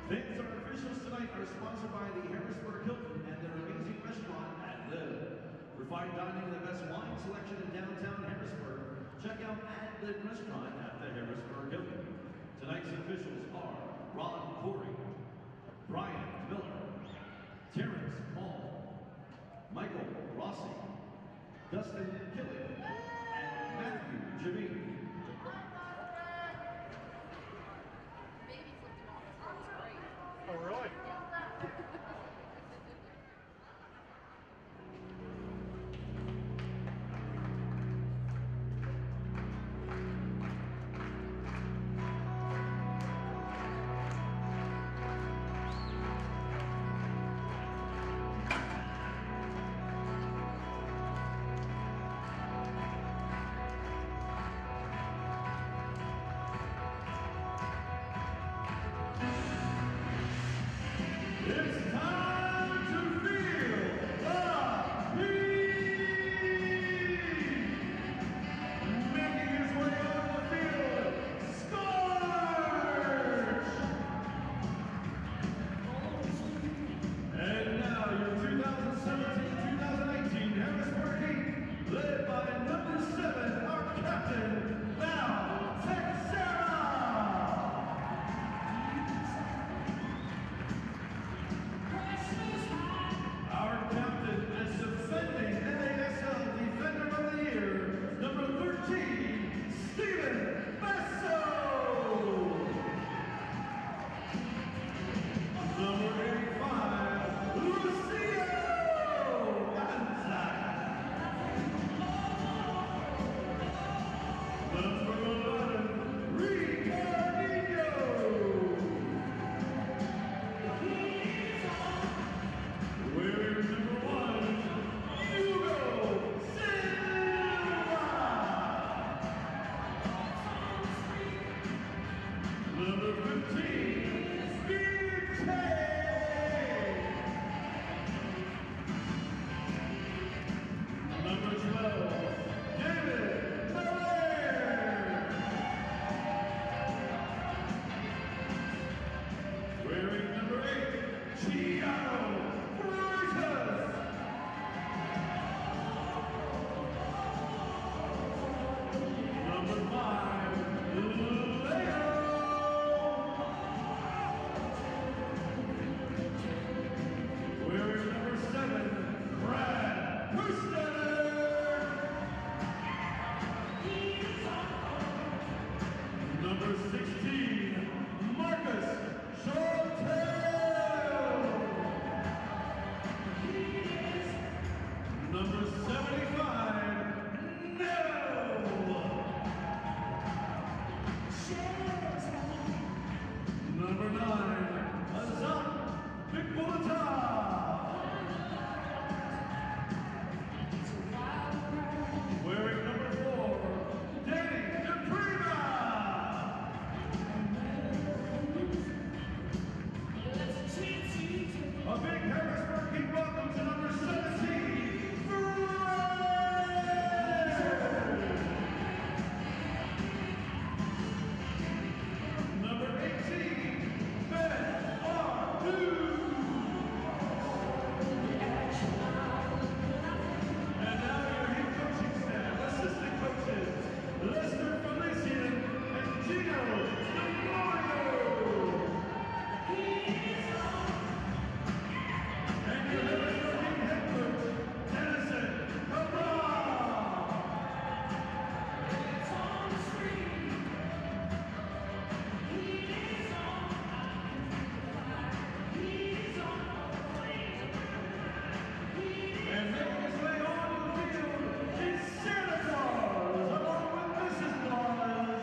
Fans and our officials tonight are sponsored by the Harrisburg Hilton and their amazing restaurant Ad Lib. For fine dining and the best wine selection in downtown Harrisburg, check out Ad Lib Restaurant at the Harrisburg Hilton. Tonight's officials are Ron Corey, Brian Miller, Terrence Paul, Michael Rossi, Dustin Killick, and Matthew Javine. Oh, really? It's time to feel the beat! Making his way on the field, Scorch! And now your 2017-2018 Harrisburg Heat, led by number 7, our captain, Val Texera! Our captain is defending NASL Defender of the Year, number 13, Steven Basso! Number 85, Lucio Gonzaga! Number 11, Ricardinho! Wearing number 1, Hugo Silva! Number 15, Vite! Number 12, David Miller! Wearing number 8, Gianno! Number 5, Leo! Wearing number 7, Brad Huster! Number 16, Marcus Chantel! Number 75, Neville! Number 9, Azam Bigbuta! Wearing number 4, Danny DePrima! A big Harrisburg Heat welcome to number 17, number 18, Ben Ardu! And now your head coaching staff, assistant coaches, Lester Felician and Gino DeMario! And your Harrisburg head coach, Dennison Cabral! And making his way onto the field is Santa Claus, along with Mrs. Claus.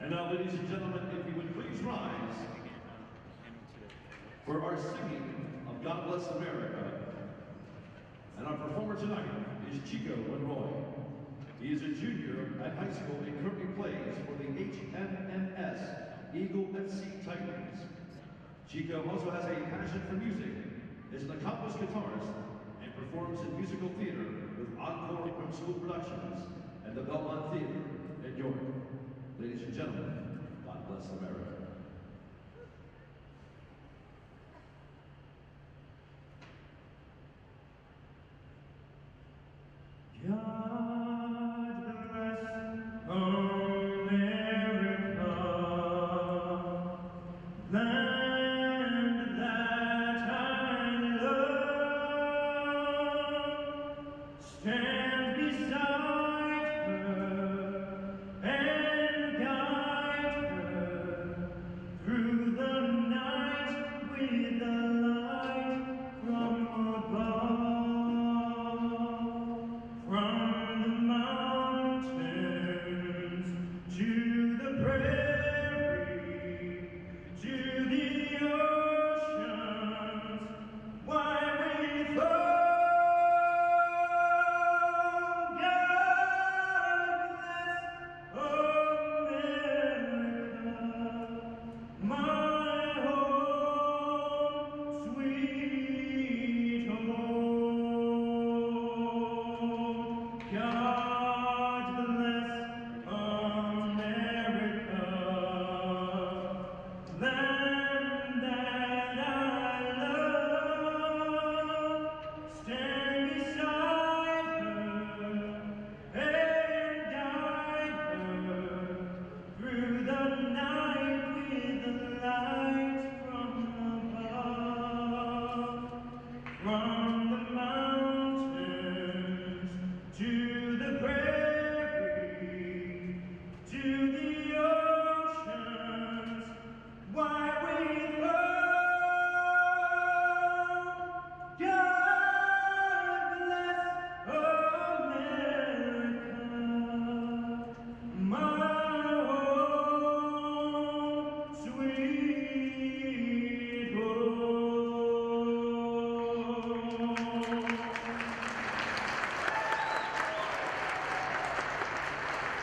And now, ladies and gentlemen, if you would please rise for our singing of God Bless America. And our performer tonight is Chico Monroy. He is a junior at high school and currently plays for the HMNS Eagle FC Titans. Chico also has a passion for music, is an accomplished guitarist, and performs in musical theater with Encore From School Productions and the Belmont Theater. York. Ladies and gentlemen, God bless America.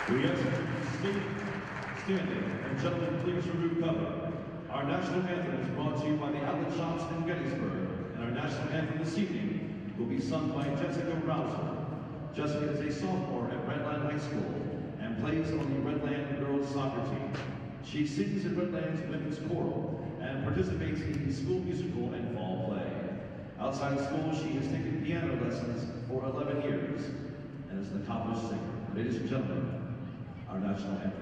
We ask you standing, and gentlemen, please remove cover. Our national anthem is brought to you by the Outlet Shops in Gettysburg, and our national anthem this evening will be sung by Jessica Rouser. Jessica is a sophomore at Redland High School and plays on the Redland girls soccer team. She sings in Redland's women's choral and participates in the school musical and fall play. Outside of school, she has taken piano lessons for 11 years and is an accomplished singer. Ladies and gentlemen, our national anthem.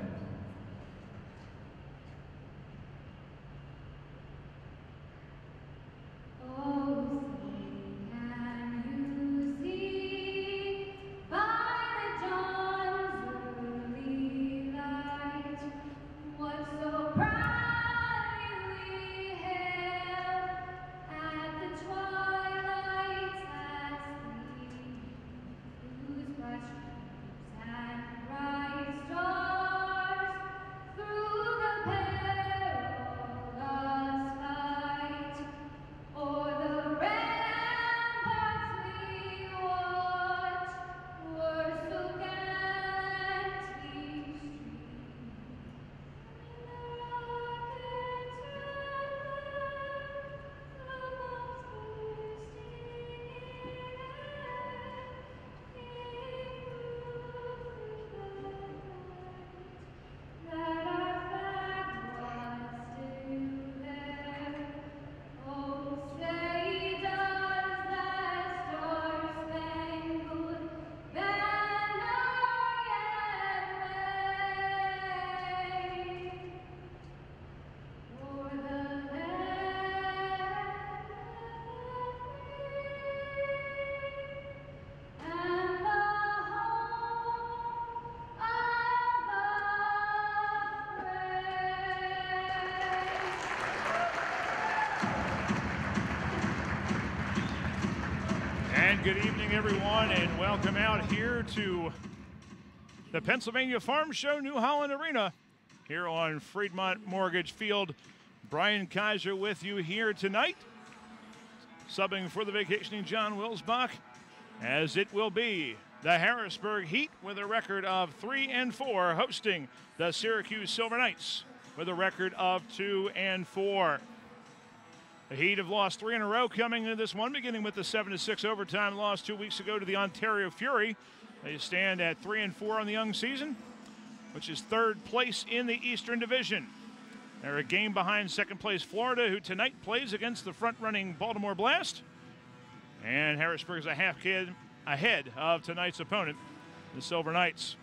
Good evening, everyone, and welcome out here to the Pennsylvania Farm Show, New Holland Arena, here on Fremont Mortgage Field. Brian Kaiser with you here tonight, subbing for the vacationing John Wilsbach, as it will be the Harrisburg Heat with a record of 3-4, hosting the Syracuse Silver Knights with a record of 2-4. The Heat have lost 3 in a row coming into this one, beginning with the 7-6 overtime loss 2 weeks ago to the Ontario Fury. They stand at 3-4 on the young season. which is third place in the Eastern Division. They're a game behind second place Florida, who tonight plays against the front-running Baltimore Blast. And Harrisburg is a half kid ahead of tonight's opponent, the Silver Knights.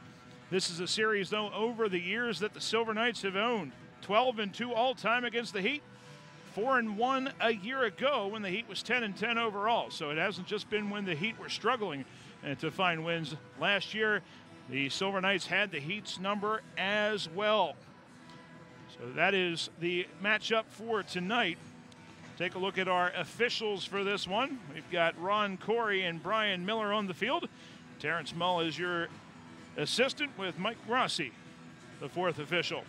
This is a series, though, over the years that the Silver Knights have owned. 12-2 all-time against the Heat. 4-1 a year ago when the Heat was 10-10 overall. So it hasn't just been when the Heat were struggling to find wins. Last year, the Silver Knights had the Heat's number as well. So that is the matchup for tonight. Take a look at our officials for this one. We've got Ron Corey and Brian Miller on the field. Terrence Mull is your assistant with Mike Rossi, the fourth official.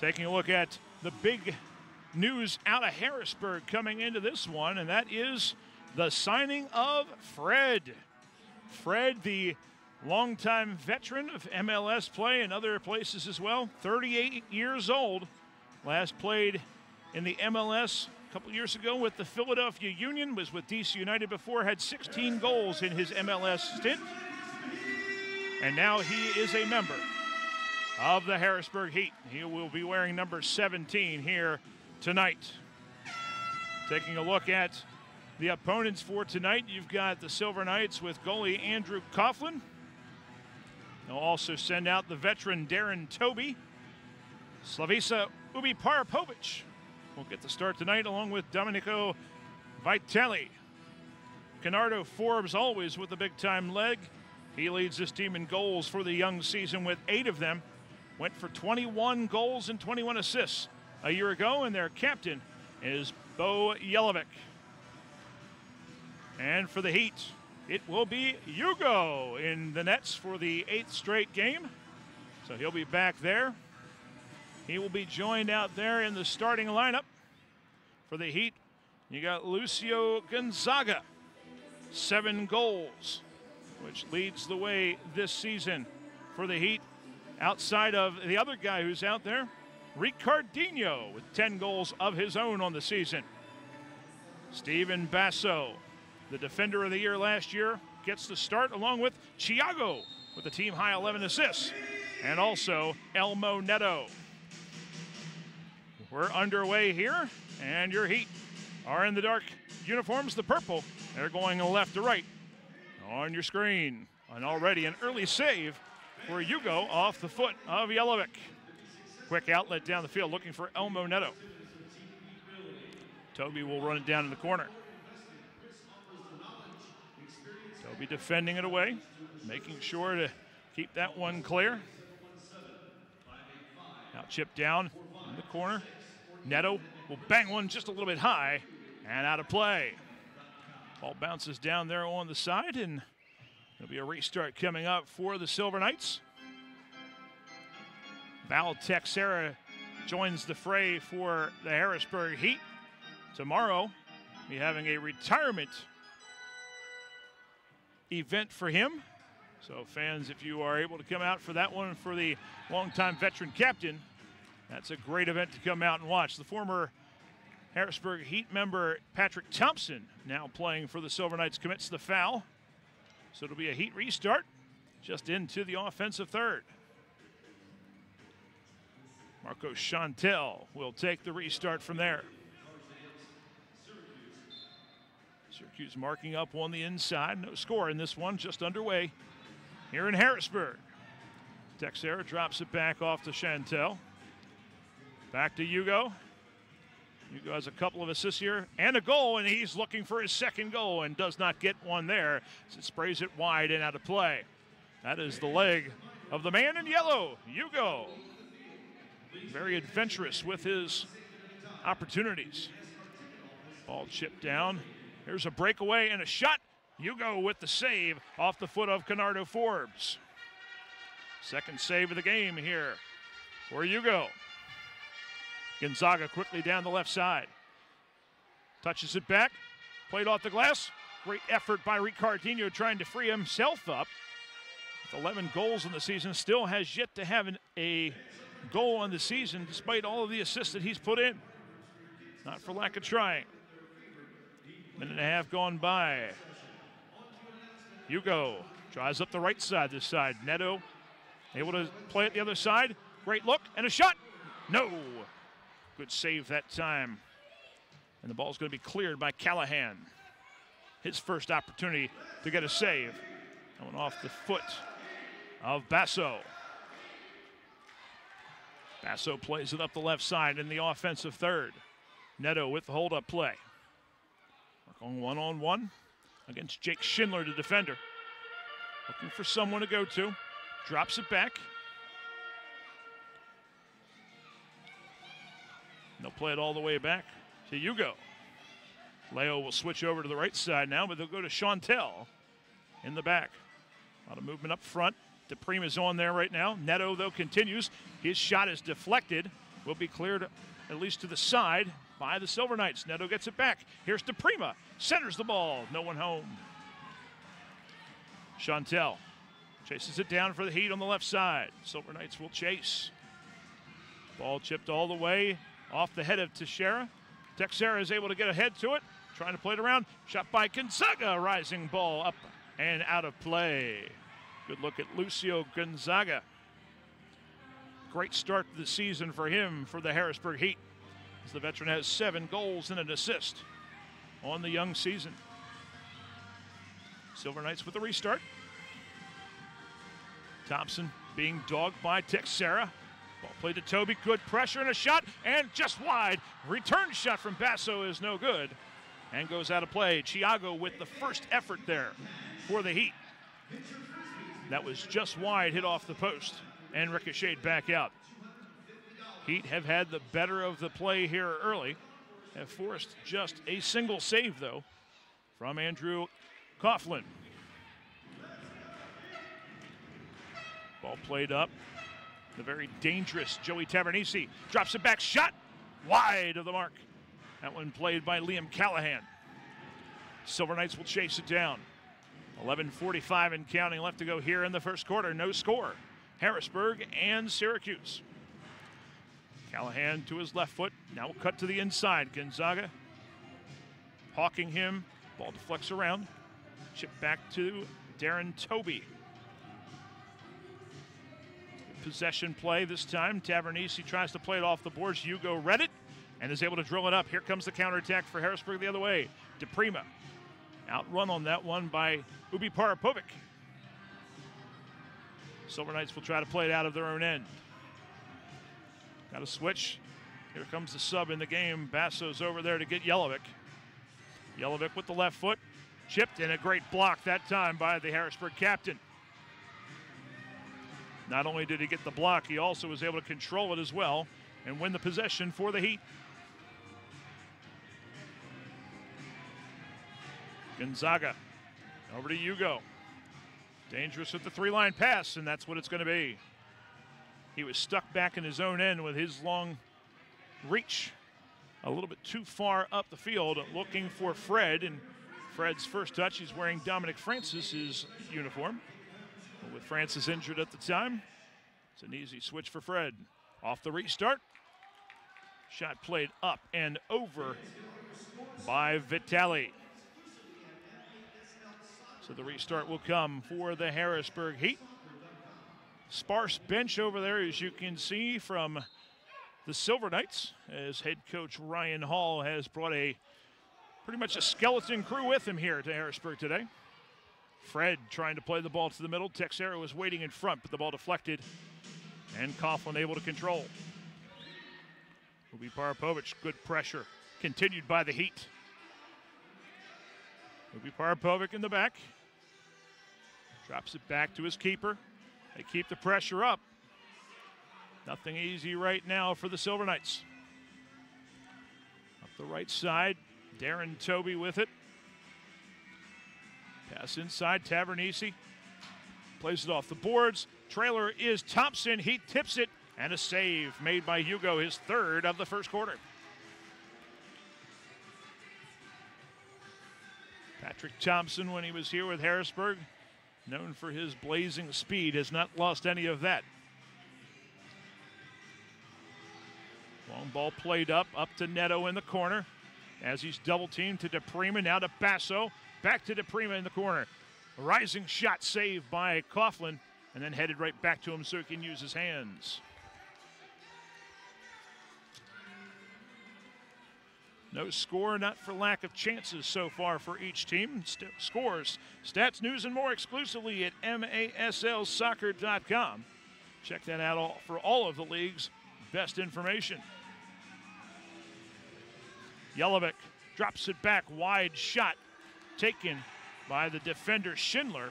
Taking a look at the big news out of Harrisburg coming into this one, and that is the signing of Fred. Fred, the longtime veteran of MLS play and other places as well, 38 years old. Last played in the MLS a couple years ago with the Philadelphia Union, was with DC United before, had 16 goals in his MLS stint. And now he is a member of the Harrisburg Heat. He will be wearing number 17 here tonight. Taking a look at the opponents for tonight, you've got the Silver Knights with goalie Andrew Coughlin. They'll also send out the veteran Darren Toby. Slavisa Ubi-Parapovic will get the start tonight, along with Domenico Vitali. Canardo Forbes always with the big-time leg. He leads this team in goals for the young season with 8 of them. Went for 21 goals and 21 assists a year ago, and their captain is Bo Jelovic. And for the Heat, it will be Hugo in the nets for the 8th straight game. So he'll be back there. He will be joined out there in the starting lineup for the Heat. You got Lucio Gonzaga, 7 goals, which leads the way this season for the Heat. Outside of the other guy who's out there, Ricardinho with 10 goals of his own on the season. Steven Basso, the defender of the year last year, gets the start along with Chiago with a team-high 11 assists. And also Elmo Neto. We're underway here, and your Heat are in the dark uniforms, the purple. They're going left to right on your screen. And already an early save for Hugo off the foot of Jelovic. Quick outlet down the field looking for Elmo Neto. Toby will run it down in the corner. Toby defending it away, making sure to keep that one clear. Now chip down in the corner. Neto will bang one just a little bit high and out of play. Ball bounces down there on the side, and there'll be a restart coming up for the Silver Knights. Val Texera joins the fray for the Harrisburg Heat. Tomorrow, we're having a retirement event for him. So fans, if you are able to come out for that one for the longtime veteran captain, that's a great event to come out and watch. The former Harrisburg Heat member Patrick Thompson, now playing for the Silver Knights, commits the foul. So it'll be a Heat restart just into the offensive third. Marco Chantel will take the restart from there. Syracuse marking up on the inside. No score in this one, just underway here in Harrisburg. Texera drops it back off to Chantel. Back to Hugo. Hugo has a couple of assists here and a goal, and he's looking for his second goal and does not get one there as it sprays it wide and out of play. That is the leg of the man in yellow, Hugo. Very adventurous with his opportunities. Ball chipped down. Here's a breakaway and a shot. Hugo with the save off the foot of Canardo Forbes. Second save of the game here for Hugo. Gonzaga quickly down the left side. Touches it back. Played off the glass. Great effort by Ricardinho trying to free himself up. With 11 goals in the season, still has yet to have a goal on the season despite all of the assists that he's put in. Not for lack of trying. Minute and a half gone by. Hugo drives up the right side this side. Neto Able to play it the other side. Great look and a shot. No. Good save that time. And the ball's going to be cleared by Callahan. His first opportunity to get a save. Coming off the foot of Basso. Basso plays it up the left side in the offensive third. Neto with the hold-up play. We're going one-on-one against Jake Schindler, the defender. Looking for someone to go to. Drops it back. They'll play it all the way back to Hugo. Leo will switch over to the right side now, but they'll go to Chantel in the back. A lot of movement up front. DePrima's on there right now. Neto, though, continues. His shot is deflected. Will be cleared at least to the side by the Silver Knights. Neto gets it back. Here's DePrima. Centers the ball. No one home. Chantel chases it down for the Heat on the left side. Silver Knights will chase. Ball chipped all the way off the head of Teixeira. Teixeira is able to get ahead to it. Trying to play it around. Shot by Gonzaga. Rising ball up and out of play. Good look at Lucio Gonzaga. Great start to the season for him for the Harrisburg Heat, as the veteran has 7 goals and an assist on the young season. Silver Knights with the restart. Thompson being dogged by Teixeira. Ball played to Toby. Good pressure and a shot, and just wide. Return shot from Basso is no good and goes out of play. Chiago with the first effort there for the Heat. That was just wide, hit off the post and ricocheted back out. Heat have had the better of the play here early. Have forced just a single save, though, from Andrew Coughlin. Ball played up. The very dangerous Joey Tavernisi drops it back. Shot wide of the mark. That one played by Liam Callahan. Silver Knights will chase it down. 11:45 and counting left to go here in the first quarter. No score. Harrisburg and Syracuse. Callahan to his left foot. Now will cut to the inside. Gonzaga hawking him. Ball deflects around. Chip back to Darren Toby. Possession play this time. Tavernisi tries to play it off the boards. Hugo read it and is able to drill it up. Here comes the counterattack for Harrisburg the other way. DePrima. Outrun on that one by Ubi Parapovic. Silver Knights will try to play it out of their own end. Got a switch. Here comes the sub in the game. Basso's over there to get Yelovic. Yelovic with the left foot. Chipped, and a great block that time by the Harrisburg captain. Not only did he get the block, he also was able to control it as well and win the possession for the Heat. Gonzaga over to Hugo. Dangerous with the 3-line pass, and that's what it's going to be. He was stuck back in his own end with his long reach. A little bit too far up the field, looking for Fred, and Fred's first touch, he's wearing Dominic Francis's uniform. But with Francis injured at the time, it's an easy switch for Fred. Off the restart. Shot played up and over by Vitali. So the restart will come for the Harrisburg Heat. Sparse bench over there, as you can see, from the Silver Knights, as head coach Ryan Hall has brought pretty much a skeleton crew with him here to Harrisburg today. Fred trying to play the ball to the middle. Teixeira was waiting in front, but the ball deflected, and Coughlin able to control. Ubi Parapovic, good pressure, continued by the Heat. Ubi Parapovic in the back. Drops it back to his keeper. They keep the pressure up. Nothing easy right now for the Silver Knights. Up the right side, Darren Toby with it. Pass inside, Tavernisi plays it off the boards. Trailer is Thompson. He tips it, and a save made by Hugo, his third of the first quarter. Patrick Thompson, when he was here with Harrisburg, known for his blazing speed, has not lost any of that. Long ball played up to Neto in the corner as he's double teamed to DePrima, now to Basso, back to DePrima in the corner. A rising shot saved by Coughlin, and then headed right back to him so he can use his hands. No score, not for lack of chances so far for each team. Scores, stats, news, and more exclusively at maslsoccer.com. Check that out for all of the league's best information. Jelinek drops it back, wide shot taken by the defender Schindler,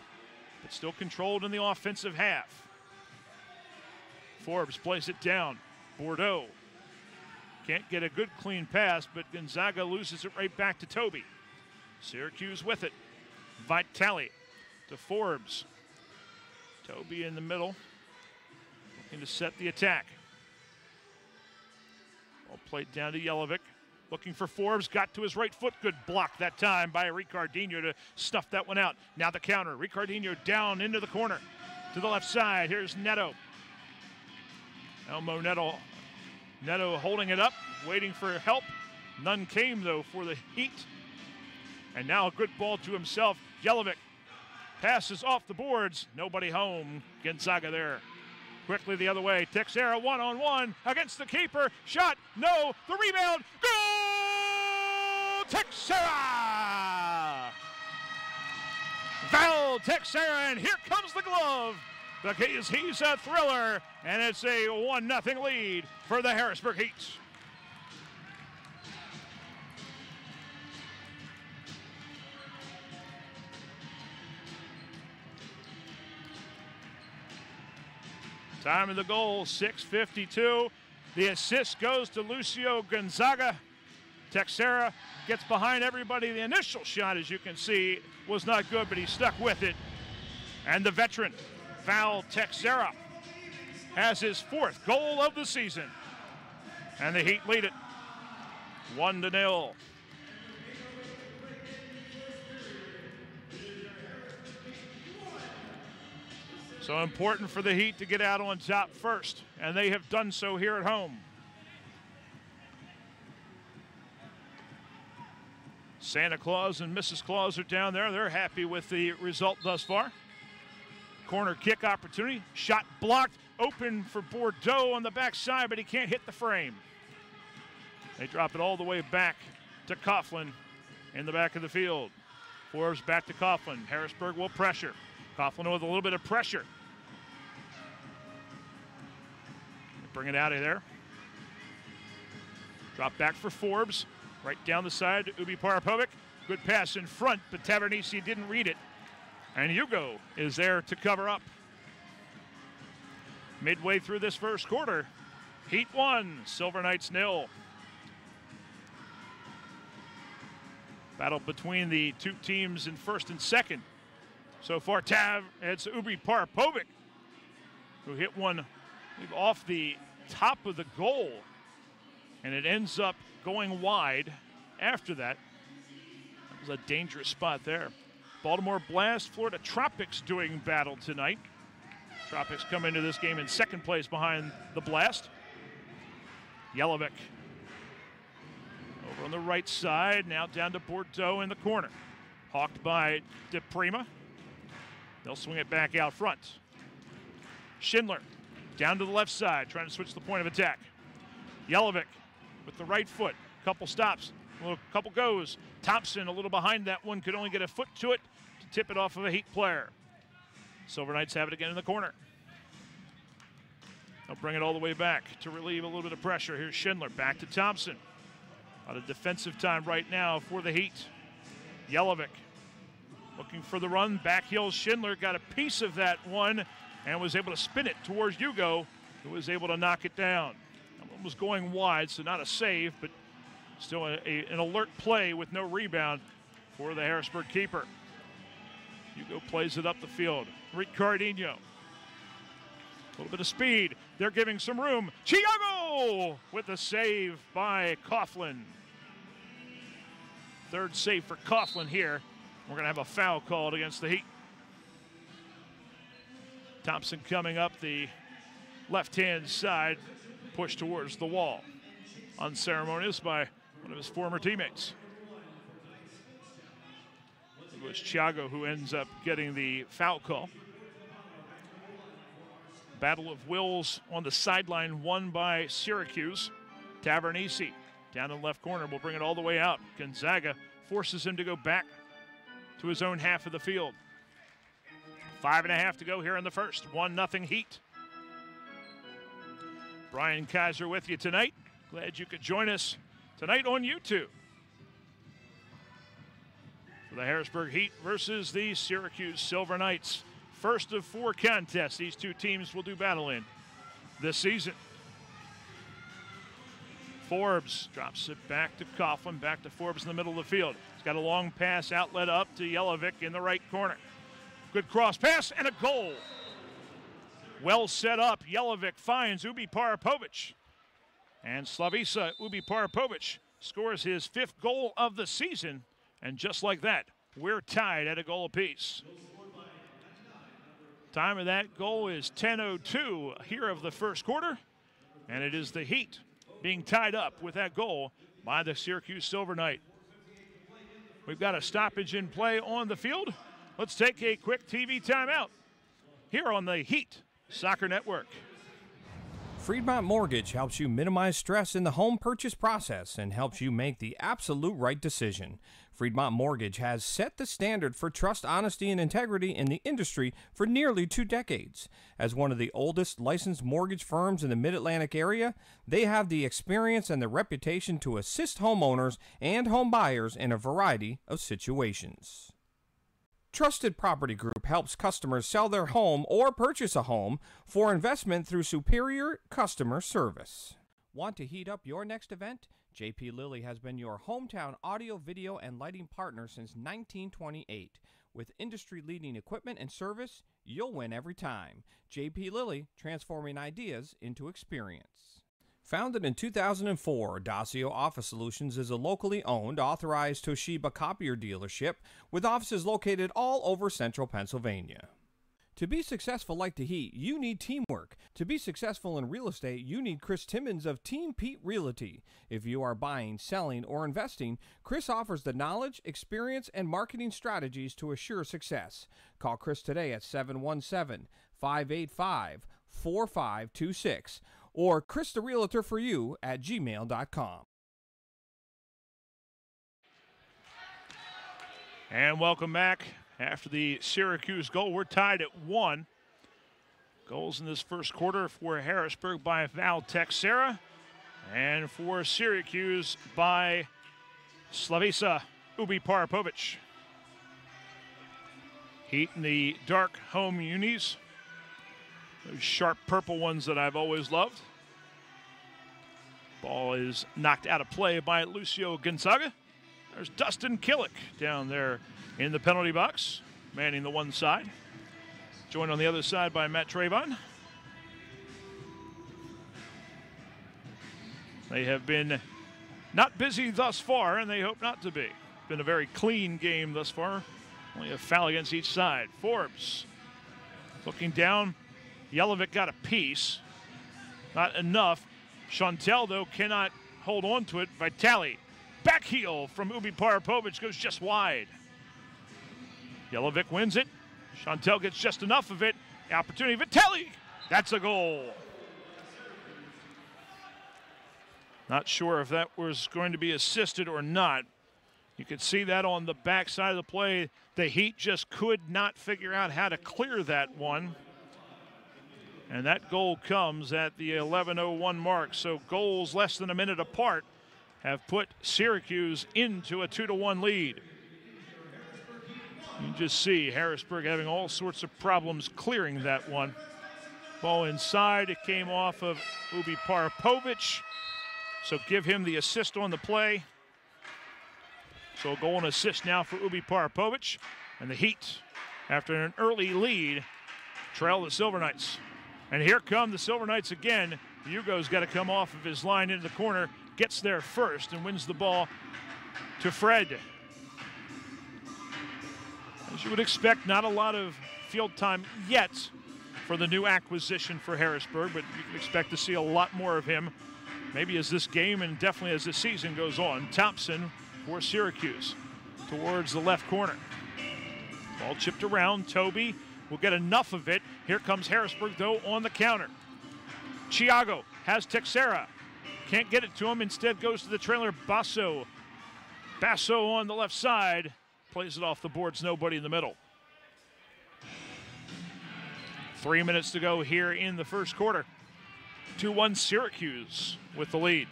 but still controlled in the offensive half. Forbes plays it down. Bordeaux can't get a good clean pass, but Gonzaga loses it right back to Toby. Syracuse with it. Vitale to Forbes. Toby in the middle, looking to set the attack. Ball played down to Jelinek. Looking for Forbes, got to his right foot. Good block that time by Ricardinho to stuff that one out. Now the counter. Ricardinho down into the corner to the left side. Here's Neto. Elmo Neto holding it up, waiting for help. None came, though, for the Heat. And now a good ball to himself. Jelinek passes off the boards. Nobody home. Gonzaga there. Quickly the other way. Texera one-on-one against the keeper. Shot. No. The rebound. Goal! Texera! Val Texera, and here comes the glove. Because he's a thriller, and it's a 1-0 lead for the Harrisburg Heat. Time of the goal, 6:52. The assist goes to Lucio Gonzaga. Texera gets behind everybody. The initial shot, as you can see, was not good, but he stuck with it. And the veteran, Val Texera, has his 4th goal of the season. And the Heat lead it 1-0. So important for the Heat to get out on top first, and they have done so here at home. Santa Claus and Mrs. Claus are down there. They're happy with the result thus far. Corner kick opportunity. Shot blocked. Open for Bordeaux on the backside, but he can't hit the frame. They drop it all the way back to Coughlin in the back of the field. Forbes back to Coughlin. Harrisburg will pressure. Coughlin with a little bit of pressure. Bring it out of there. Drop back for Forbes. Right down the side to Ubi Parapovic. Good pass in front, but Tavernisi didn't read it. And Hugo is there to cover up. Midway through this first quarter, Heat 1, Silver Knights 0. Battle between the two teams in first and second. So far, it's Ubi Parapovic who hit one off the top of the goal, and it ends up going wide after that. That was a dangerous spot there. Baltimore Blast, Florida Tropics doing battle tonight. Tropics come into this game in second place behind the Blast. Jelinek over on the right side, now down to Bordeaux in the corner. Hawked by DePrima. They'll swing it back out front. Schindler down to the left side, trying to switch the point of attack. Jelinek with the right foot. Couple stops, a couple goes. Thompson a little behind that one, could only get a foot to it to tip it off of a Heat player. Silver Knights have it again in the corner. They'll bring it all the way back to relieve a little bit of pressure. Here's Schindler back to Thompson. A lot of defensive time right now for the Heat. Jelinek looking for the run. Back heel Schindler got a piece of that one and was able to spin it towards Hugo, who was able to knock it down. That one was going wide, so not a save, but still an alert play with no rebound for the Harrisburg keeper. Hugo plays it up the field. Ricardinho. A little bit of speed. They're giving some room. Chiago with the save by Coughlin. Third save for Coughlin here. We're going to have a foul called against the Heat. Thompson coming up the left-hand side, pushed towards the wall. Unceremonious by one of his former teammates. It was Chiago who ends up getting the foul call. 2 minutes battle of wills on the sideline, won by Syracuse. Tavernese down in the left corner will bring it all the way out. Gonzaga forces him to go back to his own half of the field. 5.5 to go here in the first. 1-0 Heat. Brian Kaiser with you tonight. Glad you could join us tonight on YouTube for the Harrisburg Heat versus the Syracuse Silver Knights. First of 4 contests these two teams will do battle in this season. Forbes drops it back to Coughlin, back to Forbes in the middle of the field. He's got a long pass outlet up to Jelovic in the right corner. Good cross pass and a goal. Well set up. Jelovic finds Ubi Parapovic. And Slavica Ubi Parapovic scores his 5th goal of the season. And just like that, we're tied at a goal apiece. Time of that goal is 10:02 here of the first quarter. And it is the Heat being tied up with that goal by the Syracuse Silver Knight. We've got a stoppage in play on the field. Let's take a quick TV timeout here on the Heat Soccer Network. Friedmont Mortgage helps you minimize stress in the home purchase process and helps you make the absolute right decision. Friedmont Mortgage has set the standard for trust, honesty, and integrity in the industry for nearly 2 decades. As one of the oldest licensed mortgage firms in the Mid-Atlantic area, they have the experience and the reputation to assist homeowners and home buyers in a variety of situations. Trusted Property Group helps customers sell their home or purchase a home for investment through superior customer service. Want to heat up your next event? JP Lilly has been your hometown audio, video, and lighting partner since 1928. With industry-leading equipment and service, you'll win every time. JP Lilly, transforming ideas into experience. Founded in 2004, Dacio Office Solutions is a locally owned, authorized Toshiba copier dealership with offices located all over central Pennsylvania. To be successful like the Heat, you need teamwork. To be successful in real estate, you need Chris Timmons of Team Pete Realty. If you are buying, selling, or investing, Chris offers the knowledge, experience, and marketing strategies to assure success. Call Chris today at 717-585-4526 or christherealtor4you@gmail.com. And welcome back. After the Syracuse goal, we're tied at 1. Goals in this first quarter for Harrisburg by Val Texera and for Syracuse by Slavica Ubi Parapovic. Heat in the dark home unis. Those sharp purple ones that I've always loved. Ball is knocked out of play by Lucio Gonzaga. There's Dustin Killick down there in the penalty box, manning the one side. Joined on the other side by Matt Trayvon. They have been not busy thus far, and they hope not to be. Been a very clean game thus far. Only a foul against each side. Forbes looking down. Jelovic got a piece. Not enough. Chantel, though, cannot hold on to it. Vitali, back heel from Ubi Parapovic, goes just wide. Jelovic wins it. Chantel gets just enough of it. The opportunity, Vitali. That's a goal. Not sure if that was going to be assisted or not. You could see that on the backside of the play. The Heat just could not figure out how to clear that one. And that goal comes at the 11:01 mark. So goals less than a minute apart have put Syracuse into a 2-1 lead. You just see Harrisburg having all sorts of problems clearing that one. Ball inside. It came off of Ubi Parapovic. So give him the assist on the play. So a goal and assist now for Ubi Parapovic. And the Heat, after an early lead, trail the Silver Knights. And here come the Silver Knights again. Hugo's got to come off of his line into the corner, gets there first and wins the ball to Fred. As you would expect, not a lot of field time yet for the new acquisition for Harrisburg, but you can expect to see a lot more of him maybe as this game and definitely as this season goes on. Thompson for Syracuse towards the left corner. Ball chipped around. Toby will get enough of it Here comes Harrisburg, though, on the counter. Chiago has Texera. Can't get it to him. Instead goes to the trailer, Basso. Basso on the left side. Plays it off the boards. Nobody in the middle. 3 minutes to go here in the first quarter. 2-1 Syracuse with the lead.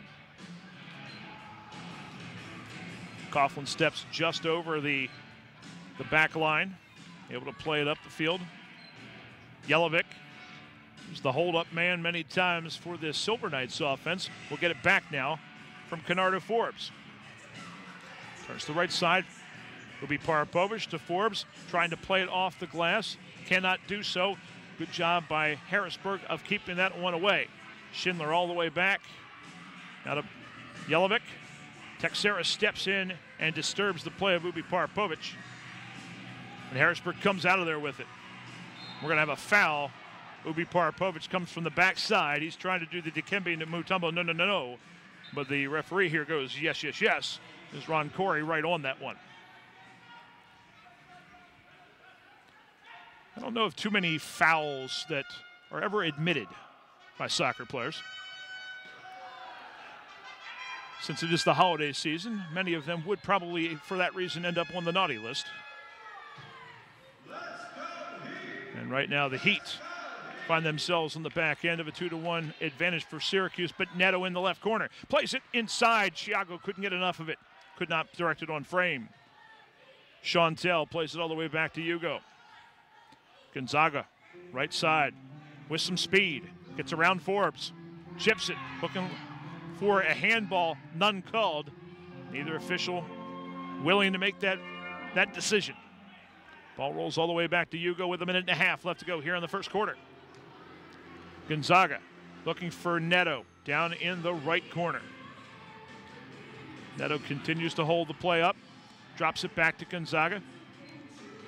Coughlin steps just over the back line. Able to play it up the field. Yelovic, who's the hold-up man many times for this Silver Knights offense, will get it back now from Kennard to Forbes. Turns to the right side. Will be Parapovich to Forbes, trying to play it off the glass. Cannot do so. Good job by Harrisburg of keeping that one away. Schindler all the way back. Now to Yelovic. Texera steps in and disturbs the play of Ubi Parapovich. And Harrisburg comes out of there with it. We're going to have a foul. Ubi Parapovich comes from the backside. He's trying to do the Dikembe Mutombo. No. But the referee here goes, yes. There's Ron Corey right on that one. I don't know of too many fouls that are ever admitted by soccer players. Since it is the holiday season, many of them would probably, for that reason, end up on the naughty list. And right now the Heat find themselves on the back end of a 2-1 advantage for Syracuse, but Neto in the left corner. Plays it inside. Chiago couldn't get enough of it. Could not direct it on frame. Chantel plays it all the way back to Hugo. Gonzaga, right side, with some speed. Gets around Forbes. Chips it, looking for a handball, none called. Neither official willing to make that decision. Ball rolls all the way back to Hugo with 1.5 minutes left to go here in the first quarter. Gonzaga looking for Neto down in the right corner. Neto continues to hold the play up, drops it back to Gonzaga.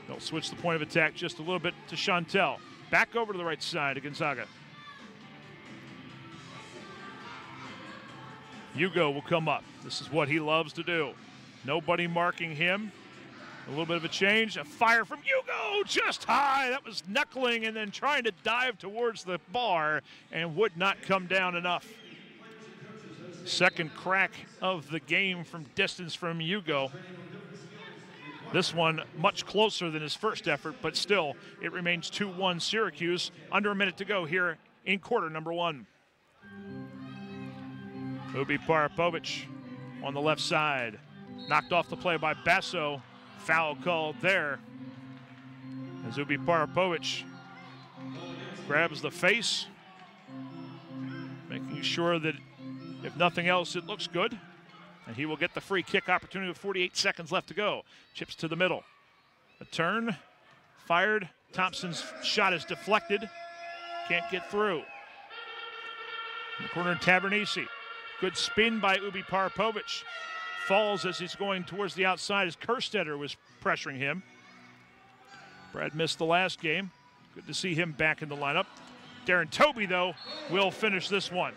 They'll switch the point of attack just a little bit to Chantel. Back over to the right side to Gonzaga. Hugo will come up. This is what he loves to do. Nobody marking him. A little bit of a change. A fire from Hugo, just high. That was knuckling and then trying to dive towards the bar and would not come down enough. Second crack of the game from distance from Hugo. This one much closer than his first effort, but still it remains 2-1 Syracuse. Under a minute to go here in quarter number 1. Ubi Parapovich on the left side. Knocked off the play by Basso. Foul called there. As Ubi Parapovich grabs the face, making sure that if nothing else, it looks good. And he will get the free kick opportunity with 48 seconds left to go. Chips to the middle. A turn, fired. Thompson's shot is deflected. Can't get through. In the corner, Tavernisi. Good spin by Ubi Parapovich. Falls as he's going towards the outside as Kerstetter was pressuring him. Brad missed the last game. Good to see him back in the lineup. Darren Toby, though, will finish this one.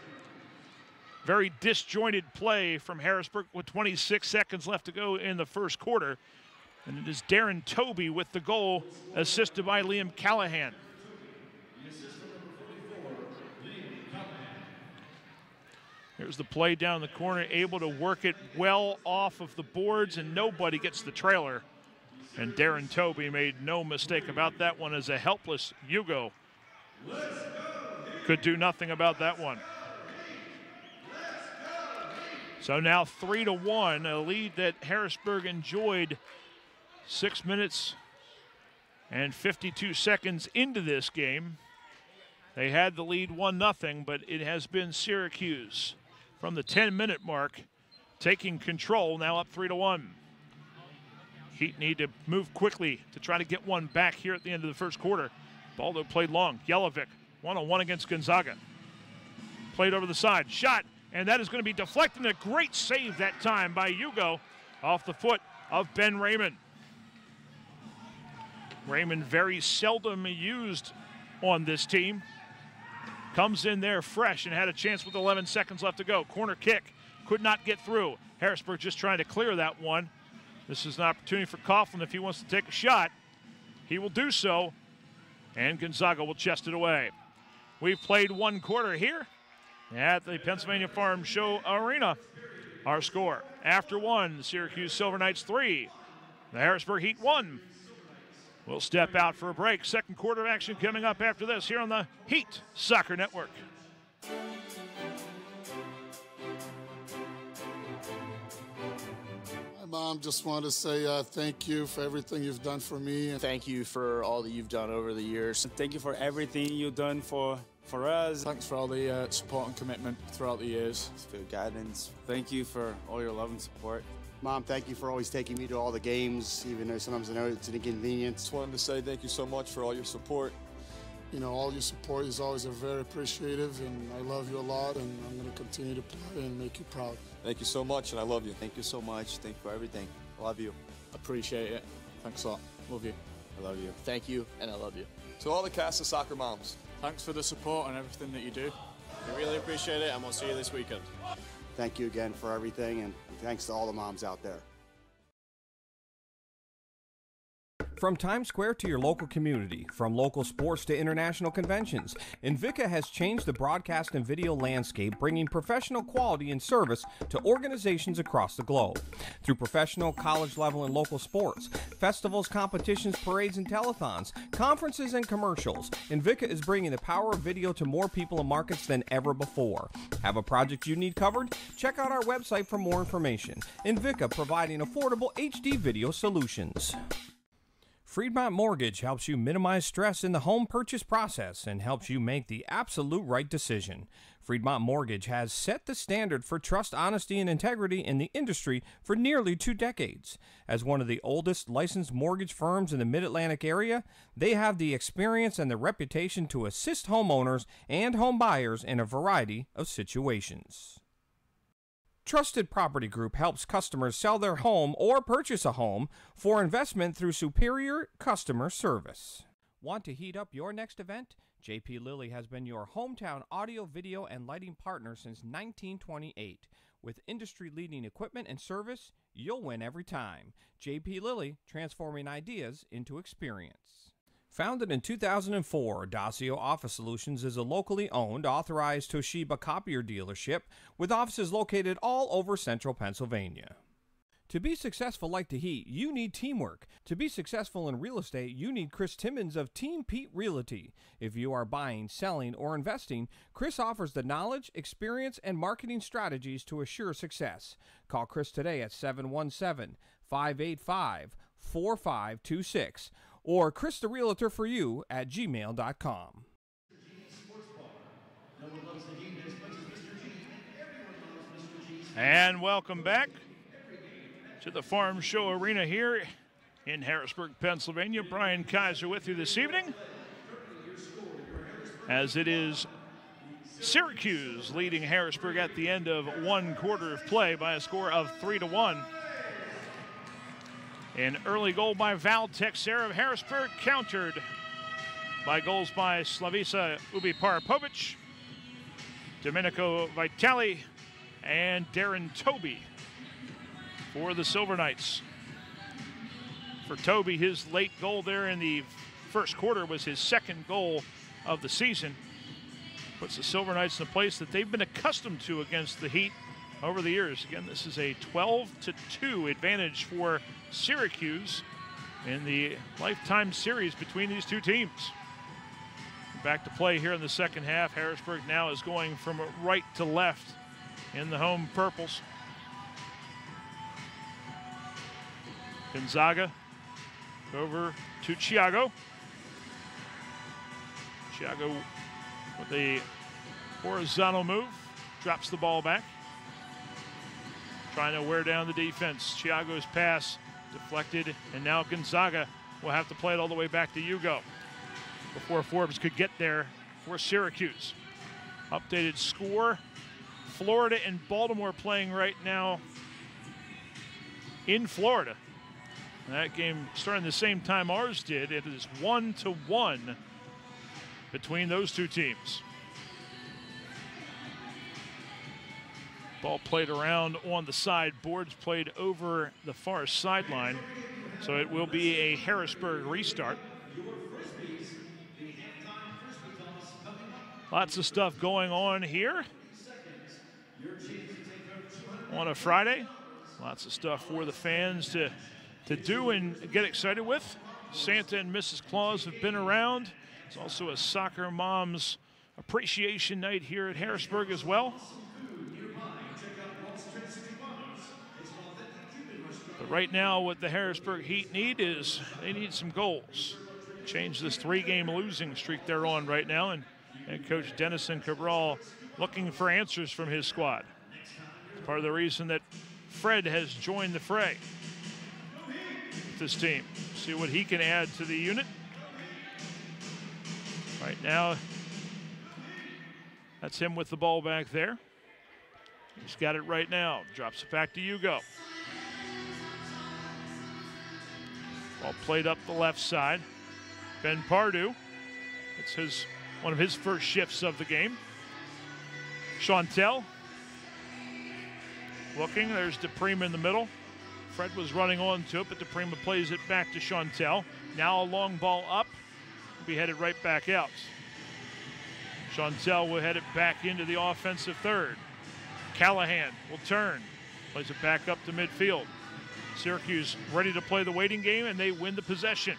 Very disjointed play from Harrisburg with 26 seconds left to go in the first quarter. And it is Darren Toby with the goal, assisted by Liam Callahan. Here's the play down the corner, able to work it well off of the boards, and nobody gets the trailer. And Darren Toby made no mistake about that one, as a helpless Hugo could do nothing about that one. So now 3-1, a lead that Harrisburg enjoyed 6 minutes and 52 seconds into this game. They had the lead 1-0, but it has been Syracuse from the 10-minute mark taking control, now up 3-1. Heat need to move quickly to try to get one back here at the end of the first quarter. Ball, though, played long. Yelovic, one-on-one against Gonzaga. Played over the side, shot, and that is going to be deflected. A great save that time by Hugo off the foot of Ben Raymond. Raymond very seldom used on this team. Comes in there fresh and had a chance with 11 seconds left to go. Corner kick, could not get through. Harrisburg just trying to clear that one. This is an opportunity for Coughlin if he wants to take a shot. He will do so. And Gonzaga will chest it away. We've played one quarter here at the Pennsylvania Farm Show Arena. Our score, after one, the Syracuse Silver Knights 3, the Harrisburg Heat 1. We'll step out for a break. Second quarter of action coming up after this here on the Heat Soccer Network. Hi, Mom. Just wanted to say thank you for everything you've done for me. Thank you for all that you've done over the years. Thank you for everything you've done for us. Thanks for all the support and commitment throughout the years. For your guidance. Thank you for all your love and support. Mom, thank you for always taking me to all the games, even though sometimes I know it's an inconvenience. Just wanted to say thank you so much for all your support. You know, all your support is always very appreciative, and I love you a lot, and I'm going to continue to play and make you proud. Thank you so much, and I love you. Thank you so much. Thank you for everything. I love you. Appreciate it. Thanks a lot. Love you. I love you. Thank you, and I love you. To all the cast of Soccer Moms, Thanks for the support and everything that you do. We really appreciate it, and we'll see you this weekend. Thank you again for everything, and thanks to all the moms out there. From Times Square to your local community, from local sports to international conventions, Invika has changed the broadcast and video landscape, bringing professional quality and service to organizations across the globe. Through professional, college level, and local sports, festivals, competitions, parades, and telethons, conferences, and commercials, Invika is bringing the power of video to more people and markets than ever before. Have a project you need covered? Check out our website for more information. Invika, providing affordable HD video solutions. Freedmont Mortgage helps you minimize stress in the home purchase process and helps you make the absolute right decision. Freedmont Mortgage has set the standard for trust, honesty, and integrity in the industry for nearly 2 decades. As one of the oldest licensed mortgage firms in the Mid-Atlantic area, they have the experience and the reputation to assist homeowners and home buyers in a variety of situations. Trusted Property Group helps customers sell their home or purchase a home for investment through superior customer service. Want to heat up your next event? JP Lilly has been your hometown audio, video, and lighting partner since 1928. With industry-leading equipment and service, you'll win every time. JP Lilly, transforming ideas into experience. Founded in 2004, Dacio Office Solutions is a locally owned, authorized Toshiba copier dealership with offices located all over central Pennsylvania. To be successful like the Heat, you need teamwork. To be successful in real estate, you need Chris Timmons of Team Pete Realty. If you are buying, selling, or investing, Chris offers the knowledge, experience, and marketing strategies to assure success. Call Chris today at 717-585-4526 or Chris the Realtor for you at gmail.com. And welcome back to the Farm Show Arena here in Harrisburg, Pennsylvania. Brian Kaiser with you this evening, as it is Syracuse leading Harrisburg at the end of one quarter of play by a score of 3-1. An early goal by Val Texera of Harrisburg, countered by goals by Slavisa Ubi-Parapovic, Domenico Vitali, and Darren Toby for the Silver Knights. For Toby, his late goal there in the first quarter was his second goal of the season. Puts the Silver Knights in a place that they've been accustomed to against the Heat over the years. Again, this is a 12-2 advantage for Syracuse in the lifetime series between these two teams. Back to play here in the second half. Harrisburg now is going from right to left in the home purples. Gonzaga over to Thiago. Thiago with a horizontal move, drops the ball back, trying to wear down the defense. Thiago's pass deflected, and now Gonzaga will have to play it all the way back to Hugo before Forbes could get there for Syracuse. Updated score: Florida and Baltimore playing right now in Florida. That game starting the same time ours did. It is 1-1 between those two teams. Ball played around on the side, boards played over the far sideline. So it will be a Harrisburg restart. Lots of stuff going on here on a Friday. Lots of stuff for the fans to do and get excited with. Santa and Mrs. Claus have been around. It's also a Soccer Moms Appreciation Night here at Harrisburg as well. But right now what the Harrisburg Heat need is they need some goals. Change this 3-game losing streak they're on right now, and Coach Denison Cabral looking for answers from his squad. It's part of the reason that Fred has joined the fray with this team. See what he can add to the unit. Right now, that's him with the ball back there. He's got it right now. Drops it back to Hugo. Ball played up the left side. Ben Pardue. It's one of his first shifts of the game. Chantel. Looking, there's DePrima in the middle. Fred was running onto it, but DePrima plays it back to Chantel. Now a long ball up. Will be headed right back out. Chantel will head it back into the offensive third. Callahan will turn. Plays it back up to midfield. Syracuse ready to play the waiting game, and they win the possession.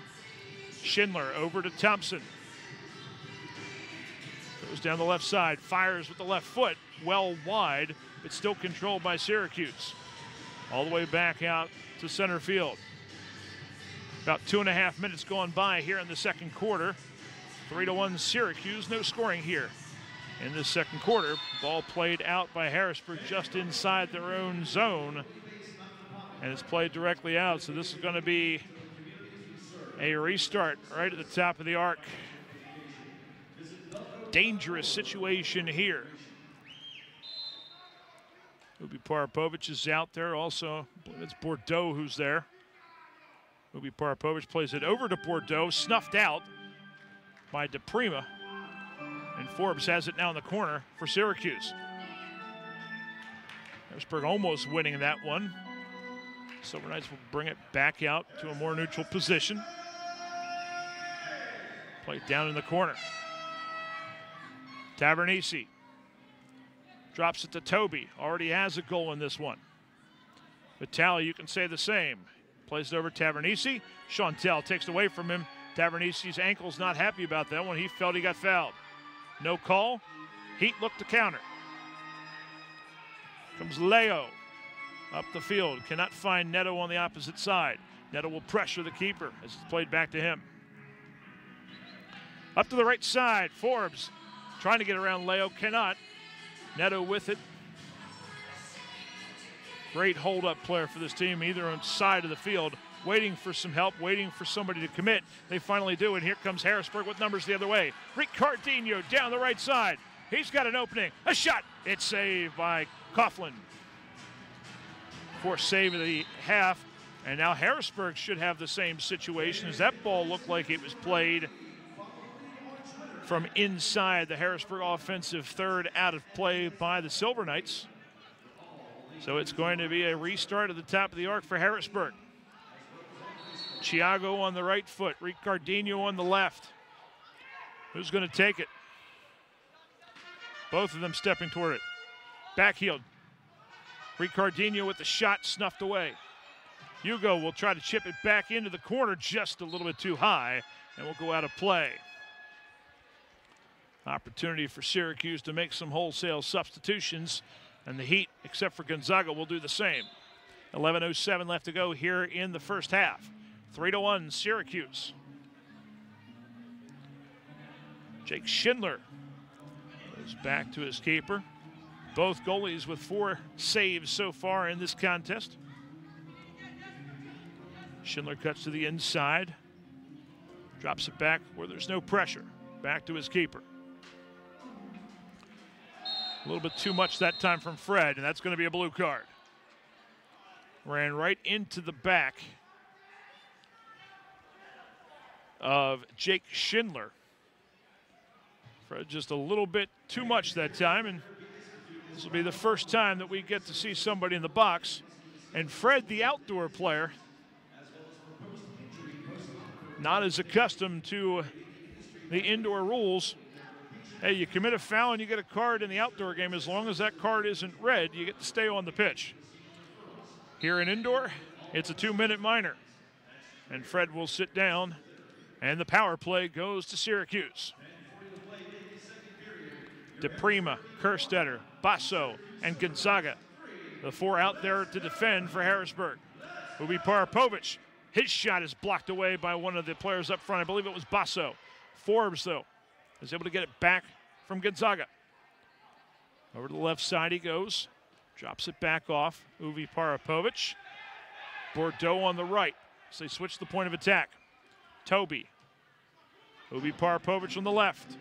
Schindler over to Thompson. Goes down the left side, fires with the left foot, well wide, but still controlled by Syracuse. All the way back out to center field. About 2.5 minutes gone by here in the second quarter. 3-1 Syracuse, no scoring here in this second quarter. Ball played out by Harrisburg just inside their own zone, and it's played directly out, so this is going to be a restart right at the top of the arc. Dangerous situation here. Ubi Parapovic is out there also. It's Bordeaux who's there. Ubi Parapovic plays it over to Bordeaux, snuffed out by DePrima. And Forbes has it now in the corner for Syracuse. Harrisburg almost winning that one. Silver Knights will bring it back out to a more neutral position. Played down in the corner. Tavernisi drops it to Toby. Already has a goal in this one. Vitale, you can say the same. Plays it over Tavernisi. Chantel takes it away from him. Tavernisi's ankle's not happy about that one. He felt he got fouled. No call. Heat look to counter. Comes Leo up the field. Cannot find Neto on the opposite side. Neto will pressure the keeper as it's played back to him. Up to the right side. Forbes trying to get around Leo. Cannot. Neto with it. Great hold-up player for this team, either on side of the field, waiting for some help, waiting for somebody to commit. They finally do, and here comes Harrisburg with numbers the other way. Ricardinho down the right side. He's got an opening. A shot. It's saved by Coughlin. Fourth save of the half, and now Harrisburg should have the same situation as that ball looked like it was played from inside the Harrisburg offensive third, out of play by the Silver Knights. So it's going to be a restart at the top of the arc for Harrisburg. Chiago on the right foot, Ricardinho on the left. Who's going to take it? Both of them stepping toward it. Backheeled. Ricardinho with the shot snuffed away. Hugo will try to chip it back into the corner just a little bit too high, and will go out of play. Opportunity for Syracuse to make some wholesale substitutions, and the Heat, except for Gonzaga, will do the same. 11:07 left to go here in the first half. 3-1 Syracuse. Jake Schindler goes back to his keeper. Both goalies with 4 saves so far in this contest. Schindler cuts to the inside. Drops it back where there's no pressure. Back to his keeper. A little bit too much that time from Fred, and that's going to be a blue card. Ran right into the back of Jake Schindler. Fred just a little bit too much that time, and this will be the first time that we get to see somebody in the box. And Fred, the outdoor player, not as accustomed to the indoor rules, Hey, you commit a foul and you get a card in the outdoor game. As long as that card isn't red, you get to stay on the pitch. Here in indoor, it's a 2-minute minor. And Fred will sit down, and the power play goes to Syracuse. DePrima, Kerstetter, Basso, and Gonzaga. The 4 out there to defend for Harrisburg. Ubi Parapovich, his shot is blocked away by one of the players up front. I believe it was Basso. Forbes, though, is able to get it back from Gonzaga. Over to the left side he goes. Drops it back off. Uvi Parapovich. Bordeaux on the right. So they switch the point of attack. Toby. Uvi Parapovich on the left.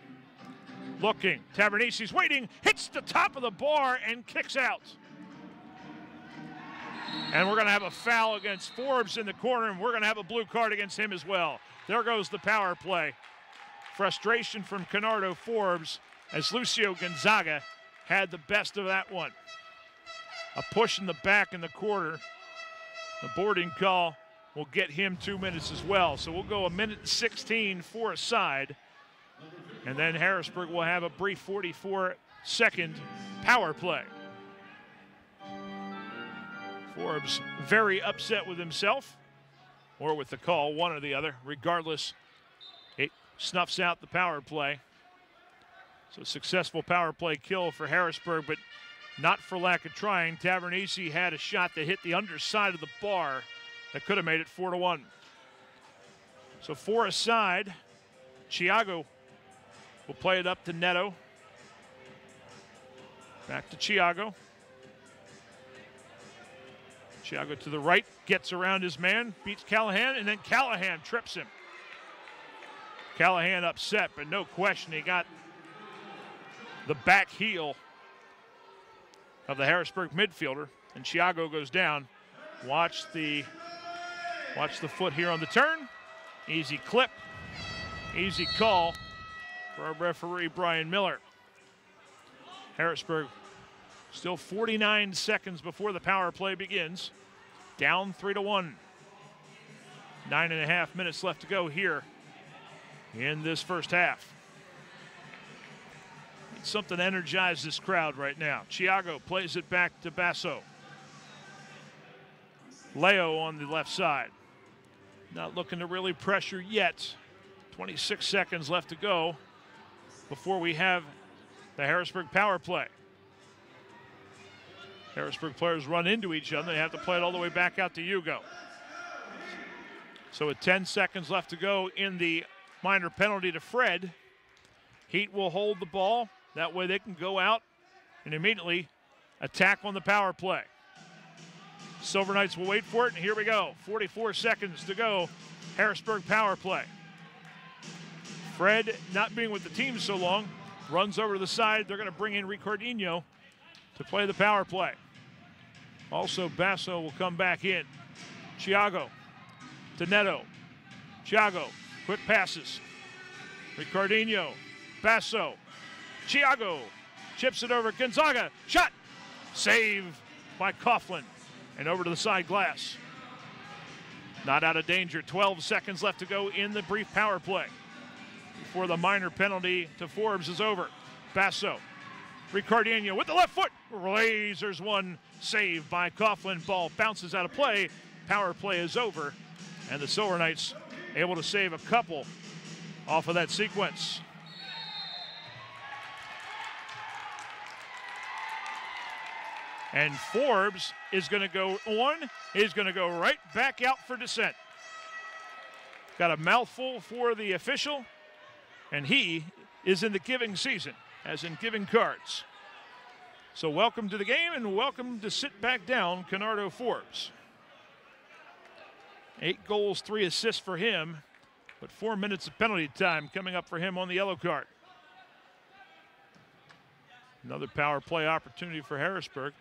Looking. Tavernisi's waiting. Hits the top of the bar and kicks out. And we're going to have a foul against Forbes in the corner, and we're going to have a blue card against him as well. There goes the power play. Frustration from Canardo Forbes as Lucio Gonzaga had the best of that one. A push in the back in the quarter. The boarding call will get him 2 minutes as well. So we'll go 1:16 for a side. And then Harrisburg will have a brief 44-second power play. Forbes very upset with himself or with the call, one or the other. Regardless, it snuffs out the power play. So successful power play kill for Harrisburg, but not for lack of trying. Tavernisi had a shot that hit the underside of the bar that could have made it 4-1. So for a side, Chiago will play it up to Neto. Back to Chiago. Chiago to the right, gets around his man, beats Callahan, and then Callahan trips him. Callahan upset, but no question he got the back heel of the Harrisburg midfielder, and Chiago goes down. Watch the foot here on the turn. Easy clip, easy call for our referee, Brian Miller. Harrisburg still 49 seconds before the power play begins. Down 3-1. 9.5 minutes left to go here in this first half. Need something to energize this crowd right now. Chiago plays it back to Basso. Leo on the left side. Not looking to really pressure yet. 26 seconds left to go before we have the Harrisburg power play. Harrisburg players run into each other. They have to play it all the way back out to Hugo. So with 10 seconds left to go in the minor penalty to Fred, Heat will hold the ball. That way they can go out and immediately attack on the power play. Silver Knights will wait for it, and here we go. 44 seconds to go. Harrisburg power play. Fred, not being with the team so long, runs over to the side. They're going to bring in Ricardinho to play the power play. Also, Basso will come back in. Chiago to Neto. Chiago, quick passes. Ricardinho, Basso, Chiago, chips it over. Gonzaga, shot, save by Coughlin, and over to the side glass. Not out of danger. 12 seconds left to go in the brief power play before the minor penalty to Forbes is over. Basso, Ricardinho with the left foot, lasers one, save by Coughlin. Ball bounces out of play. Power play is over, and the Silver Knights able to save a couple off of that sequence. And Forbes is going to go on. He's going to go right back out for dissent. Got a mouthful for the official, and he is in the giving season, as in giving cards. So welcome to the game, and welcome to sit back down, Canardo Forbes. 8 goals, 3 assists for him, but 4 minutes of penalty time coming up for him on the yellow card. Another power play opportunity for Harrisburg.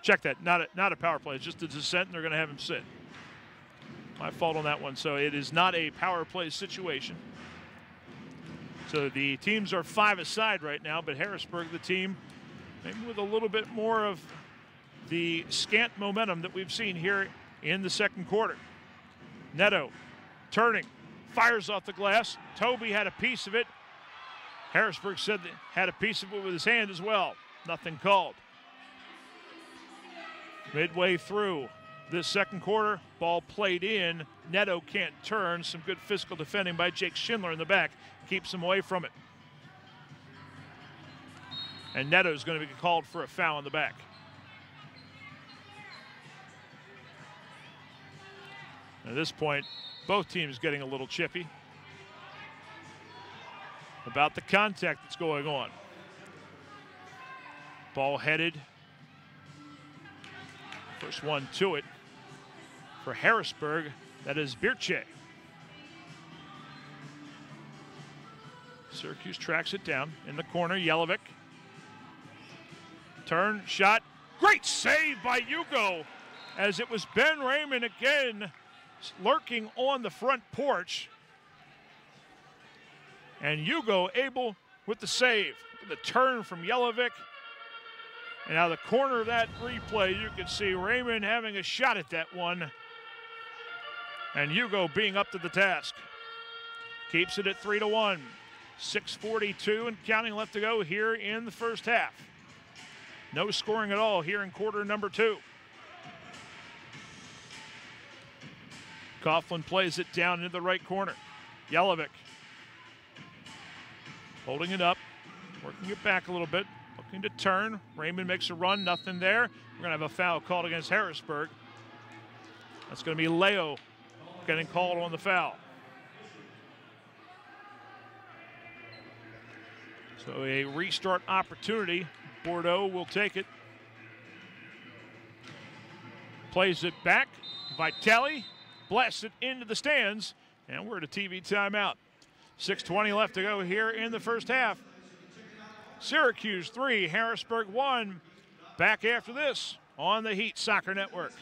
Check that, not a power play, it's just a dissent, and they're going to have him sit. My fault on that one, so it is not a power play situation. So the teams are 5 aside right now, but Harrisburg, the team, maybe with a little bit more of the scant momentum that we've seen here in the second quarter. Neto turning, fires off the glass. Toby had a piece of it. Harrisburg said that had a piece of it with his hand as well. Nothing called. Midway through this second quarter, ball played in. Neto can't turn. Some good physical defending by Jake Schindler in the back. Keeps him away from it. And Neto's going to be called for a foul in the back. At this point, both teams getting a little chippy about the contact that's going on. Ball headed. First one to it for Harrisburg. That is Birche. Syracuse tracks it down in the corner. Jelinek. Turn, shot. Great save by Hugo, as it was Ben Raymond again lurking on the front porch. And Hugo able with the save. The turn from Jelinek. And now the corner of that replay, you can see Raymond having a shot at that one. And Hugo being up to the task. Keeps it at 3-1. 6:42 and counting left to go here in the first half. No scoring at all here in quarter number 2. Coughlin plays it down into the right corner. Jelinek holding it up, working it back a little bit, looking to turn. Raymond makes a run, nothing there. We're going to have a foul called against Harrisburg. That's going to be Leo getting called on the foul. So a restart opportunity. Bordeaux will take it. Plays it back. Vitale blasts it into the stands. And we're at a TV timeout. 6:20 left to go here in the first half. Syracuse 3, Harrisburg 1. Back after this on the Heat Soccer Network.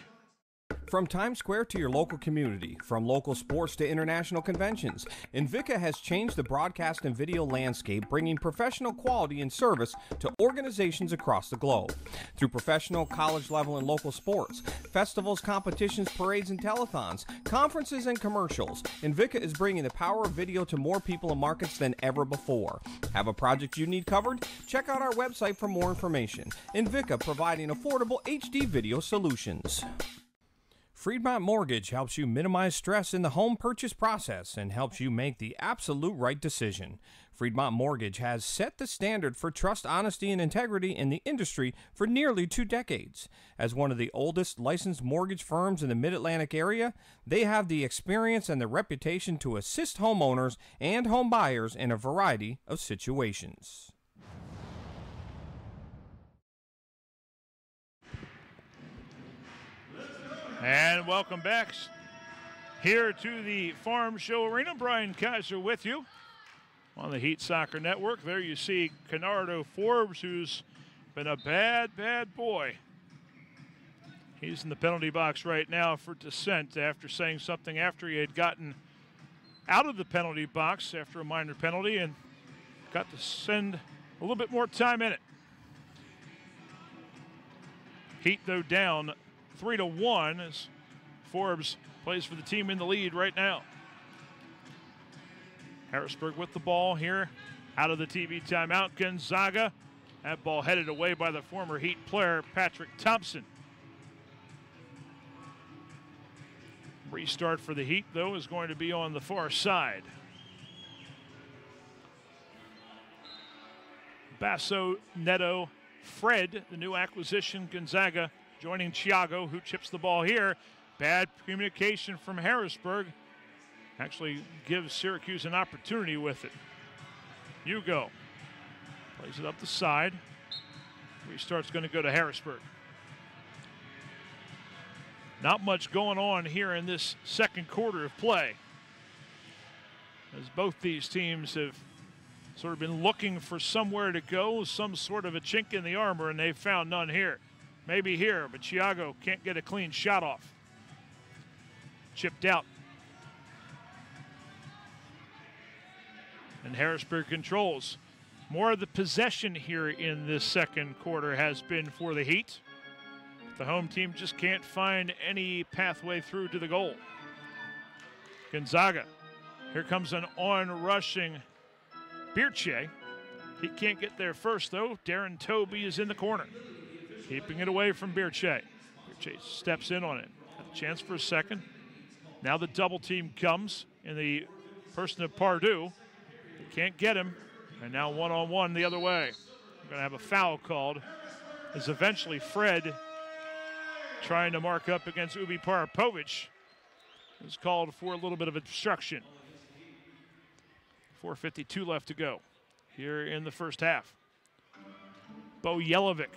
From Times Square to your local community, from local sports to international conventions, Invika has changed the broadcast and video landscape, bringing professional quality and service to organizations across the globe. Through professional, college level, and local sports, festivals, competitions, parades, and telethons, conferences, and commercials, Invika is bringing the power of video to more people and markets than ever before. Have a project you need covered? Check out our website for more information. Invika, providing affordable HD video solutions. Freedmont Mortgage helps you minimize stress in the home purchase process and helps you make the absolute right decision. Freedmont Mortgage has set the standard for trust, honesty, and integrity in the industry for nearly 2 decades. As one of the oldest licensed mortgage firms in the Mid-Atlantic area, they have the experience and the reputation to assist homeowners and home buyers in a variety of situations. And welcome back here to the Farm Show Arena. Brian Kaiser with you on the Heat Soccer Network. There you see Kennardo Forbes, who's been a bad, bad boy. He's in the penalty box right now for dissent after saying something after he had gotten out of the penalty box after a minor penalty and got to spend a little bit more time in it. Heat, though, down 3-1 as Forbes plays for the team in the lead right now. Harrisburg with the ball here out of the TV timeout. Gonzaga, that ball headed away by the former Heat player Patrick Thompson. Restart for the Heat, though, is going to be on the far side. Basso, Neto, Fred, the new acquisition, Gonzaga, joining Thiago, who chips the ball here. Bad communication from Harrisburg. Actually gives Syracuse an opportunity with it. Hugo plays it up the side. Restart's going to go to Harrisburg. Not much going on here in this second quarter of play, as both these teams have sort of been looking for somewhere to go, some sort of a chink in the armor, and they've found none here. Maybe here, but Thiago can't get a clean shot off. Chipped out. And Harrisburg controls. More of the possession here in this second quarter has been for the Heat. The home team just can't find any pathway through to the goal. Gonzaga Here comes an on-rushing Birche. He can't get there first, though. Darren Toby is in the corner, keeping it away from Birche. Birche steps in on it. Got a chance for a second. Now the double team comes in the person of Pardue. They can't get him. And now one-on-one the other way. We're going to have a foul called as eventually Fred, trying to mark up against Ubi Parapovic, is called for a little bit of obstruction. 4:52 left to go here in the first half. Bo Jelovic,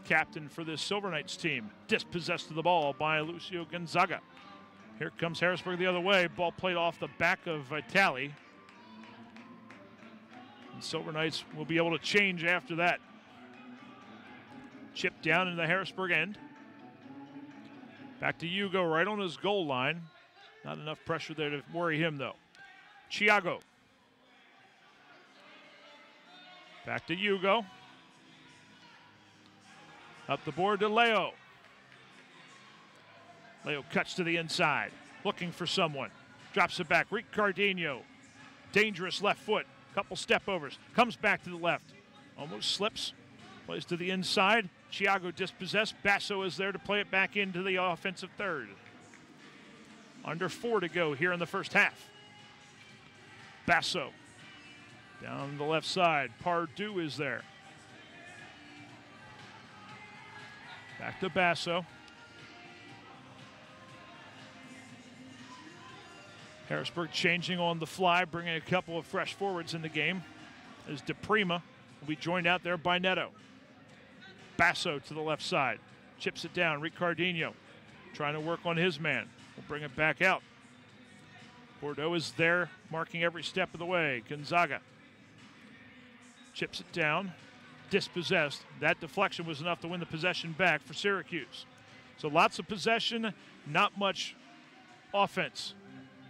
captain for this Silver Knights team, dispossessed of the ball by Lucio Gonzaga. Here comes Harrisburg the other way. Ball played off the back of Vitali. And Silver Knights will be able to change after that. Chip down in the Harrisburg end. Back to Hugo right on his goal line. Not enough pressure there to worry him, though. Chiago. Back to Hugo. Up the board to Leo. Leo cuts to the inside, looking for someone. Drops it back. Ricardinho. Dangerous left foot. Couple step overs. Comes back to the left. Almost slips. Plays to the inside. Chiago dispossessed. Basso is there to play it back into the offensive third. Under 4 to go here in the first half. Basso. Down the left side. Pardue is there. Back to Basso. Harrisburg changing on the fly, bringing a couple of fresh forwards in the game. As DePrima will be joined out there by Neto. Basso to the left side. Chips it down. Ricardinho trying to work on his man. We'll bring it back out. Bordeaux is there, marking every step of the way. Gonzaga chips it down. Dispossessed. That deflection was enough to win the possession back for Syracuse. So lots of possession, not much offense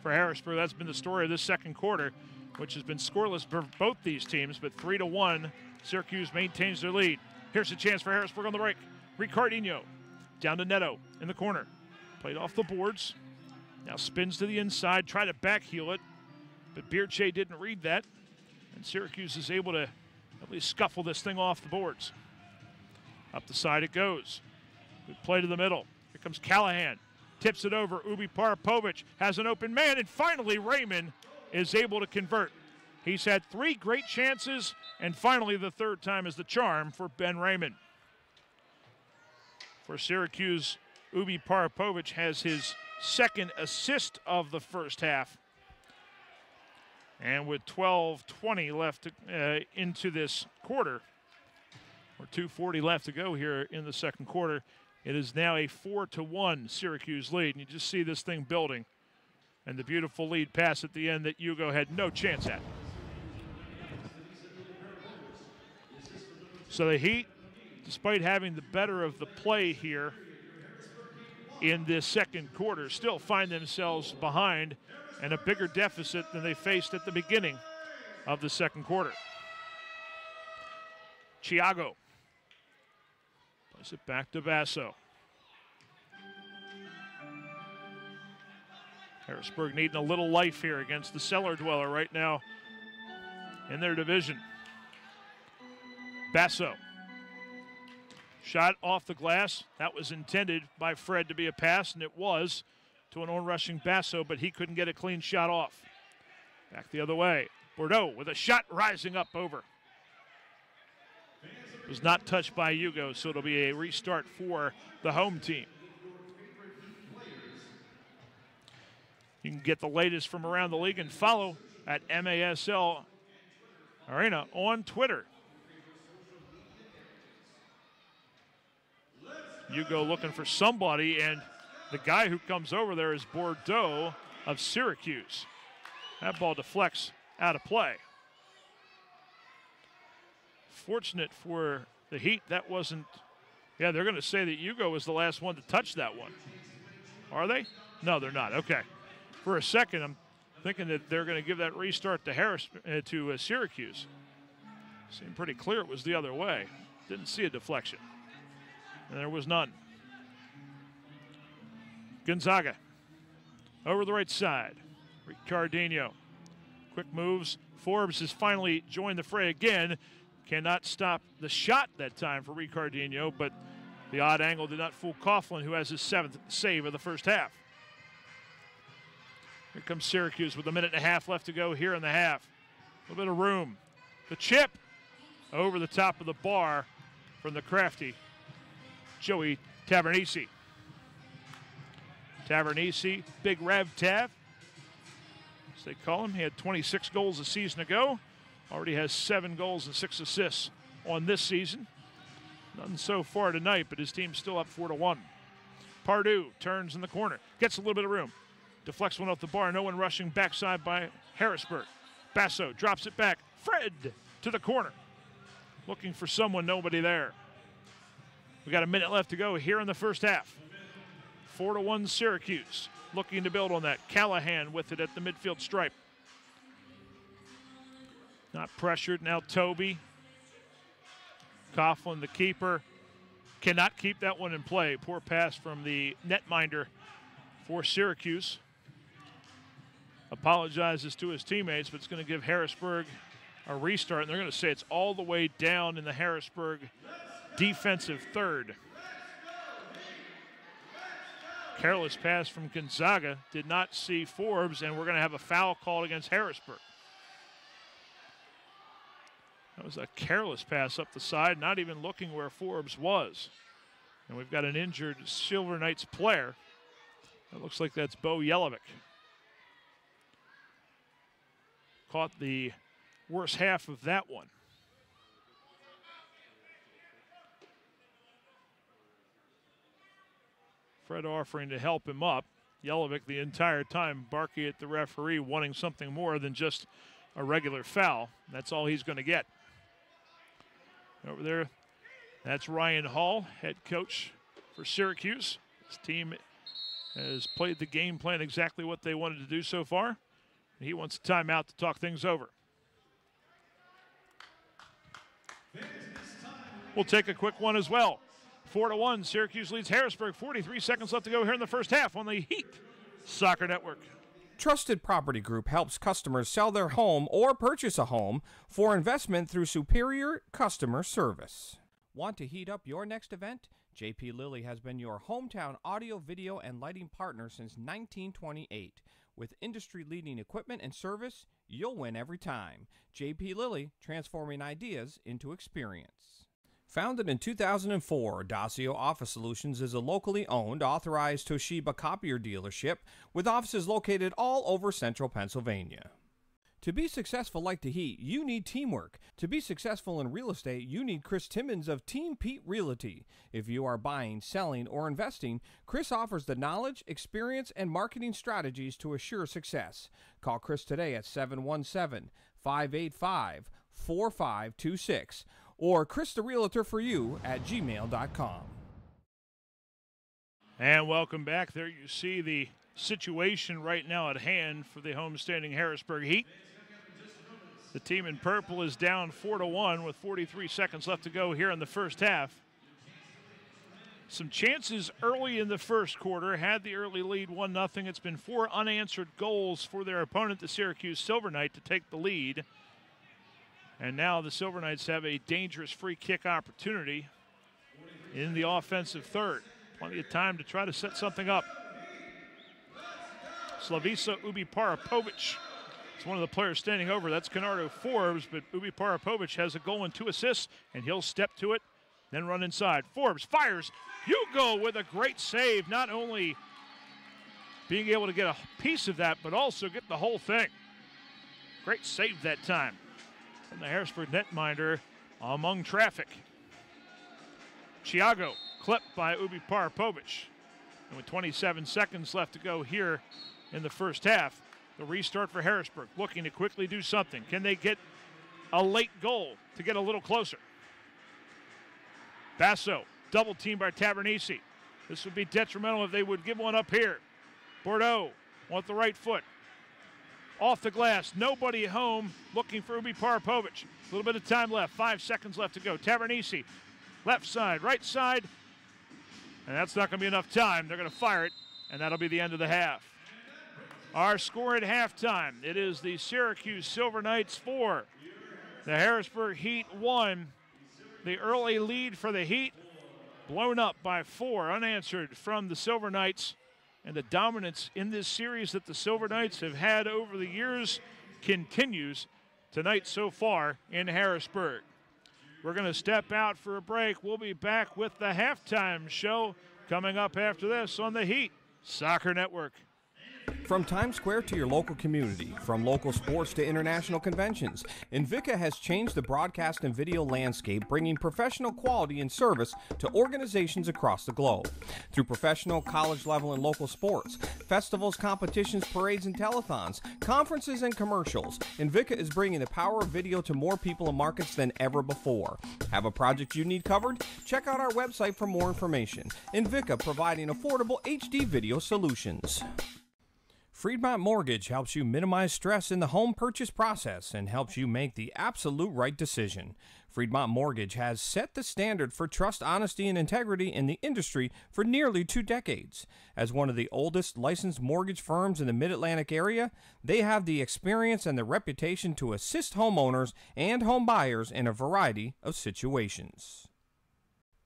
for Harrisburg. That's been the story of this second quarter, which has been scoreless for both these teams, but 3-1. Syracuse maintains their lead. Here's a chance for Harrisburg on the break. Ricardinho down to Neto in the corner. Played off the boards. Now spins to the inside, try to backheel it, but Birche didn't read that, and Syracuse is able to at least scuffle this thing off the boards. Up the side it goes. Good play to the middle. Here comes Callahan. Tips it over. Ubi Parapovic has an open man, and finally Raymond is able to convert. He's had 3 great chances, and finally the third time is the charm for Ben Raymond. For Syracuse, Ubi Parapovic has his second assist of the first half. And with 12:20 left into this quarter, or 2:40 left to go here in the second quarter, it is now a 4-1 Syracuse lead. And you just see this thing building. And the beautiful lead pass at the end that Hugo had no chance at. So the Heat, despite having the better of the play here in this second quarter, still find themselves behind and a bigger deficit than they faced at the beginning of the second quarter. Chiago plays it back to Basso. Harrisburg needing a little life here against the cellar dweller right now in their division. Basso. Shot off the glass. That was intended by Fred to be a pass, and it was to an on-rushing Basso, but he couldn't get a clean shot off. Back the other way. Bordeaux with a shot rising up over. It was not touched by Hugo, so it'll be a restart for the home team. You can get the latest from around the league and follow at MASL Arena on Twitter. Hugo looking for somebody, and the guy who comes over there is Bordeaux of Syracuse. That ball deflects out of play. Fortunate for the Heat, that wasn't, yeah, they're going to say that Hugo was the last one to touch that one. Are they? No, they're not. Okay. For a second, I'm thinking that they're going to give that restart to Syracuse. Seemed pretty clear it was the other way. Didn't see a deflection. And there was none. Gonzaga over the right side. Ricardinho Quick moves. Forbes has finally joined the fray again. Cannot stop the shot that time for Ricardinho, but the odd angle did not fool Coughlin, who has his 7th save of the first half. Here comes Syracuse with a minute and a half left to go here in the half. A little bit of room. The chip over the top of the bar from the crafty Joey Tavernisi. Tavernisi, Big Rev Tav, as they call him. He had 26 goals a season ago. Already has 7 goals and 6 assists on this season. Nothing so far tonight, but his team's still up 4-1. Pardue turns in the corner, gets a little bit of room. Deflects one off the bar, no one rushing, backside by Harrisburg. Basso drops it back. Fred to the corner. Looking for someone, nobody there. We got a minute left to go here in the first half. 4-1 Syracuse, looking to build on that. Callahan with it at the midfield stripe. Not pressured, now Toby. Coughlin, the keeper, cannot keep that one in play. Poor pass from the netminder for Syracuse. Apologizes to his teammates, but it's going to give Harrisburg a restart, and they're going to say it's all the way down in the Harrisburg defensive third. Careless pass from Gonzaga, did not see Forbes, and we're going to have a foul called against Harrisburg. That was a careless pass up the side, not even looking where Forbes was. And we've got an injured Silver Knights player. It looks like that's Bo Jelovic. Caught the worst half of that one. Fred offering to help him up. Jelovic the entire time barking at the referee, wanting something more than just a regular foul. That's all he's going to get. Over there, that's Ryan Hall, head coach for Syracuse. His team has played the game plan exactly what they wanted to do so far. He wants a timeout to talk things over. We'll take a quick one as well. 4-1, Syracuse leads Harrisburg. 43 seconds left to go here in the first half on the Heat Soccer Network. Trusted Property Group helps customers sell their home or purchase a home for investment through superior customer service. Want to heat up your next event? JP Lilly has been your hometown audio, video, and lighting partner since 1928. With industry-leading equipment and service, you'll win every time. JP Lilly, transforming ideas into experience. Founded in 2004, Dacio Office Solutions is a locally owned, authorized Toshiba copier dealership with offices located all over central Pennsylvania. To be successful like the Heat, you need teamwork. To be successful in real estate, you need Chris Timmons of Team Pete Realty. If you are buying, selling, or investing, Chris offers the knowledge, experience, and marketing strategies to assure success. Call Chris today at 717-585-4526 or christherealtor4you@gmail.com. And welcome back. There you see the situation right now at hand for the homestanding Harrisburg Heat. The team in purple is down 4-1 with 43 seconds left to go here in the first half. Some chances early in the first quarter, had the early lead 1-0. It's been 4 unanswered goals for their opponent, the Syracuse Silver Knight, to take the lead. And now the Silver Knights have a dangerous free kick opportunity in the offensive third. Plenty of time to try to set something up. Slavica Ubi-Parapovic is one of the players standing over. That's Kennardo Forbes, but Ubi-Parapovic has a goal and 2 assists, and he'll step to it, then run inside. Forbes fires. Hugo with a great save, not only being able to get a piece of that, but also get the whole thing. Great save that time from the Harrisburg netminder among traffic. Chiago clipped by Ubi-Parapovic. And with 27 seconds left to go here in the first half, the restart for Harrisburg, looking to quickly do something. Can they get a late goal to get a little closer? Basso, double teamed by Tavernisi. This would be detrimental if they would give one up here. Bordeaux on the right foot. Off the glass, nobody home, looking for Ubi-Parapovic. A little bit of time left, 5 seconds left to go. Tavernisi, left side, right side. And that's not going to be enough time. They're going to fire it, and that'll be the end of the half. Our score at halftime, it is the Syracuse Silver Knights 4, the Harrisburg Heat 1. The early lead for the Heat blown up by 4, unanswered from the Silver Knights. And the dominance in this series that the Silver Knights have had over the years continues tonight so far in Harrisburg. We're going to step out for a break. We'll be back with the halftime show coming up after this on the Heat Soccer Network. From Times Square to your local community, from local sports to international conventions, Invika has changed the broadcast and video landscape, bringing professional quality and service to organizations across the globe. Through professional, college level, and local sports, festivals, competitions, parades, and telethons, conferences, and commercials, Invika is bringing the power of video to more people and markets than ever before. Have a project you need covered? Check out our website for more information. Invika, providing affordable HD video solutions. Freedmont Mortgage helps you minimize stress in the home purchase process and helps you make the absolute right decision. Freedmont Mortgage has set the standard for trust, honesty, and integrity in the industry for nearly 2 decades. As one of the oldest licensed mortgage firms in the Mid-Atlantic area, they have the experience and the reputation to assist homeowners and home buyers in a variety of situations.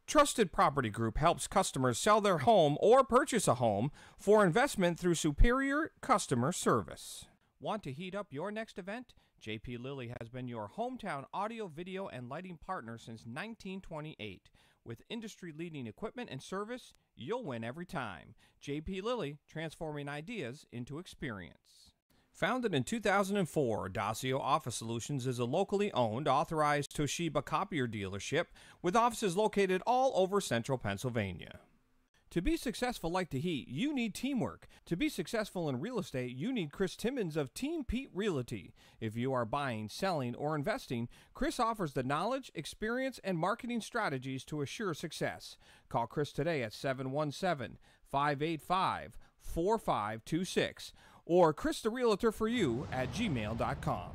Trusted Property Group helps customers sell their home or purchase a home for investment through superior customer service. Want to heat up your next event? JP Lilly has been your hometown audio, video, and lighting partner since 1928. With industry-leading equipment and service, you'll win every time. JP Lilly, transforming ideas into experience. Founded in 2004, Dacio Office Solutions is a locally owned, authorized Toshiba copier dealership with offices located all over central Pennsylvania. To be successful like the Heat, you need teamwork. To be successful in real estate, you need Chris Timmons of Team Pete Realty. If you are buying, selling, or investing, Chris offers the knowledge, experience, and marketing strategies to assure success. Call Chris today at 717-585-4526. or christherealtor4you@gmail.com.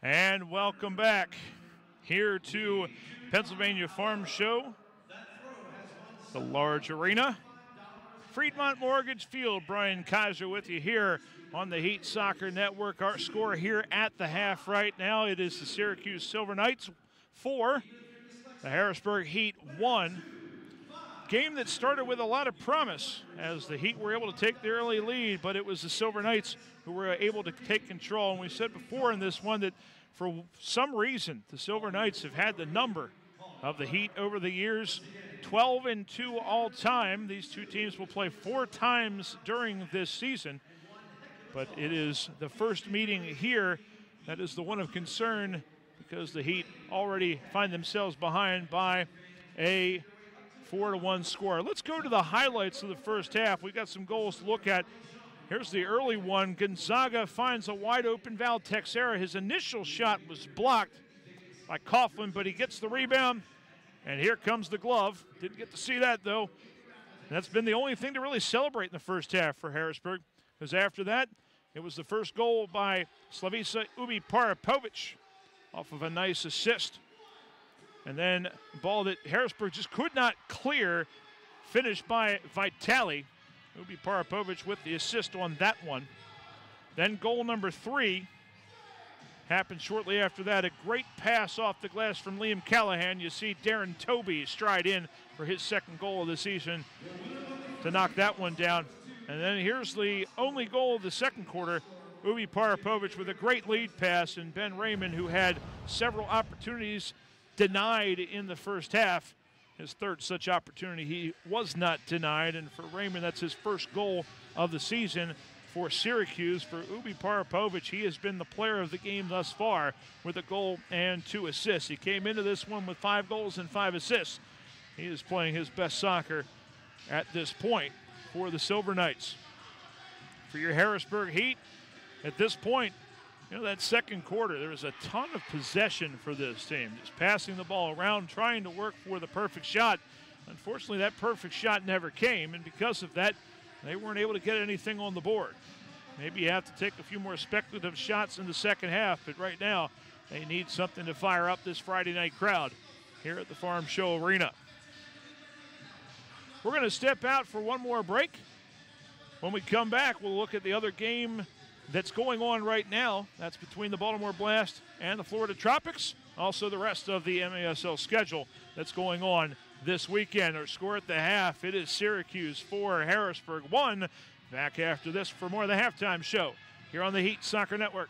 And welcome back here to Pennsylvania Farm Show, the large arena. Freedmont Mortgage Field, Brian Kaiser with you here on the Heat Soccer Network. Our score here at the half right now, it is the Syracuse Silver Knights 4, the Harrisburg Heat 1. Game that started with a lot of promise as the Heat were able to take the early lead, but it was the Silver Knights who were able to take control. And we said before in this one that for some reason the Silver Knights have had the number of the Heat over the years, 12-2 all time. These two teams will play 4 times during this season, but it is the first meeting here that is the one of concern because the Heat already find themselves behind by a 4-1 score. Let's go to the highlights of the first half. We got some goals to look at. Here's the early one. Gonzaga finds a wide open Val Texera. His initial shot was blocked by Coughlin, but he gets the rebound, and here comes the glove. Didn't get to see that, though. That's been the only thing to really celebrate in the first half for Harrisburg, because after that, it was the first goal by Slavica Ubi Parapovic. off of a nice assist. And then a ball that Harrisburg just could not clear, finished by Vitale. Ubi Parapovic with the assist on that one. Then goal number 3 happened shortly after that. A great pass off the glass from Liam Callahan. You see Darren Toby stride in for his second goal of the season to knock that one down. And then here's the only goal of the second quarter. Ubi Parapovic with a great lead pass, and Ben Raymond, who had several opportunities denied in the first half. His third such opportunity, he was not denied, and for Raymond, that's his first goal of the season for Syracuse. For Ubi Parapovic, he has been the player of the game thus far with a goal and 2 assists. He came into this one with 5 goals and 5 assists. He is playing his best soccer at this point for the Silver Knights. For your Harrisburg Heat, at this point, that second quarter, there was a ton of possession for this team. Just passing the ball around, trying to work for the perfect shot. Unfortunately, that perfect shot never came, and because of that, they weren't able to get anything on the board. Maybe you have to take a few more speculative shots in the second half, but right now, they need something to fire up this Friday night crowd here at the Farm Show Arena. We're going to step out for one more break. When we come back, we'll look at the other game that's going on right now. That's between the Baltimore Blast and the Florida Tropics. Also the rest of the MASL schedule that's going on this weekend. Our score at the half, it is Syracuse 4, Harrisburg 1. Back after this for more of the halftime show here on the Heat Soccer Network.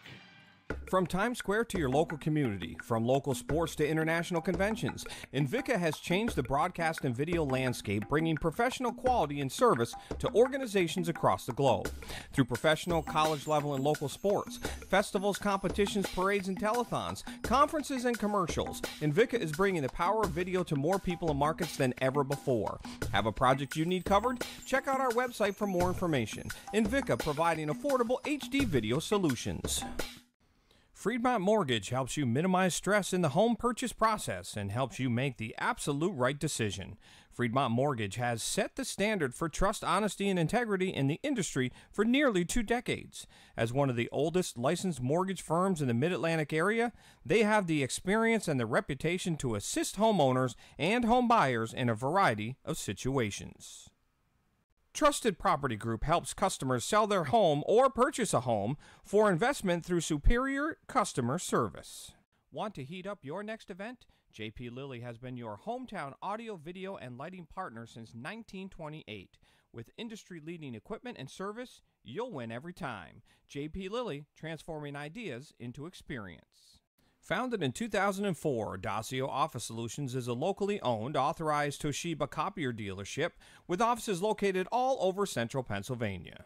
From Times Square to your local community, from local sports to international conventions, Invika has changed the broadcast and video landscape, bringing professional quality and service to organizations across the globe. Through professional, college level, and local sports, festivals, competitions, parades, and telethons, conferences, and commercials, Invika is bringing the power of video to more people and markets than ever before. Have a project you need covered? Check out our website for more information. Invika, providing affordable HD video solutions. Freedmont Mortgage helps you minimize stress in the home purchase process and helps you make the absolute right decision. Freedmont Mortgage has set the standard for trust, honesty, and integrity in the industry for nearly 2 decades. As one of the oldest licensed mortgage firms in the Mid-Atlantic area, they have the experience and the reputation to assist homeowners and home buyers in a variety of situations. Trusted Property Group helps customers sell their home or purchase a home for investment through superior customer service. Want to heat up your next event? JP Lilly has been your hometown audio, video, and lighting partner since 1928. With industry-leading equipment and service, you'll win every time. JP Lilly, transforming ideas into experience. Founded in 2004, Dacio Office Solutions is a locally owned, authorized Toshiba copier dealership with offices located all over central Pennsylvania.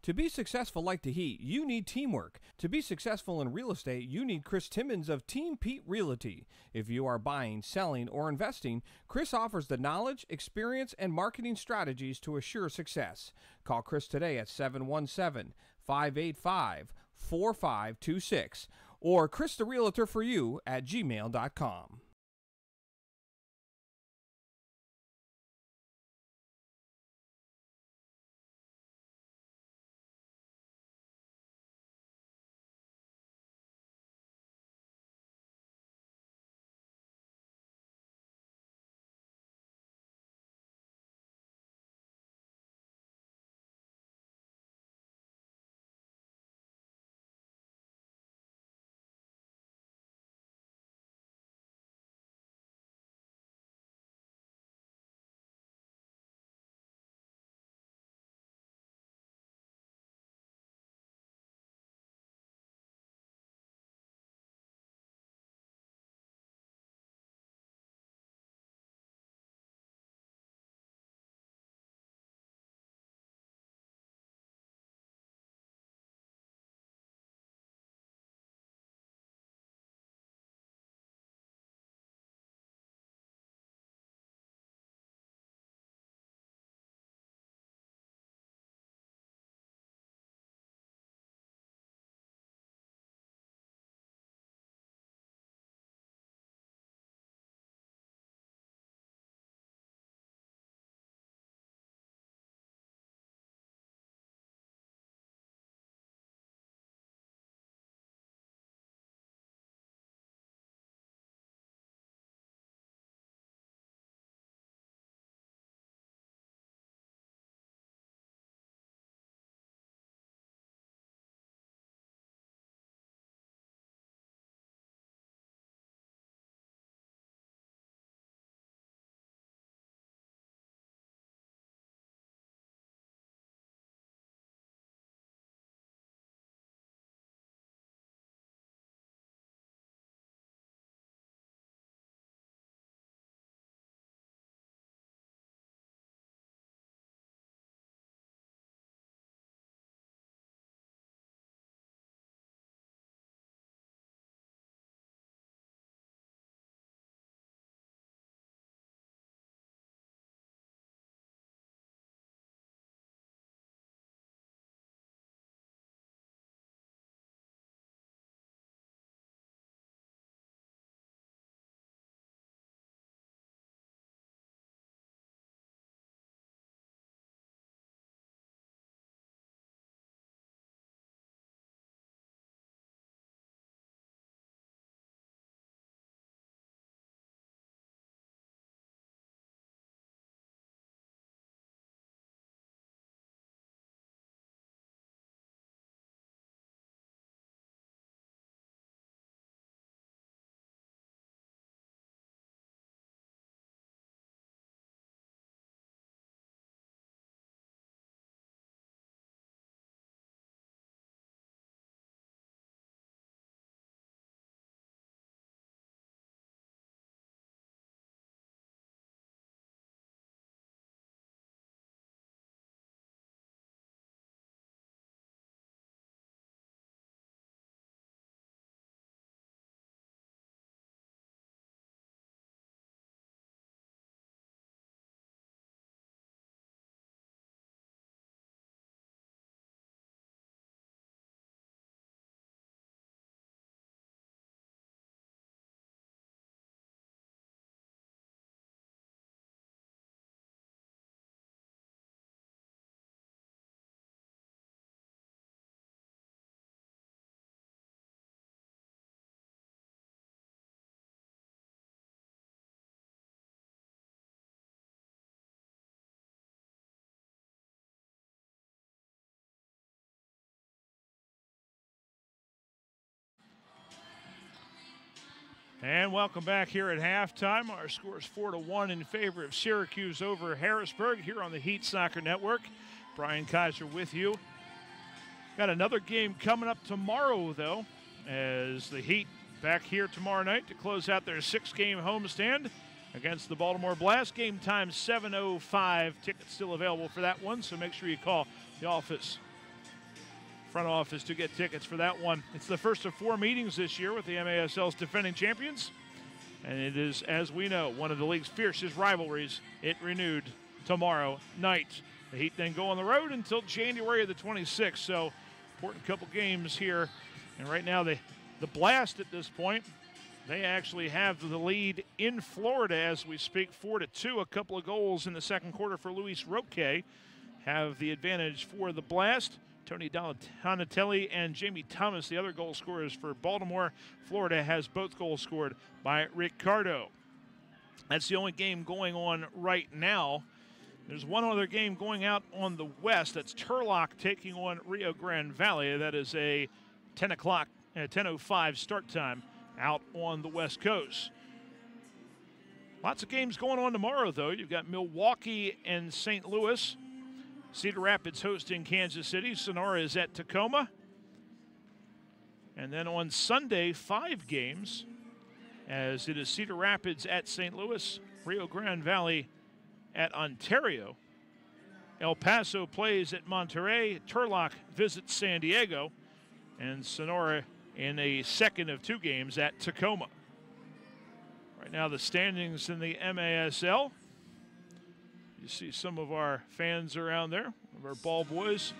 To be successful like the Heat, you need teamwork. To be successful in real estate, you need Chris Timmons of Team Pete Realty. If you are buying, selling, or investing, Chris offers the knowledge, experience, and marketing strategies to assure success. Call Chris today at 717-585-4526 or Chris the Realtor for you at gmail.com. And welcome back here at halftime. Our score is 4-1 in favor of Syracuse over Harrisburg here on the Heat Soccer Network. Brian Kaiser with you. Got another game coming up tomorrow, though, as the Heat back here tomorrow night to close out their 6-game homestand against the Baltimore Blast. Game time 7:05. Tickets still available for that one, so make sure you call the front office to get tickets for that one. It's the first of 4 meetings this year with the MASL's defending champions, and it is, as we know, one of the league's fiercest rivalries. It renewed tomorrow night. The Heat then go on the road until January the 26th, so important couple games here. And right now the Blast at this point, they actually have the lead in Florida as we speak, 4-2. A couple of goals in the second quarter for Luis Roque have the advantage for the Blast. Tony Donatelli and Jamie Thomas, the other goal scorers for Baltimore. Florida has both goals scored by Ricardo. That's the only game going on right now. There's one other game going out on the west. That's Turlock taking on Rio Grande Valley. That is a 10:05 start time out on the west coast. Lots of games going on tomorrow, though. You've got Milwaukee and St. Louis. Cedar Rapids hosting Kansas City. Sonora is at Tacoma. And then on Sunday, 5 games, as it is Cedar Rapids at St. Louis, Rio Grande Valley at Ontario. El Paso plays at Monterey. Turlock visits San Diego. And Sonora in a second of 2 games at Tacoma. Right now the standings in the MASL. You see some of our fans around there, of our ball boys.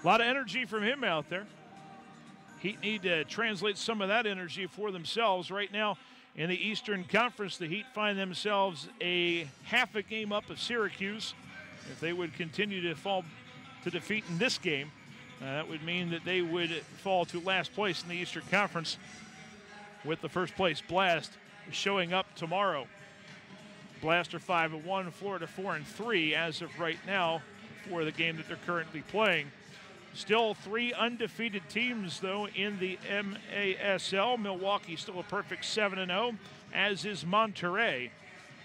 A lot of energy from him out there. Heat need to translate some of that energy for themselves. Right now in the Eastern Conference, the Heat find themselves a half a game up of Syracuse. If they would continue to fall to defeat in this game, that would mean that they would fall to last place in the Eastern Conference, with the first place Blast showing up tomorrow. Blast are 5-1, Florida 4-3 as of right now for the game that they're currently playing. Still 3 undefeated teams, though, in the MASL. Milwaukee still a perfect 7-0, as is Monterey.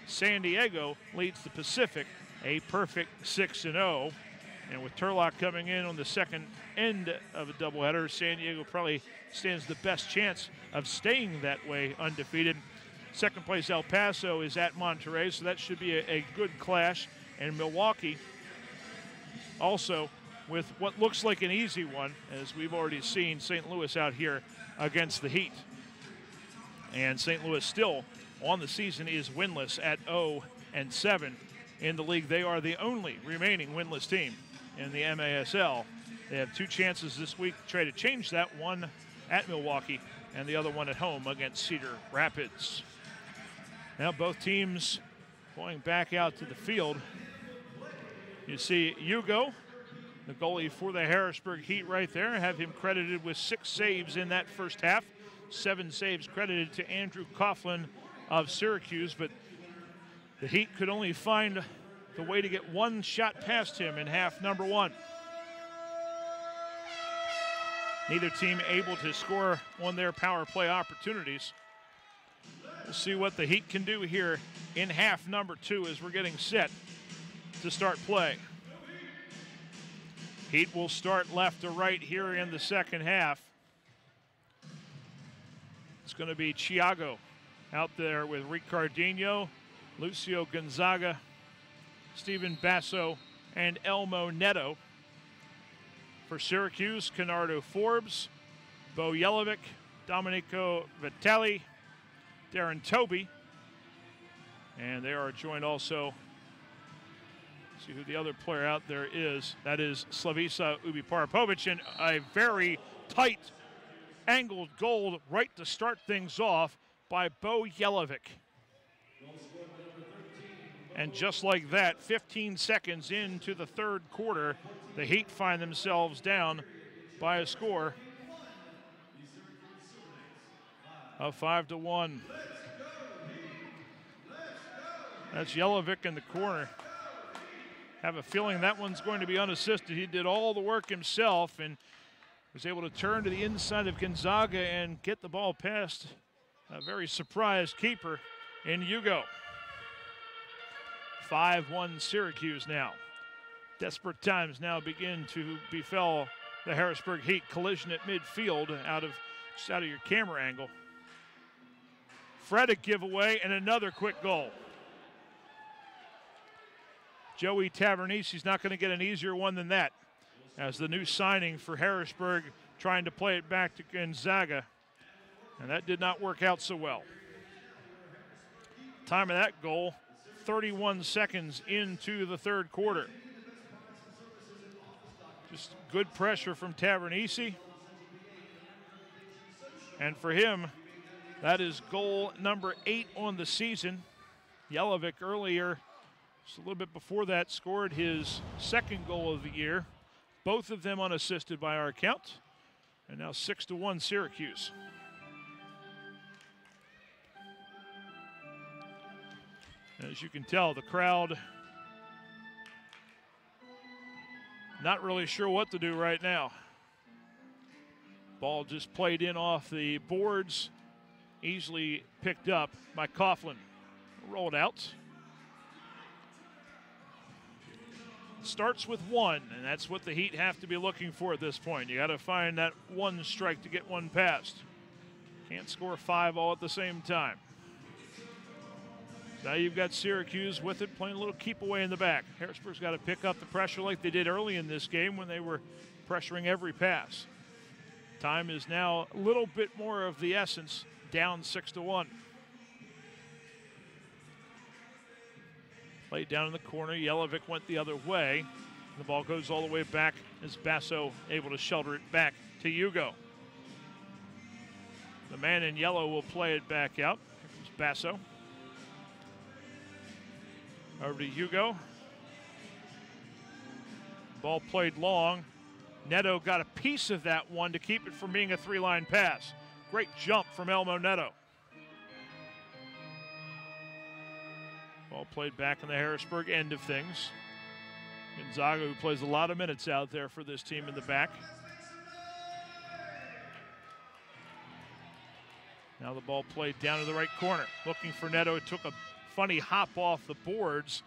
San Diego leads the Pacific, a perfect 6-0. And with Turlock coming in on the second end of a doubleheader, San Diego probably stands the best chance of staying that way, undefeated. Second place El Paso is at Monterey, so that should be a good clash. And Milwaukee also with what looks like an easy one, as we've already seen St. Louis out here against the Heat. And St. Louis still on the season is winless at 0-7 in the league. They are the only remaining winless team in the MASL. They have 2 chances this week to try to change that, one at Milwaukee and the other one at home against Cedar Rapids. Now both teams going back out to the field. You see Hugo, the goalie for the Harrisburg Heat right there. Have him credited with 6 saves in that first half. 7 saves credited to Andrew Coughlin of Syracuse, but the Heat could only find the way to get 1 shot past him in half number 1. Neither team able to score on their power play opportunities. We'll see what the Heat can do here in half number 2 as we're getting set to start play. Heat will start left to right here in the second half. It's going to be Chiago out there with Ricardinho, Lucio Gonzaga, Steven Basso, and Elmo Neto. For Syracuse, Canardo Forbes, Bo Jelovic, Domenico Vitali, Darren Toby, and they are joined also, see who the other player out there is, that is Slavica Ubiparapovic, and a very tight angled goal right to start things off by Bo Jelovic. And just like that, 15 seconds into the third quarter, the Heat find themselves down by a score of 5-1. That's Jelovic in the corner. Have a feeling that one's going to be unassisted. He did all the work himself and was able to turn to the inside of Gonzaga and get the ball past a very surprised keeper in Hugo. 5-1 Syracuse now. Desperate times now begin to befell the Harrisburg Heat. Collision at midfield just out of your camera angle. Fred a giveaway and another quick goal. Joey Tavernisi's not going to get an easier one than that, as the new signing for Harrisburg trying to play it back to Gonzaga, and that did not work out so well. Time of that goal, 31 seconds into the third quarter. Just good pressure from Tavernisi. And for him, that is goal number 8 on the season. Jelinek earlier, just a little bit before that, scored his second goal of the year. Both of them unassisted by our count. And now 6-1 Syracuse. As you can tell, the crowd not really sure what to do right now. Ball just played in off the boards, easily picked up by Coughlin. Rolled out. Starts with 1, and that's what the Heat have to be looking for at this point. You got to find that one strike to get one past. Can't score 5 all at the same time. Now you've got Syracuse with it, playing a little keep away in the back. Harrisburg's got to pick up the pressure like they did early in this game when they were pressuring every pass. Time is now a little bit more of the essence, down 6-1. Played down in the corner. Jelinek went the other way. The ball goes all the way back as Basso able to shelter it back to Hugo. The man in yellow will play it back out. Here comes Basso. Over to Hugo. Ball played long. Neto got a piece of that one to keep it from being a 3-line pass. Great jump from Elmo Neto. Ball played back in the Harrisburg end of things. Gonzaga, who plays a lot of minutes out there for this team in the back. Now the ball played down to the right corner. Looking for Neto. It took a funny hop off the boards.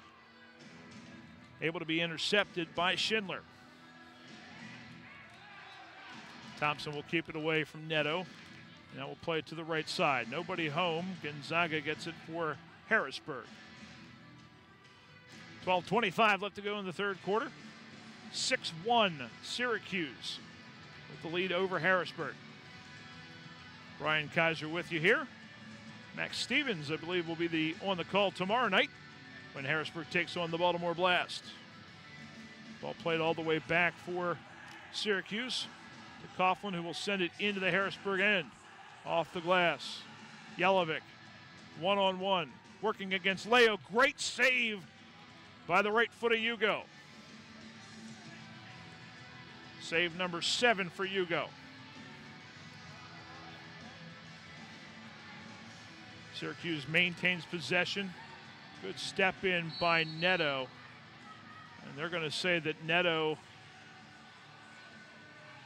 Able to be intercepted by Schindler. Thompson will keep it away from Neto. Now we'll play it to the right side. Nobody home. Gonzaga gets it for Harrisburg. 12:25 left to go in the third quarter. 6-1 Syracuse with the lead over Harrisburg. Brian Kaiser with you here. Max Stevens, I believe, will be on the call tomorrow night when Harrisburg takes on the Baltimore Blast. Ball played all the way back for Syracuse to Coughlin, who will send it into the Harrisburg end. Off the glass. Jelinek, one-on-one, working against Leo. Great save by the right foot of Hugo. Save number 7 for Hugo. Syracuse maintains possession. Good step in by Neto. And they're going to say that Neto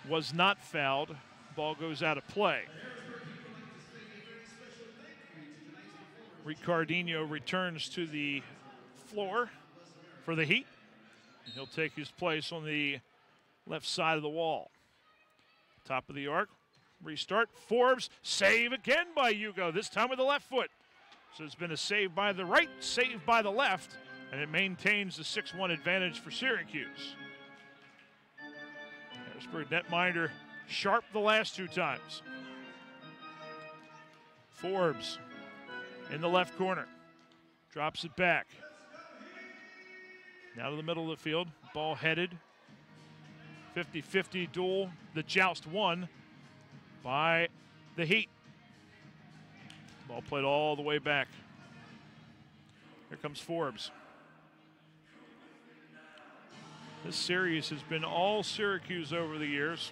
was not fouled. Ball goes out of play. Ricardinho returns to the floor for the Heat. And he'll take his place on the left side of the wall. Top of the arc. Restart. Forbes. Save again by Hugo, this time with the left foot. So it's been a save by the right, save by the left, and it maintains the 6-1 advantage for Syracuse. Harrisburg netminder sharp the last 2 times. Forbes in the left corner. Drops it back. Now to the middle of the field. Ball headed. 50-50 duel. The joust won by the Heat. Ball played all the way back. Here comes Forbes. This series has been all Syracuse over the years.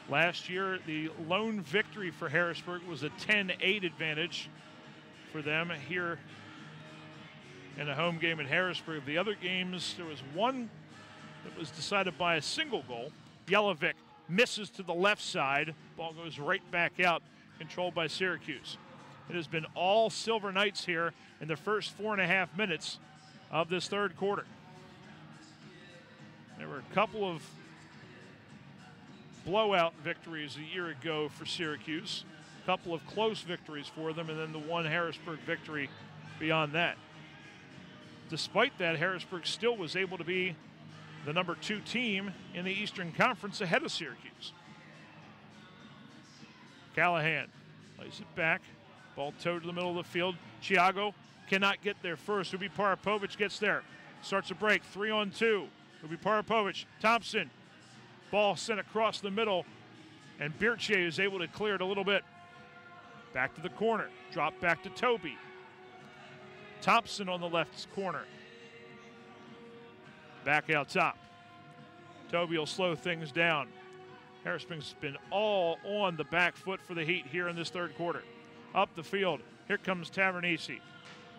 Last year, the lone victory for Harrisburg was a 10-8 advantage for them here in a home game in Harrisburg. The other games, there was one that was decided by a single goal. Jelinek misses to the left side. Ball goes right back out controlled by Syracuse. It has been all Silver Knights here in the first 4.5 minutes of this third quarter. There were a couple of blowout victories a year ago for Syracuse, a couple of close victories for them, and then the one Harrisburg victory beyond that. Despite that, Harrisburg still was able to be the number 2 team in the Eastern Conference ahead of Syracuse. Callahan plays it back. Ball towed to the middle of the field. Chiago cannot get there first. Ubi Parapovic gets there. Starts a break. 3-on-2. Ubi Parapovic. Thompson. Ball sent across the middle. And Birche is able to clear it a little bit. Back to the corner. Drop back to Toby. Thompson on the left corner. Back out top. Toby will slow things down. Harrisburg's been all on the back foot for the Heat here in this third quarter. Up the field. Here comes Tavernese.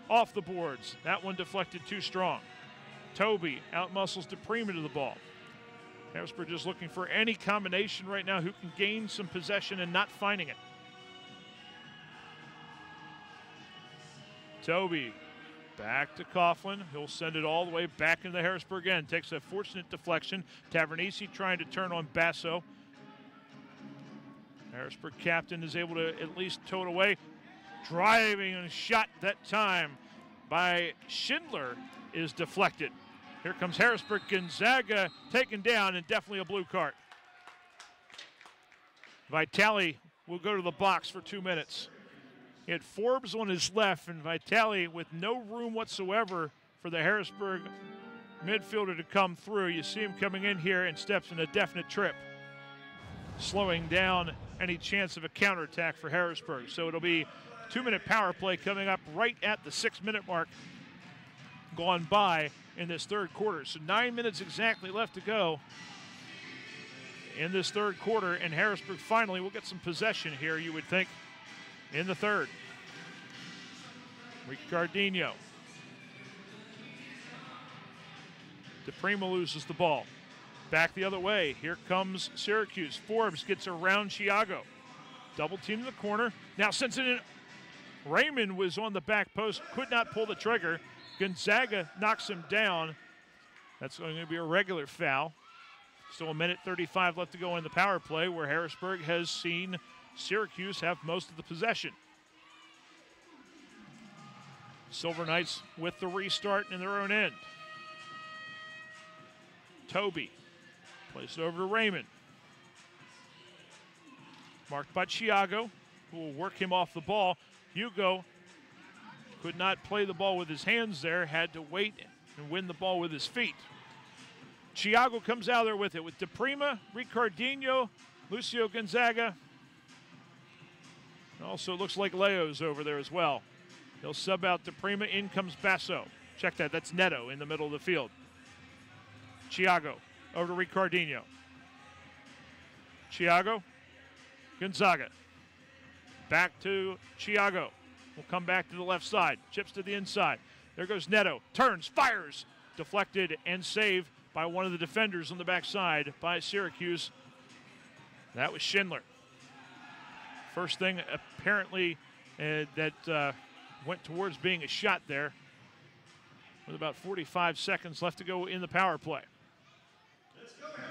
Off the boards. That one deflected too strong. Toby outmuscles DePrima to the ball. Harrisburg just looking for any combination right now who can gain some possession and not finding it. Toby back to Coughlin. He'll send it all the way back into the Harrisburg end. Takes a fortunate deflection. Tavernese trying to turn on Basso. Harrisburg captain is able to at least tow it away. Driving and shot that time by Schindler is deflected. Here comes Harrisburg. Gonzaga taken down and definitely a blue card. Vitale will go to the box for 2 minutes. He had Forbes on his left and Vitale with no room whatsoever for the Harrisburg midfielder to come through. You see him coming in here and steps in a definite trip, slowing down any chance of a counterattack for Harrisburg. So it'll be 2-minute power play coming up right at the 6-minute mark gone by in this third quarter. So 9 minutes exactly left to go in this third quarter, and Harrisburg finally will get some possession here, you would think, in the third. Ricardinho. DePrima loses the ball. Back the other way. Here comes Syracuse. Forbes gets around Chiago. Double team in the corner. Now sends it in. Raymond was on the back post. Could not pull the trigger. Gonzaga knocks him down. That's going to be a regular foul. Still a minute 35 left to go in the power play, where Harrisburg has seen Syracuse have most of the possession. Silver Knights with the restart in their own end. Toby plays it over to Raymond. Marked by Chiago, who will work him off the ball. Hugo could not play the ball with his hands there, had to wait and win the ball with his feet. Chiago comes out there with it with DePrima, Ricardinho, Lucio Gonzaga. And also looks like Leo's over there as well. He'll sub out DePrima. In comes Basso. Check that. That's Neto in the middle of the field. Chiago over to Ricardinho. Chiago. Gonzaga. Back to Chiago. We'll come back to the left side. Chips to the inside. There goes Neto. Turns, fires. Deflected and saved by one of the defenders on the backside by Syracuse. That was Schindler. First thing apparently that went towards being a shot there, with about 45 seconds left to go in the power play.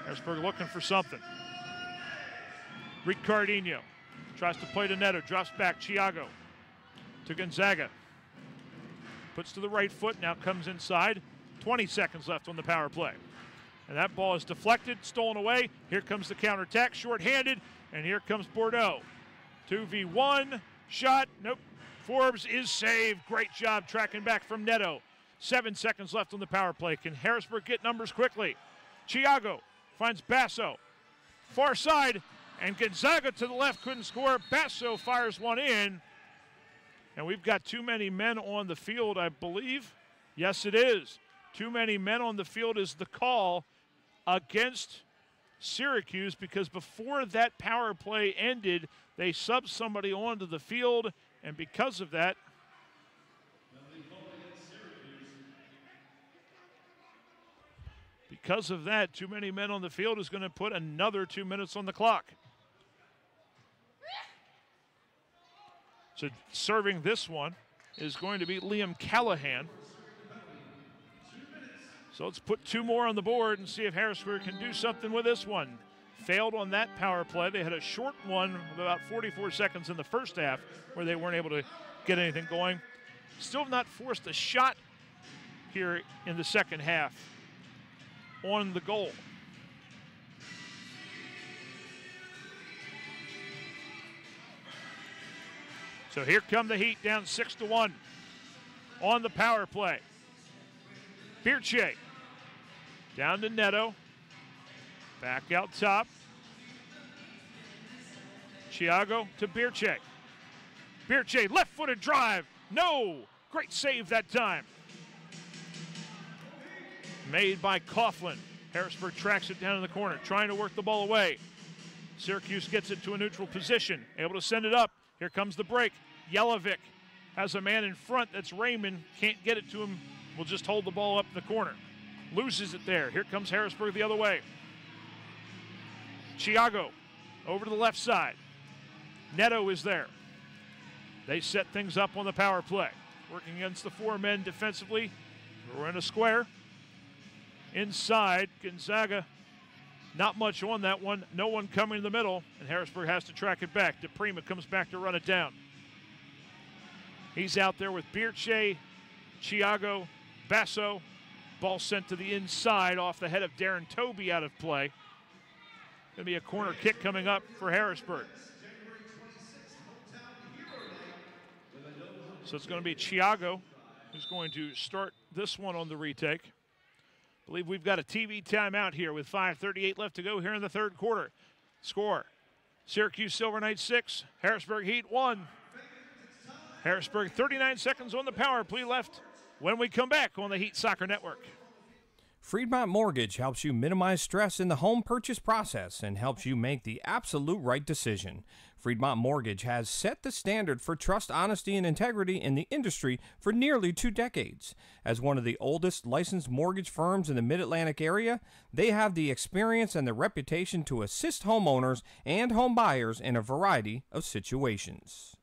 Harrisburg looking for something. Ricardinho tries to play to Neto, drops back. Chiago to Gonzaga. Puts to the right foot, now comes inside. 20 seconds left on the power play. And that ball is deflected, stolen away. Here comes the counterattack, shorthanded, and here comes Bordeaux. 2v1, shot, nope. Forbes is saved. Great job tracking back from Neto. 7 seconds left on the power play. Can Harrisburg get numbers quickly? Chiago finds Basso. Far side, and Gonzaga to the left couldn't score. Basso fires one in. And we've got too many men on the field, I believe. Yes, it is. Too many men on the field is the call against Syracuse, because before that power play ended, they subbed somebody onto the field, and because of that, too many men on the field is going to put another 2 minutes on the clock. So serving this one is going to be Liam Callahan. So let's put 2 more on the board and see if Harrisburg can do something with this one. Failed on that power play. They had a short one of about 44 seconds in the first half where they weren't able to get anything going. Still not forced a shot here in the second half on the goal. So here come the Heat, down 6-1 on the power play. Birche down to Neto. Back out top. Chiago to Birche. Birche, left-footed drive. No! Great save that time. Made by Coughlin. Harrisburg tracks it down in the corner, trying to work the ball away. Syracuse gets it to a neutral position, able to send it up. Here comes the break. Jelinek has a man in front. That's Raymond. Can't get it to him. Will just hold the ball up in the corner. Loses it there. Here comes Harrisburg the other way. Chiago over to the left side. Neto is there. They set things up on the power play. Working against the 4 men defensively. We're in a square. Inside, Gonzaga. Not much on that one. No one coming in the middle, and Harrisburg has to track it back. DePrima comes back to run it down. He's out there with Birche, Chiago, Basso. Ball sent to the inside off the head of Darren Toby out of play. Going to be a corner kick coming up for Harrisburg. So it's going to be Chiago who's going to start this one on the retake. I believe we've got a TV timeout here with 5:38 left to go here in the third quarter. Score, Syracuse Silver Knights 6, Harrisburg Heat 1. Harrisburg 39 seconds on the power play left when we come back on the Heat Soccer Network. Friedmont Mortgage helps you minimize stress in the home purchase process and helps you make the absolute right decision. Friedmont Mortgage has set the standard for trust, honesty, and integrity in the industry for nearly 2 decades. As one of the oldest licensed mortgage firms in the Mid-Atlantic area, they have the experience and the reputation to assist homeowners and home buyers in a variety of situations.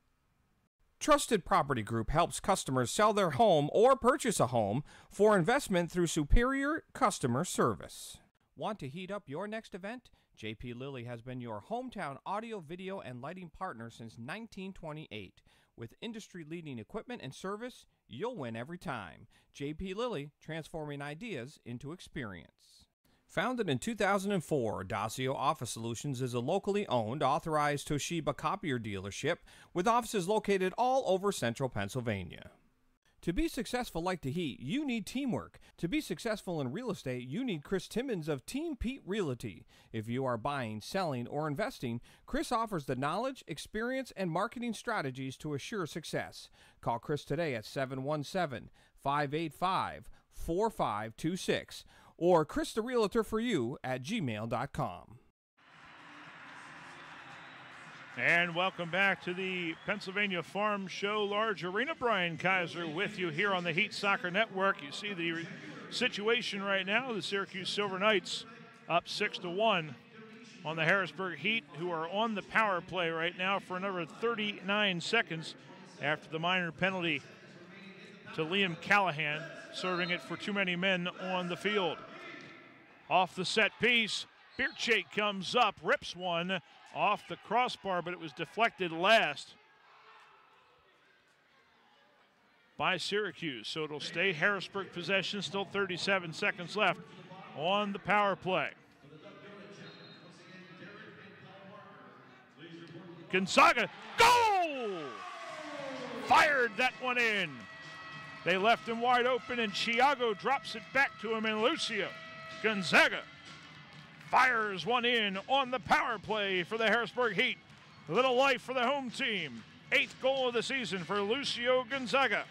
Trusted Property Group helps customers sell their home or purchase a home for investment through superior customer service. Want to heat up your next event? JP Lilly has been your hometown audio, video, and lighting partner since 1928. With industry-leading equipment and service, you'll win every time. JP Lilly, transforming ideas into experience. Founded in 2004, Dacio Office Solutions is a locally owned, authorized Toshiba copier dealership with offices located all over central Pennsylvania. To be successful like the Heat, you need teamwork. To be successful in real estate, you need Chris Timmons of Team Pete Realty. If you are buying, selling, or investing, Chris offers the knowledge, experience, and marketing strategies to assure success. Call Chris today at 717-585-4526 or ChrisTheRealtor4you at gmail.com. And welcome back to the Pennsylvania Farm Show Large Arena. Brian Kaiser with you here on the Heat Soccer Network. You see the situation right now. The Syracuse Silver Knights up 6-1 on the Harrisburg Heat, who are on the power play right now for another 39 seconds after the minor penalty to Liam Callahan, serving it for too many men on the field. Off the set piece, Birche comes up, rips one off the crossbar, but it was deflected last by Syracuse. So it'll stay Harrisburg possession, still 37 seconds left on the power play. Gonzaga, goal! Fired that one in. They left him wide open, and Chiago drops it back to him, and Lucio Gonzaga fires one in on the power play for the Harrisburg Heat. A little life for the home team. 8th goal of the season for Lucio Gonzaga.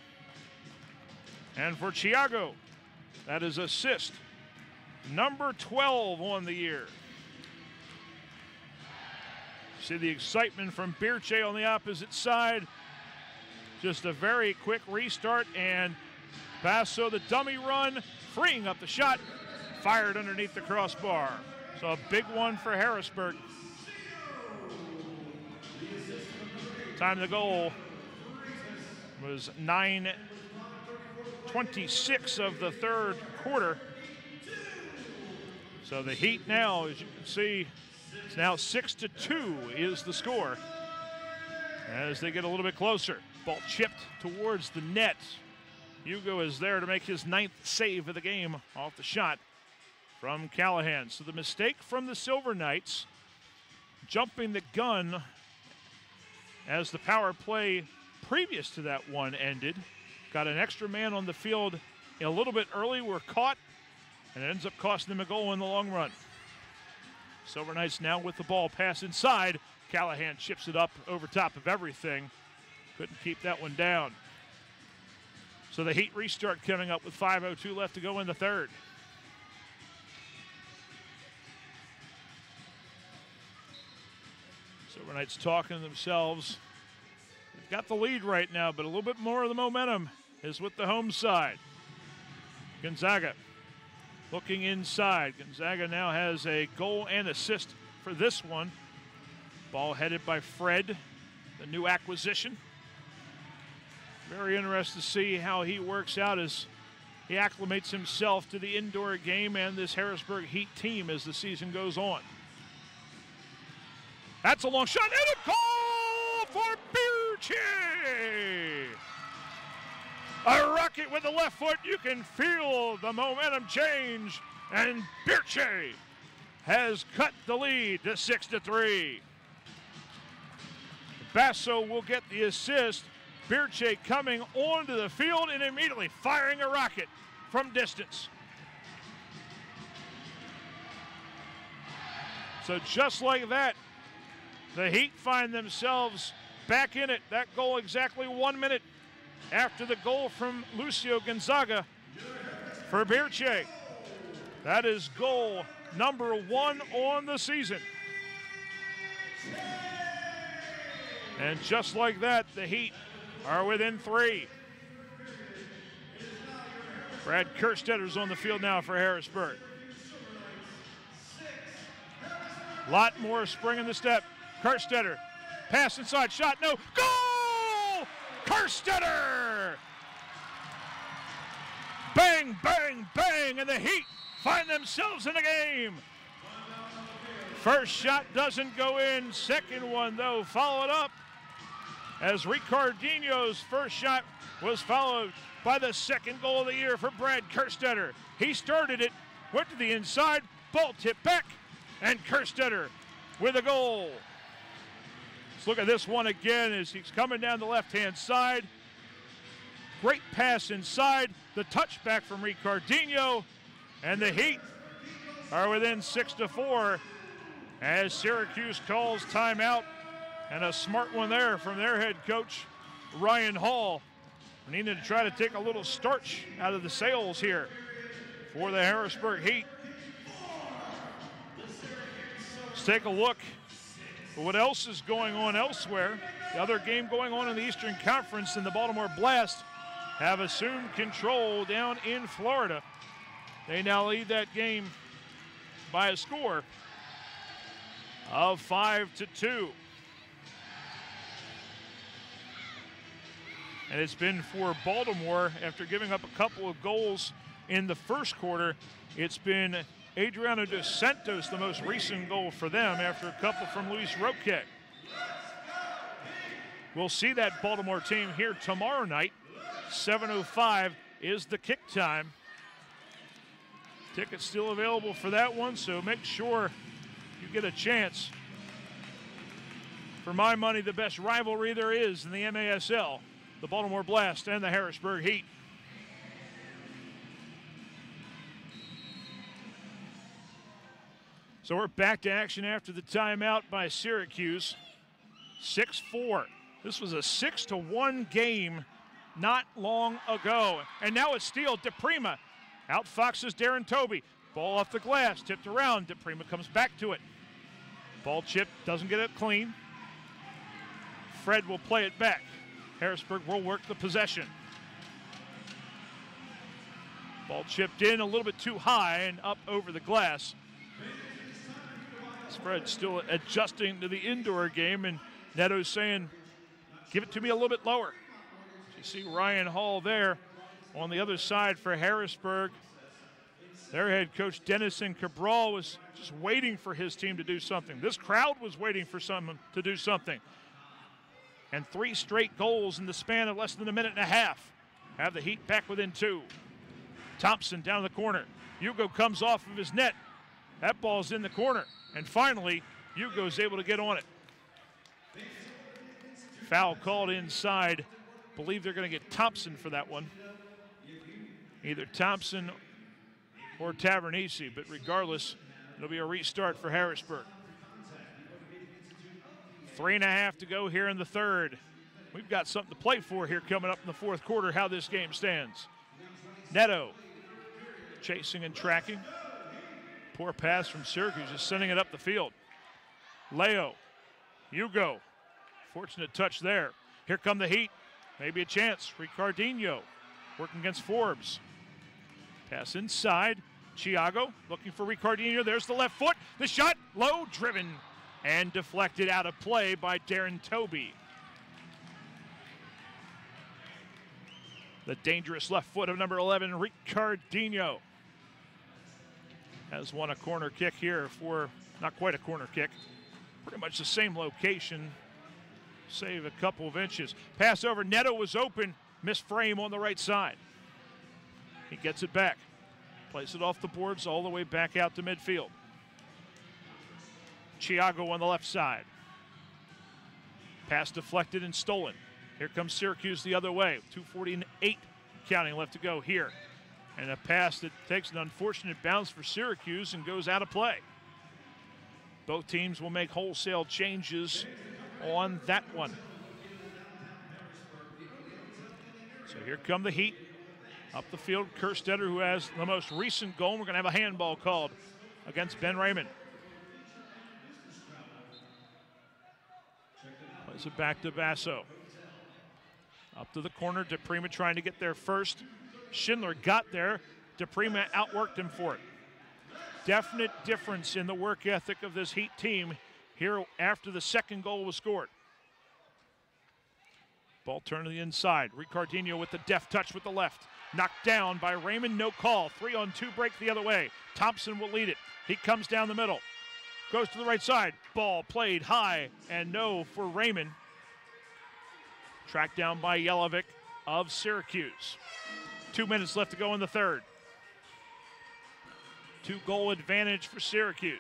And for Chiago, that is assist number 12 on the year. See the excitement from Birche on the opposite side. Just a very quick restart, and Basso, the dummy run, freeing up the shot, fired underneath the crossbar. So a big one for Harrisburg. Time to goal, It was 9:26 of the third quarter. So the Heat now, as you can see, it's now 6-2 is the score as they get a little bit closer. Ball chipped towards the net. Hugo is there to make his 9th save of the game off the shot from Callahan. So the mistake from the Silver Knights, jumping the gun as the power play previous to that one ended. Got an extra man on the field a little bit early, were caught, and it ends up costing them a goal in the long run. Silver Knights now with the ball, pass inside. Callahan chips it up over top of everything. Couldn't keep that one down. So the Heat restart coming up with 5:02 left to go in the third. Silver Knights talking to themselves. They've got the lead right now, but a little bit more of the momentum is with the home side. Gonzaga looking inside. Gonzaga now has a goal and assist for this one. Ball headed by Fred, the new acquisition. Very interested to see how he works out as he acclimates himself to the indoor game and this Harrisburg Heat team as the season goes on. That's a long shot and a goal for Birchie! A rocket with the left foot. You can feel the momentum change, and Birchie has cut the lead to 6-3. Basso will get the assist. Birchie coming onto the field and immediately firing a rocket from distance. So just like that, the Heat find themselves back in it. That goal exactly 1 minute after the goal from Lucio Gonzaga for Birchie. That is goal number 1 on the season. And just like that, the Heat are within 3. Brad Kerstetter's on the field now for Harrisburg. Lot more spring in the step. Kerstetter, pass inside, shot, no, goal! Kerstetter! Bang, bang, bang, and the Heat find themselves in the game. First shot doesn't go in, second one though followed up as Ricardinho's first shot was followed by the second goal of the year for Brad Kerstetter. He started it, went to the inside, ball tipped back, and Kerstetter with a goal. Let's look at this one again as he's coming down the left-hand side. Great pass inside, the touchback from Ricardinho, and the Heat are within 6-4 as Syracuse calls timeout, and a smart one there from their head coach, Ryan Hall. We needed to try to take a little starch out of the sails here for the Harrisburg Heat. Let's take a look at what else is going on elsewhere. The other game going on in the Eastern Conference, and the Baltimore Blast have assumed control down in Florida. They now lead that game by a score of 5-2. And it's been for Baltimore, after giving up a couple of goals in the first quarter, it's been Adriano dos Santos, the most recent goal for them, after a couple from Luis Roque. We'll see that Baltimore team here tomorrow night. 7:05 is the kick time. Tickets still available for that one, so make sure you get a chance. For my money, the best rivalry there is in the MASL, the Baltimore Blast and the Harrisburg Heat. So we're back to action after the timeout by Syracuse. 6-4. This was a 6-1 game not long ago. And now it's steal. DePrima outfoxes Darren Toby. Ball off the glass, tipped around. DePrima comes back to it. Ball chipped, doesn't get it clean. Fred will play it back. Harrisburg will work the possession. Ball chipped in a little bit too high and up over the glass. Fred still adjusting to the indoor game, and Neto's saying, give it to me a little bit lower. You see Ryan Hall there on the other side for Harrisburg. Their head coach, Denison Cabral, was just waiting for his team to do something. This crowd was waiting for someone to do something. And 3 straight goals in the span of less than a minute and a half have the Heat back within 2. Thompson down the corner. Hugo comes off of his net. That ball's in the corner. And finally, Hugo's able to get on it. Foul called inside. Believe they're going to get Thompson for that one. Either Thompson or Tavernese, but regardless, it'll be a restart for Harrisburg. 3.5 to go here in the third. We've got something to play for here coming up in the fourth quarter, how this game stands. Neto chasing and tracking. Poor pass from Syracuse, just sending it up the field. Leo, Hugo, fortunate touch there. Here come the Heat, maybe a chance. Ricardinho working against Forbes. Pass inside, Chiago looking for Ricardinho. There's the left foot, the shot, low, driven, and deflected out of play by Darren Toby. The dangerous left foot of number 11, Ricardinho, has won a corner kick here for, not quite a corner kick, pretty much the same location, save a couple of inches. Pass over, Neto was open, missed frame on the right side. He gets it back, plays it off the boards all the way back out to midfield. Chiago on the left side. Pass deflected and stolen. Here comes Syracuse the other way. 2:48 counting left to go here. And a pass that takes an unfortunate bounce for Syracuse and goes out of play. Both teams will make wholesale changes on that one. So here come the Heat. Up the field, Kerstetter, who has the most recent goal. We're going to have a handball called against Ben Raymond. Plays it back to Basso. Up to the corner, DePrima trying to get there first. Schindler got there. DePrima outworked him for it. Definite difference in the work ethic of this Heat team here after the second goal was scored. Ball turned to the inside. Ricardinho with the deft touch with the left. Knocked down by Raymond, no call. 3-on-2 break the other way. Thompson will lead it. He comes down the middle. Goes to the right side. Ball played high and no for Raymond. Tracked down by Yelovic of Syracuse. 2 minutes left to go in the third. 2-goal advantage for Syracuse.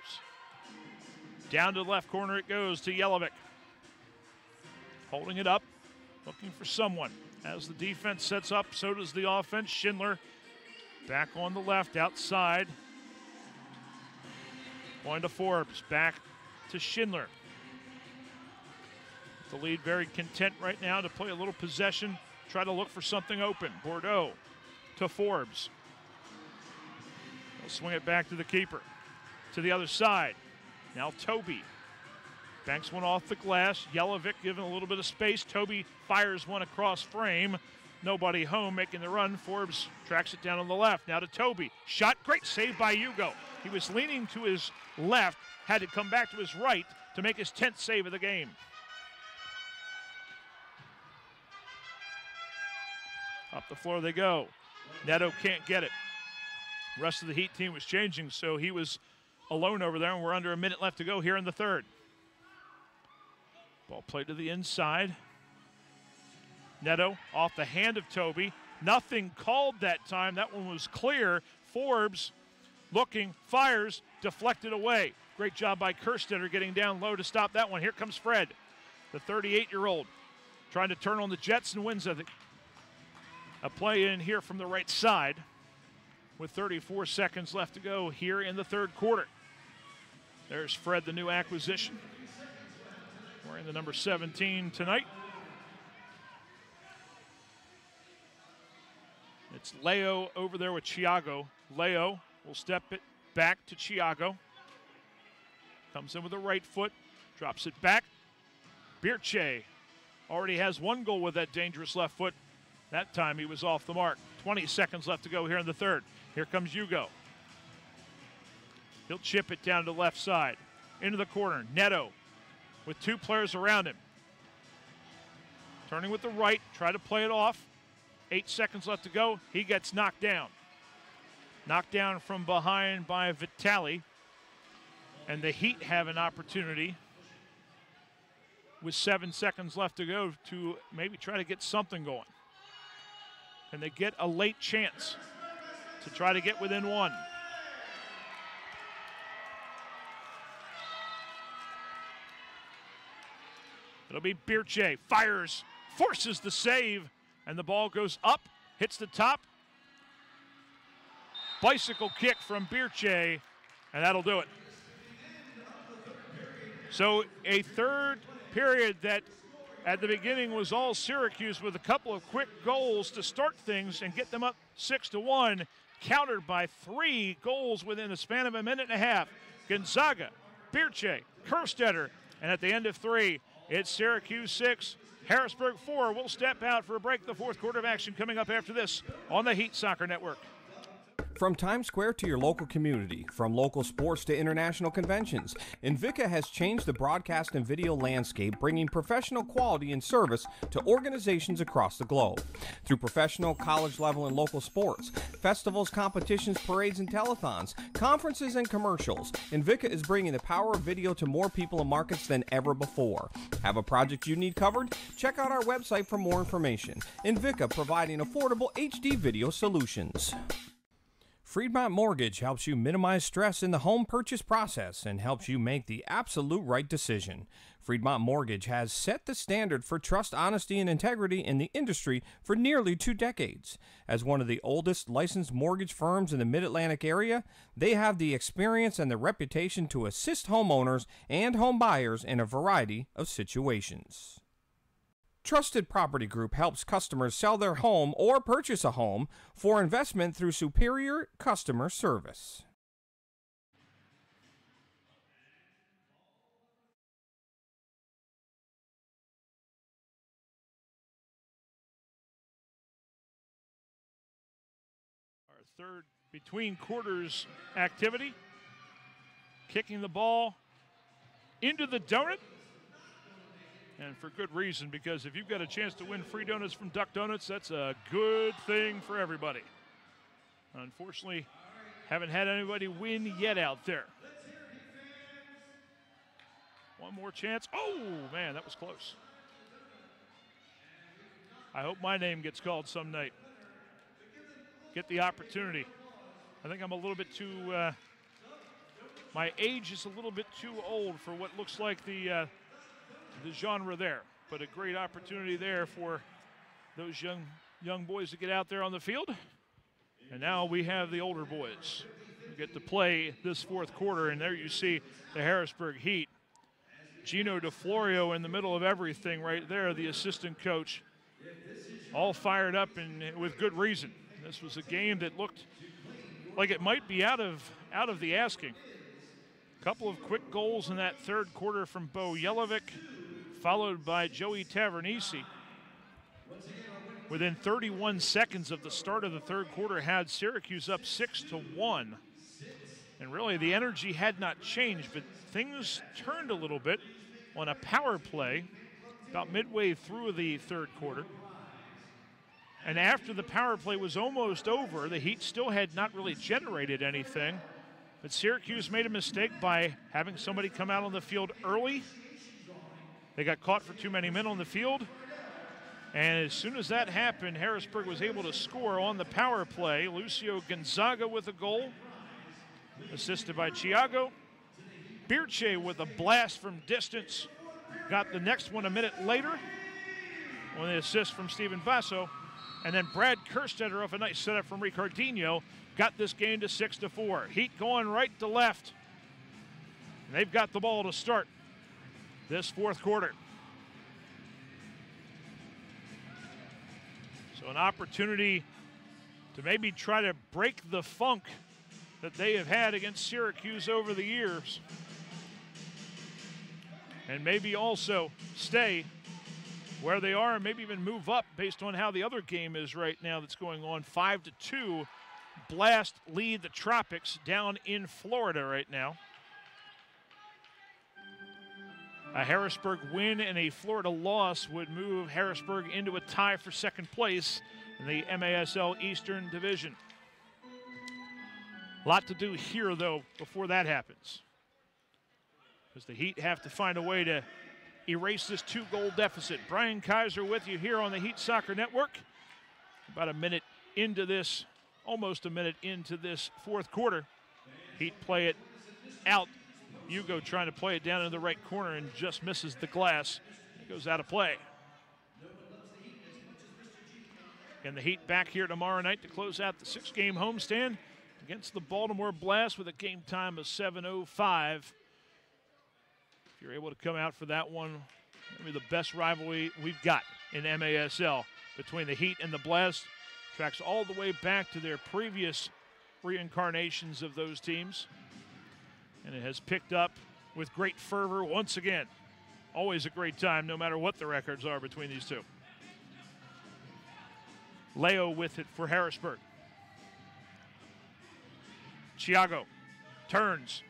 Down to the left corner it goes to Yelovic. Holding it up, looking for someone. As the defense sets up, so does the offense. Schindler back on the left, outside. Going to Forbes, back to Schindler. The lead very content right now to play a little possession, try to look for something open. Bordeaux to Forbes. They'll swing it back to the keeper. To the other side. Now Toby. Banks one off the glass. Yelovic given a little bit of space. Toby fires one across frame. Nobody home making the run. Forbes tracks it down on the left. Now to Toby. Shot, great save by Hugo. He was leaning to his left, had to come back to his right to make his 10th save of the game. Up the floor they go. Neto can't get it. The rest of the Heat team was changing, so he was alone over there, and we're under a minute left to go here in the third. Ball played to the inside. Neto off the hand of Toby. Nothing called that time. That one was clear. Forbes looking, fires, deflected away. Great job by Kerstetter getting down low to stop that one. Here comes Fred, the 38-year-old, trying to turn on the Jets and wins a play in here from the right side with 34 seconds left to go here in the third quarter. There's Fred, the new acquisition, wearing the number 17 tonight. It's Leo over there with Chiago. Leo will step it back to Chiago. Comes in with the right foot, drops it back. Birche already has one goal with that dangerous left foot. That time he was off the mark. 20 seconds left to go here in the third. Here comes Hugo. He'll chip it down to the left side. Into the corner. Neto with two players around him. turning with the right, try to play it off. 8 seconds left to go. He gets knocked down. Knocked down from behind by Vitali. And the Heat have an opportunity with 7 seconds left to go to maybe try to get something going. And they get a late chance to try to get within one. It'll be Birche, fires, forces the save, and the ball goes up, hits the top. Bicycle kick from Birche, and that'll do it. So a third period that at the beginning was all Syracuse with a couple of quick goals to start things and get them up 6-1, countered by 3 goals within the span of a minute and a half. Gonzaga, Birche, Kerstetter, and at the end of 3, it's Syracuse 6, Harrisburg 4. We'll step out for a break. The fourth quarter of action coming up after this on the Heat Soccer Network. From Times Square to your local community, from local sports to international conventions, Invika has changed the broadcast and video landscape, bringing professional quality and service to organizations across the globe. Through professional, college level, and local sports, festivals, competitions, parades, and telethons, conferences, and commercials, Invika is bringing the power of video to more people and markets than ever before. Have a project you need covered? Check out our website for more information. Invika, providing affordable HD video solutions. Freedmont Mortgage helps you minimize stress in the home purchase process and helps you make the absolute right decision. Freedmont Mortgage has set the standard for trust, honesty, and integrity in the industry for nearly 2 decades. As one of the oldest licensed mortgage firms in the Mid-Atlantic area, they have the experience and the reputation to assist homeowners and home buyers in a variety of situations. Trusted Property Group helps customers sell their home or purchase a home for investment through superior customer service. Our third between quarters activity. Kicking the ball into the donut. And for good reason, because if you've got a chance to win free donuts from Duck Donuts, that's a good thing for everybody. Unfortunately, haven't had anybody win yet out there. One more chance. Oh, man, that was close. I hope my name gets called some night. Get the opportunity. I think I'm a little bit too, my age is a little bit too old for what looks like the genre there, but a great opportunity there for those young boys to get out there on the field. And now we have the older boys who get to play this fourth quarter, and there you see the Harrisburg Heat. Gino DeFlorio in the middle of everything right there, the assistant coach, all fired up and with good reason. This was a game that looked like it might be out of the asking. A couple of quick goals in that third quarter from Bo Jelovic, followed by Joey Tavernisi. Within 31 seconds of the start of the third quarter, had Syracuse up 6-1. And really the energy had not changed, but things turned a little bit on a power play about midway through the third quarter. And after the power play was almost over, the Heat still had not really generated anything, but Syracuse made a mistake by having somebody come out on the field early. They got caught for too many men on the field. And as soon as that happened, Harrisburg was able to score on the power play. Lucio Gonzaga with a goal, assisted by Chiago. Birche with a blast from distance. Got the next one a minute later on the assist from Steven Basso. And then Brad Kerstetter off a nice setup from Ricardinho got this game to 6-4. Heat going right to left. And they've got the ball to start this fourth quarter. So an opportunity to maybe try to break the funk that they have had against Syracuse over the years. And maybe also stay where they are and maybe even move up based on how the other game is right now that's going on. 5-2. Blast lead the Tropics down in Florida right now. A Harrisburg win and a Florida loss would move Harrisburg into a tie for second place in the MASL Eastern Division. A lot to do here, though, before that happens, because the Heat have to find a way to erase this 2-goal deficit. Brian Kaiser with you here on the Heat Soccer Network. About a minute into this, almost a minute into this fourth quarter. Heat play it out. Hugo trying to play it down in the right corner and just misses the glass. It goes out of play. And the Heat back here tomorrow night to close out the 6-game homestand against the Baltimore Blast with a game time of 7:05. If you're able to come out for that one, maybe the best rivalry we've got in MASL between the Heat and the Blast. Tracks all the way back to their previous reincarnations of those teams. And it has picked up with great fervor once again. Always a great time, no matter what the records are between these two. Leo with it for Harrisburg. Chiago turns.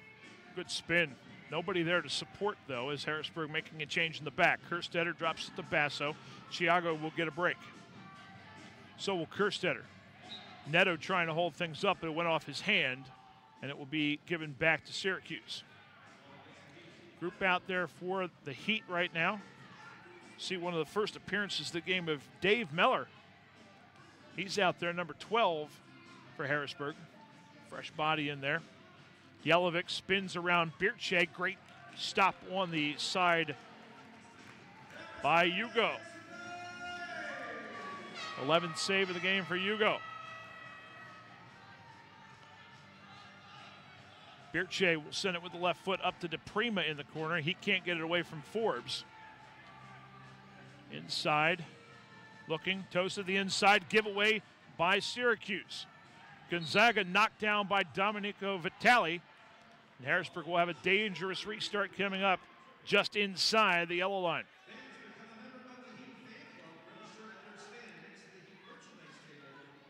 Good spin. Nobody there to support, though, as Harrisburg making a change in the back. Kerstetter drops it to Basso. Chiago will get a break. So will Kerstetter. Neto trying to hold things up, but it went off his hand, and it will be given back to Syracuse. Group out there for the Heat right now. See one of the first appearances of the game of Dave Meller. He's out there, number 12 for Harrisburg. Fresh body in there. Yelovic spins around Birche. Great stop on the side by Hugo. 11th save of the game for Hugo. Birche will send it with the left foot up to DePrima in the corner. He can't get it away from Forbes. Inside, looking, toes to the inside, giveaway by Syracuse. Gonzaga knocked down by Domenico Vitali. And Harrisburg will have a dangerous restart coming up just inside the yellow line.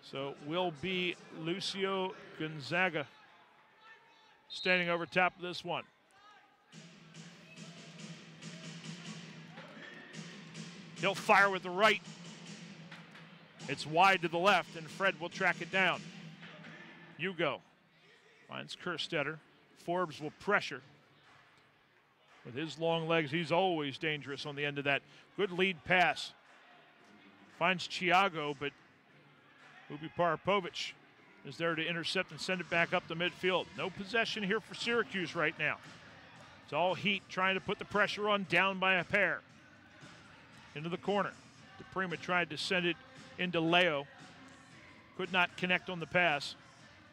So will be Lucio Gonzaga standing over top of this one. He'll fire with the right. It's wide to the left, and Fred will track it down. Hugo finds Kerstetter. Forbes will pressure. With his long legs, he's always dangerous on the end of that. Good lead pass. Finds Chiago, but Ubi Parapovic is there to intercept and send it back up the midfield. No possession here for Syracuse right now. It's all Heat trying to put the pressure on, down by a pair. Into the corner. DePrima tried to send it into Leo. Could not connect on the pass.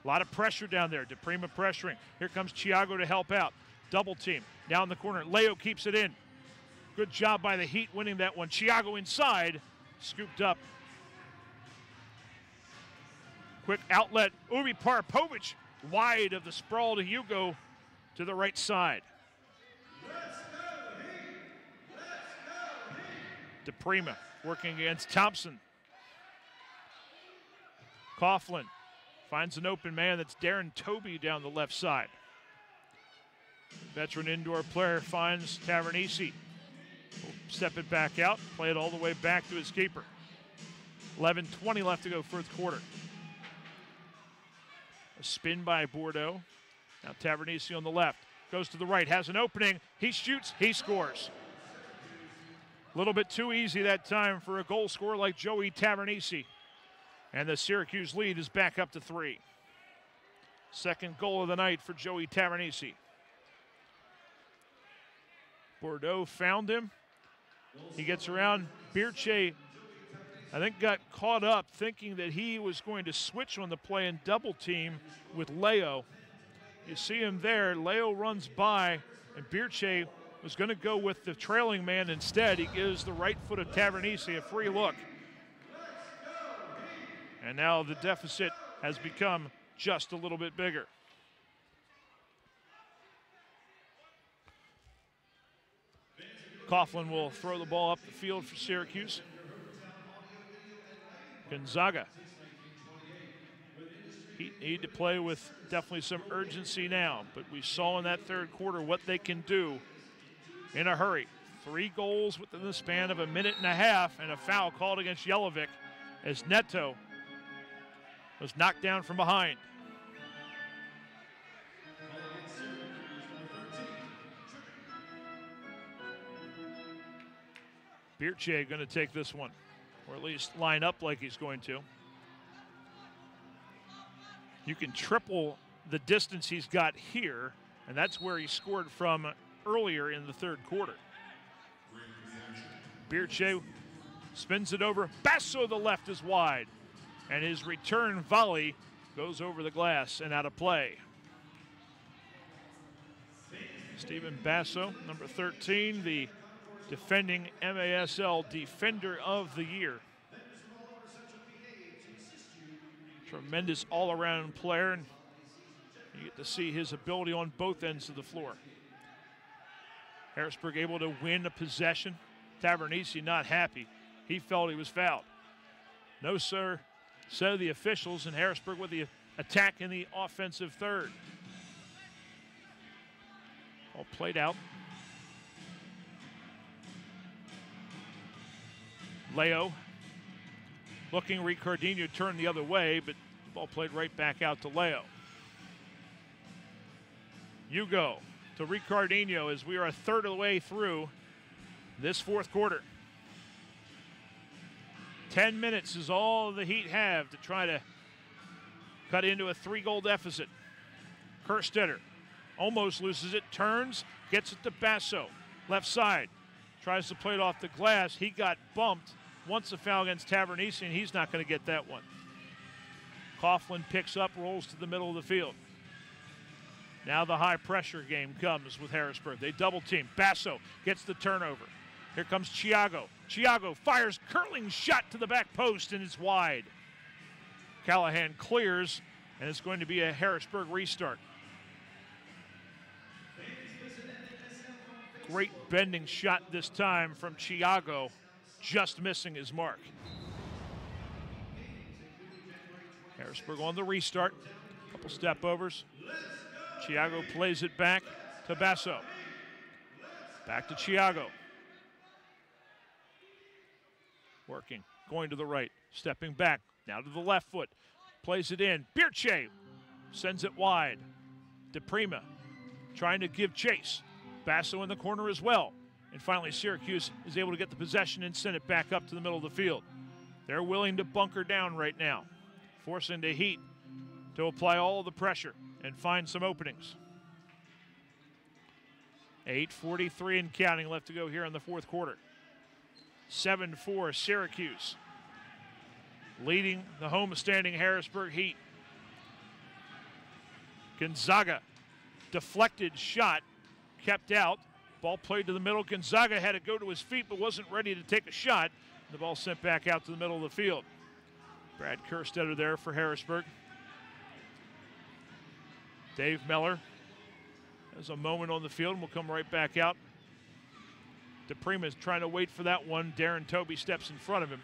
A lot of pressure down there. DePrima pressuring. Here comes Chiago to help out. Double team down the corner. Leo keeps it in. Good job by the Heat winning that one. Chiago inside. Scooped up. Quick outlet. Ubi Parapovic wide of the sprawl to Hugo to the right side. DePrima working against Thompson. Coughlin finds an open man. That's Darren Toby down the left side. Veteran indoor player finds Tavernisi. Will step it back out, play it all the way back to his keeper. 11:20 left to go fourth quarter. A spin by Bordeaux. Now Tavernisi on the left. Goes to the right, has an opening. He shoots, he scores. A little bit too easy that time for a goal scorer like Joey Tavernisi. And the Syracuse lead is back up to 3. Second goal of the night for Joey Tavernisi. Bordeaux found him. He gets around. Birche, I think, got caught up thinking that he was going to switch on the play and double team with Leo. You see him there. Leo runs by, and Birche was going to go with the trailing man instead. He gives the right foot of Tavernisi a free look. And now the deficit has become just a little bit bigger. Coughlin will throw the ball up the field for Syracuse. Gonzaga. He need to play with definitely some urgency now, but we saw in that third quarter what they can do in a hurry. 3 goals within the span of a minute and a half, and a foul called against Jelovic as Neto was knocked down from behind. Birche going to take this one, or at least line up like he's going to. You can triple the distance he's got here, and that's where he scored from earlier in the third quarter. Birche spins it over. Basso, the left, is wide, and his return volley goes over the glass and out of play. Stephen Basso, number 13, the defending MASL Defender of the Year. Tremendous all-around player, and you get to see his ability on both ends of the floor. Harrisburg able to win a possession. Tavernisi not happy. He felt he was fouled. No, sir, so the officials, and Harrisburg with the attack in the offensive third. All played out. Leo looking, Ricardinho turned the other way, but the ball played right back out to Leo. Hugo to Ricardinho as we are a third of the way through this fourth quarter. 10 minutes is all the Heat have to try to cut into a 3-goal deficit. Kerstetter almost loses it, turns, gets it to Basso, left side. Tries to play it off the glass. He got bumped. Wants a foul against Tavernisi, and he's not going to get that one. Coughlin picks up, rolls to the middle of the field. Now the high-pressure game comes with Harrisburg. They double-team. Basso gets the turnover. Here comes Chiago. Chiago fires curling shot to the back post, and it's wide. Callahan clears, and it's going to be a Harrisburg restart. Great bending shot this time from Chiago, just missing his mark. Harrisburg on the restart. Couple step overs. Chiago plays it back to Basso. Back to Chiago. Working, going to the right, stepping back, now to the left foot. Plays it in. Birche sends it wide. DePrima trying to give chase. Basso in the corner as well. And finally, Syracuse is able to get the possession and send it back up to the middle of the field. They're willing to bunker down right now, forcing the Heat to apply all of the pressure and find some openings. 8:43 and counting left to go here in the fourth quarter. 7-4 Syracuse, leading the home-standing Harrisburg Heat. Gonzaga, deflected shot, kept out. Ball played to the middle. Gonzaga had to go to his feet but wasn't ready to take a shot. The ball sent back out to the middle of the field. Brad Kerstetter there for Harrisburg. Dave Meller has a moment on the field and will come right back out. DePrima is trying to wait for that one. Darren Toby steps in front of him.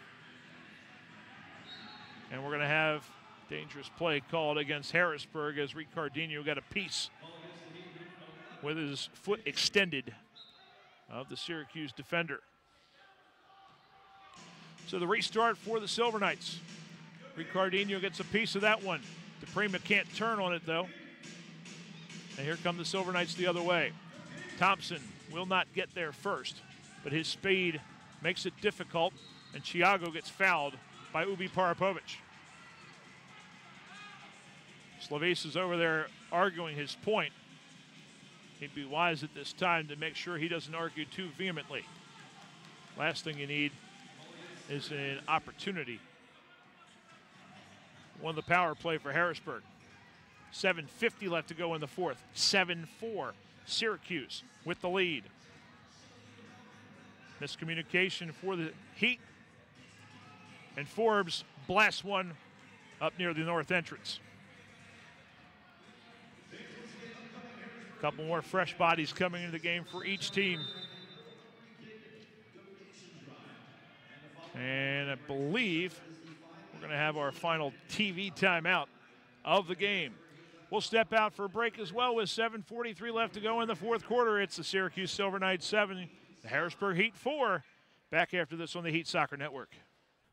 And we're going to have dangerous play called against Harrisburg as Ricardinho got a piece with his foot extended of the Syracuse defender. So the restart for the Silver Knights. Ricardinho gets a piece of that one. DePrima can't turn on it though. And here come the Silver Knights the other way. Thompson will not get there first, but his speed makes it difficult, and Chiago gets fouled by Ubi Parapovic. Slavis is over there arguing his point. He'd be wise at this time to make sure he doesn't argue too vehemently. Last thing you need is an opportunity. Won the power play for Harrisburg. 7:50 left to go in the fourth. 7-4 Syracuse with the lead. Miscommunication for the Heat. And Forbes blasts one up near the north entrance. A couple more fresh bodies coming into the game for each team. And I believe we're going to have our final TV timeout of the game. We'll step out for a break as well with 7:43 left to go in the fourth quarter. It's the Syracuse Silver Knights 7, the Harrisburg Heat 4. Back after this on the Heat Soccer Network.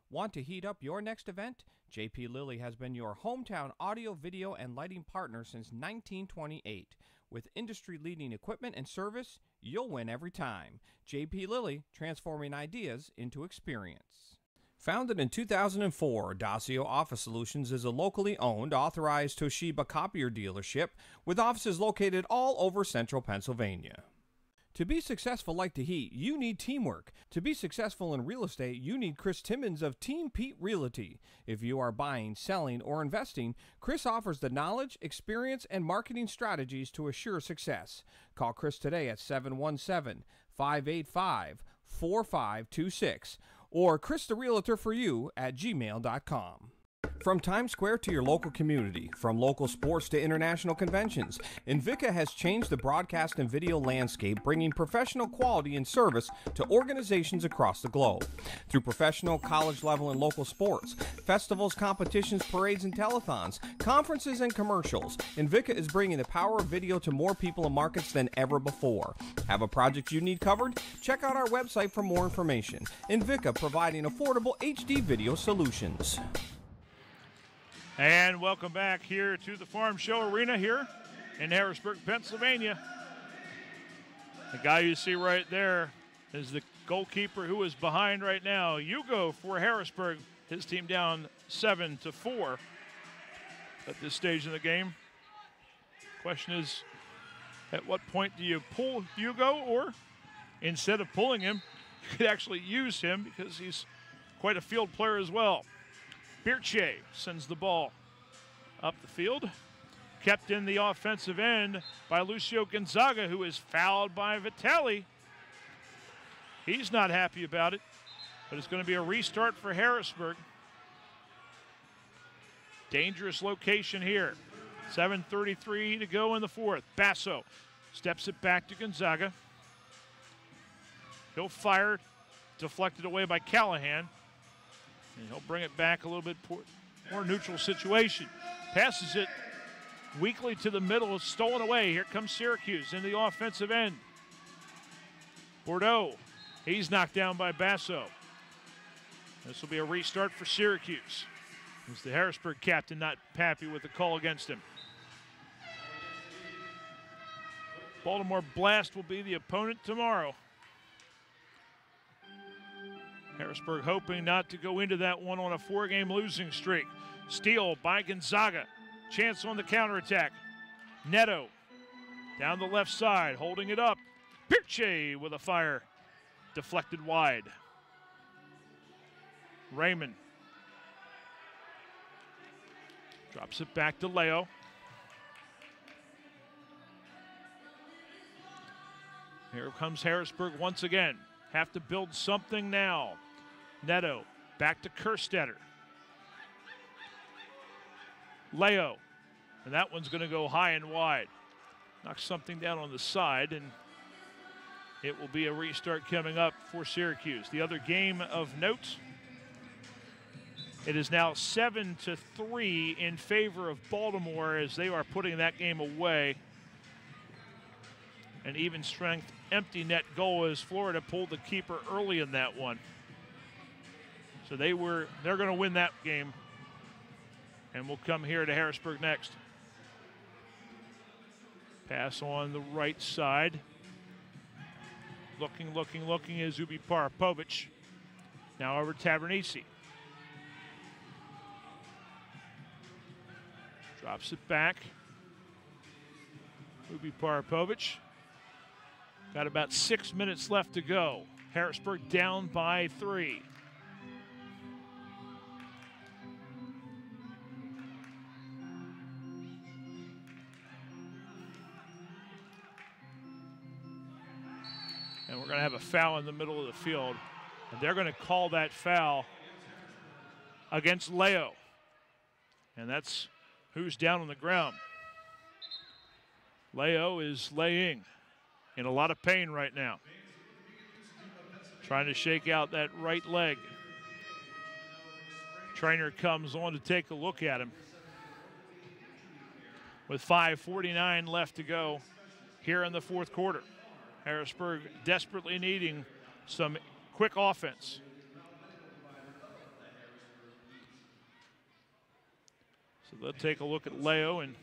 Want to heat up your next event? JP Lilly has been your hometown audio, video, and lighting partner since 1928. With industry-leading equipment and service, you'll win every time. JP Lilly, transforming ideas into experience. Founded in 2004, Dacio Office Solutions is a locally owned, authorized Toshiba copier dealership with offices located all over central Pennsylvania. To be successful like the Heat, you need teamwork. To be successful in real estate, you need Chris Timmons of Team Pete Realty. If you are buying, selling, or investing, Chris offers the knowledge, experience, and marketing strategies to assure success. Call Chris today at 717-585-4526 or christherealtor4you@gmail.com. From Times Square to your local community, from local sports to international conventions, Invika has changed the broadcast and video landscape, bringing professional quality and service to organizations across the globe. Through professional, college level, and local sports, festivals, competitions, parades, and telethons, conferences, and commercials, Invika is bringing the power of video to more people and markets than ever before. Have a project you need covered? Check out our website for more information. Invika, providing affordable HD video solutions. And welcome back here to the Farm Show Arena here in Harrisburg, Pennsylvania. The guy you see right there is the goalkeeper who is behind right now. Hugo for Harrisburg. His team down 7-4 at this stage in the game. Question is, at what point do you pull Hugo, or instead of pulling him, you could actually use him because he's quite a field player as well. Birche sends the ball up the field. Kept in the offensive end by Lucio Gonzaga, who is fouled by Vitali. He's not happy about it, but it's going to be a restart for Harrisburg. Dangerous location here. 7:33 to go in the fourth. Basso steps it back to Gonzaga. He'll fire, deflected away by Callahan. And he'll bring it back a little bit more neutral situation. Passes it weakly to the middle. It's stolen away. Here comes Syracuse in the offensive end. Bordeaux, he's knocked down by Basso. This will be a restart for Syracuse. As the Harrisburg captain not happy with the call against him. Baltimore Blast will be the opponent tomorrow. Harrisburg hoping not to go into that one on a 4-game losing streak. Steal by Gonzaga. Chance on the counterattack. Neto down the left side, holding it up. Birche with a fire. Deflected wide. Raymond drops it back to Leo. Here comes Harrisburg once again. Have to build something now. Neto back to Kerstetter. Leo, and that one's going to go high and wide. Knocks something down on the side, and it will be a restart coming up for Syracuse. The other game of note, it is now 7-3 in favor of Baltimore as they are putting that game away. An even strength empty net goal as Florida pulled the keeper early in that one. So they're going to win that game. And we'll come here to Harrisburg next. Pass on the right side. Looking is Ubi Parapovic. Now over Tavernisi. Drops it back. Ubi Parapovic. Got about 6 minutes left to go. Harrisburg down by 3. And we're going to have a foul in the middle of the field. And they're going to call that foul against Leo. And that's who's down on the ground. Leo is laying in a lot of pain right now. Trying to shake out that right leg. Trainer comes on to take a look at him. with 5:49 left to go here in the fourth quarter. Harrisburg desperately needing some quick offense. So they'll take a look at Leo, and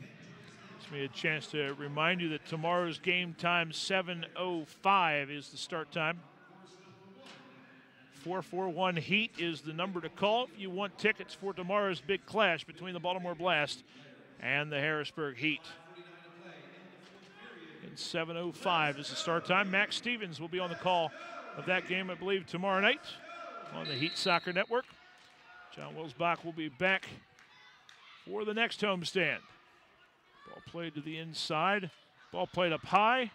gives me a chance to remind you that tomorrow's game time, 7:05 is the start time. 441 Heat is the number to call if you want tickets for tomorrow's big clash between the Baltimore Blast and the Harrisburg Heat. And 7:05 is the start time. Max Stevens will be on the call of that game, I believe, tomorrow night on the Heat Soccer Network. John Wilsbach will be back for the next homestand. Ball played to the inside. Ball played up high.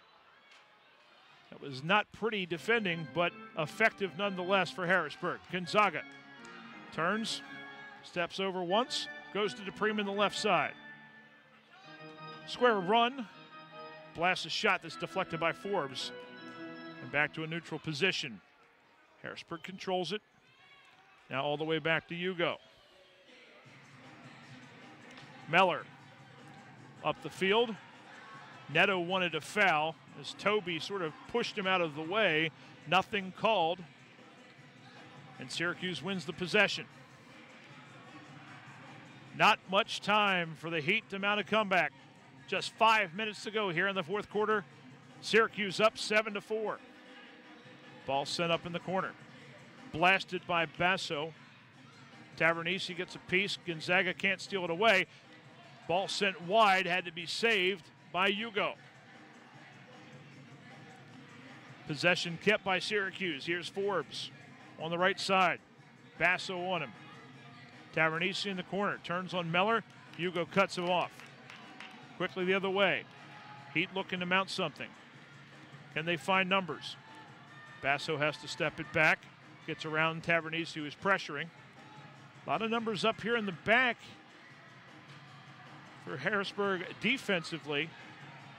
That was not pretty defending, but effective nonetheless for Harrisburg. Gonzaga turns, steps over once, goes to DePreme in the left side. Square run, blasts a shot that's deflected by Forbes. And back to a neutral position. Harrisburg controls it. Now all the way back to Hugo. Meller up the field. Neto wanted a foul as Toby sort of pushed him out of the way. Nothing called. And Syracuse wins the possession. Not much time for the Heat to mount a comeback. Just 5 minutes to go here in the fourth quarter. Syracuse up 7-4. Ball sent up in the corner. Blasted by Basso. Tavernisi gets a piece. Gonzaga can't steal it away. Ball sent wide, had to be saved by Hugo. Possession kept by Syracuse. Here's Forbes on the right side. Basso on him. Tavernisi in the corner. Turns on Meller. Hugo cuts him off. Quickly the other way. Heat looking to mount something. Can they find numbers? Basso has to step it back. Gets around Tavernisi, who is pressuring. A lot of numbers up here in the back for Harrisburg defensively.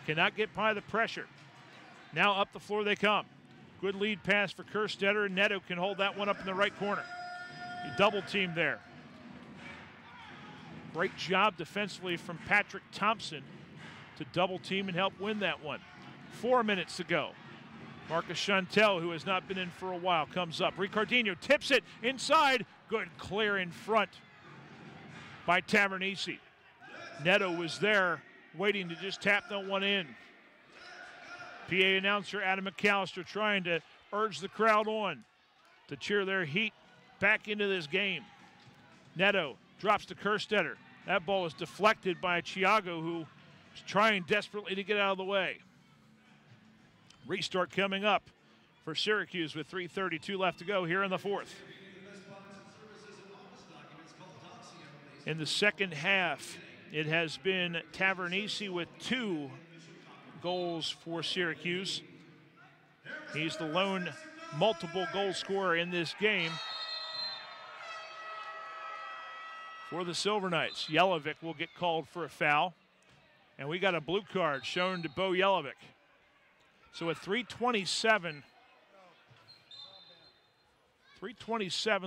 Cannot get by the pressure. Now up the floor they come. Good lead pass for Kerstetter. Neto can hold that one up in the right corner. He double teamed there. Great job defensively from Patrick Thompson to double team and help win that one. 4 minutes to go. Marcus Chantel, who has not been in for a while, comes up. Ricardinho tips it inside. Good clear in front by Tavernisi. Neto was there waiting to just tap that one in. PA announcer Adam McAllister trying to urge the crowd on to cheer their Heat back into this game. Neto drops to Kerstetter. That ball is deflected by Chiago, who is trying desperately to get out of the way. Restart coming up for Syracuse with 3:32 left to go here in the fourth. In the second half, it has been Tavernisi with 2 goals for Syracuse. He's the lone multiple goal scorer in this game for the Silver Knights. Jelevic will get called for a foul. And we got a blue card shown to Bo Jelevic. So at 3:27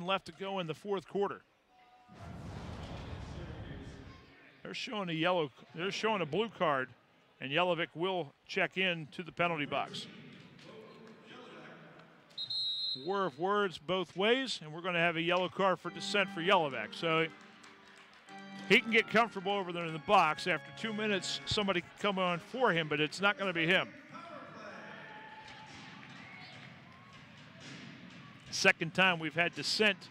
left to go in the fourth quarter. They're showing a blue card, and Jelevic will check in to the penalty box. War of words both ways, and we're going to have a yellow card for dissent for Jelevic. So he can get comfortable over there in the box. After 2 minutes, somebody can come on for him, but it's not going to be him. Second time we've had dissent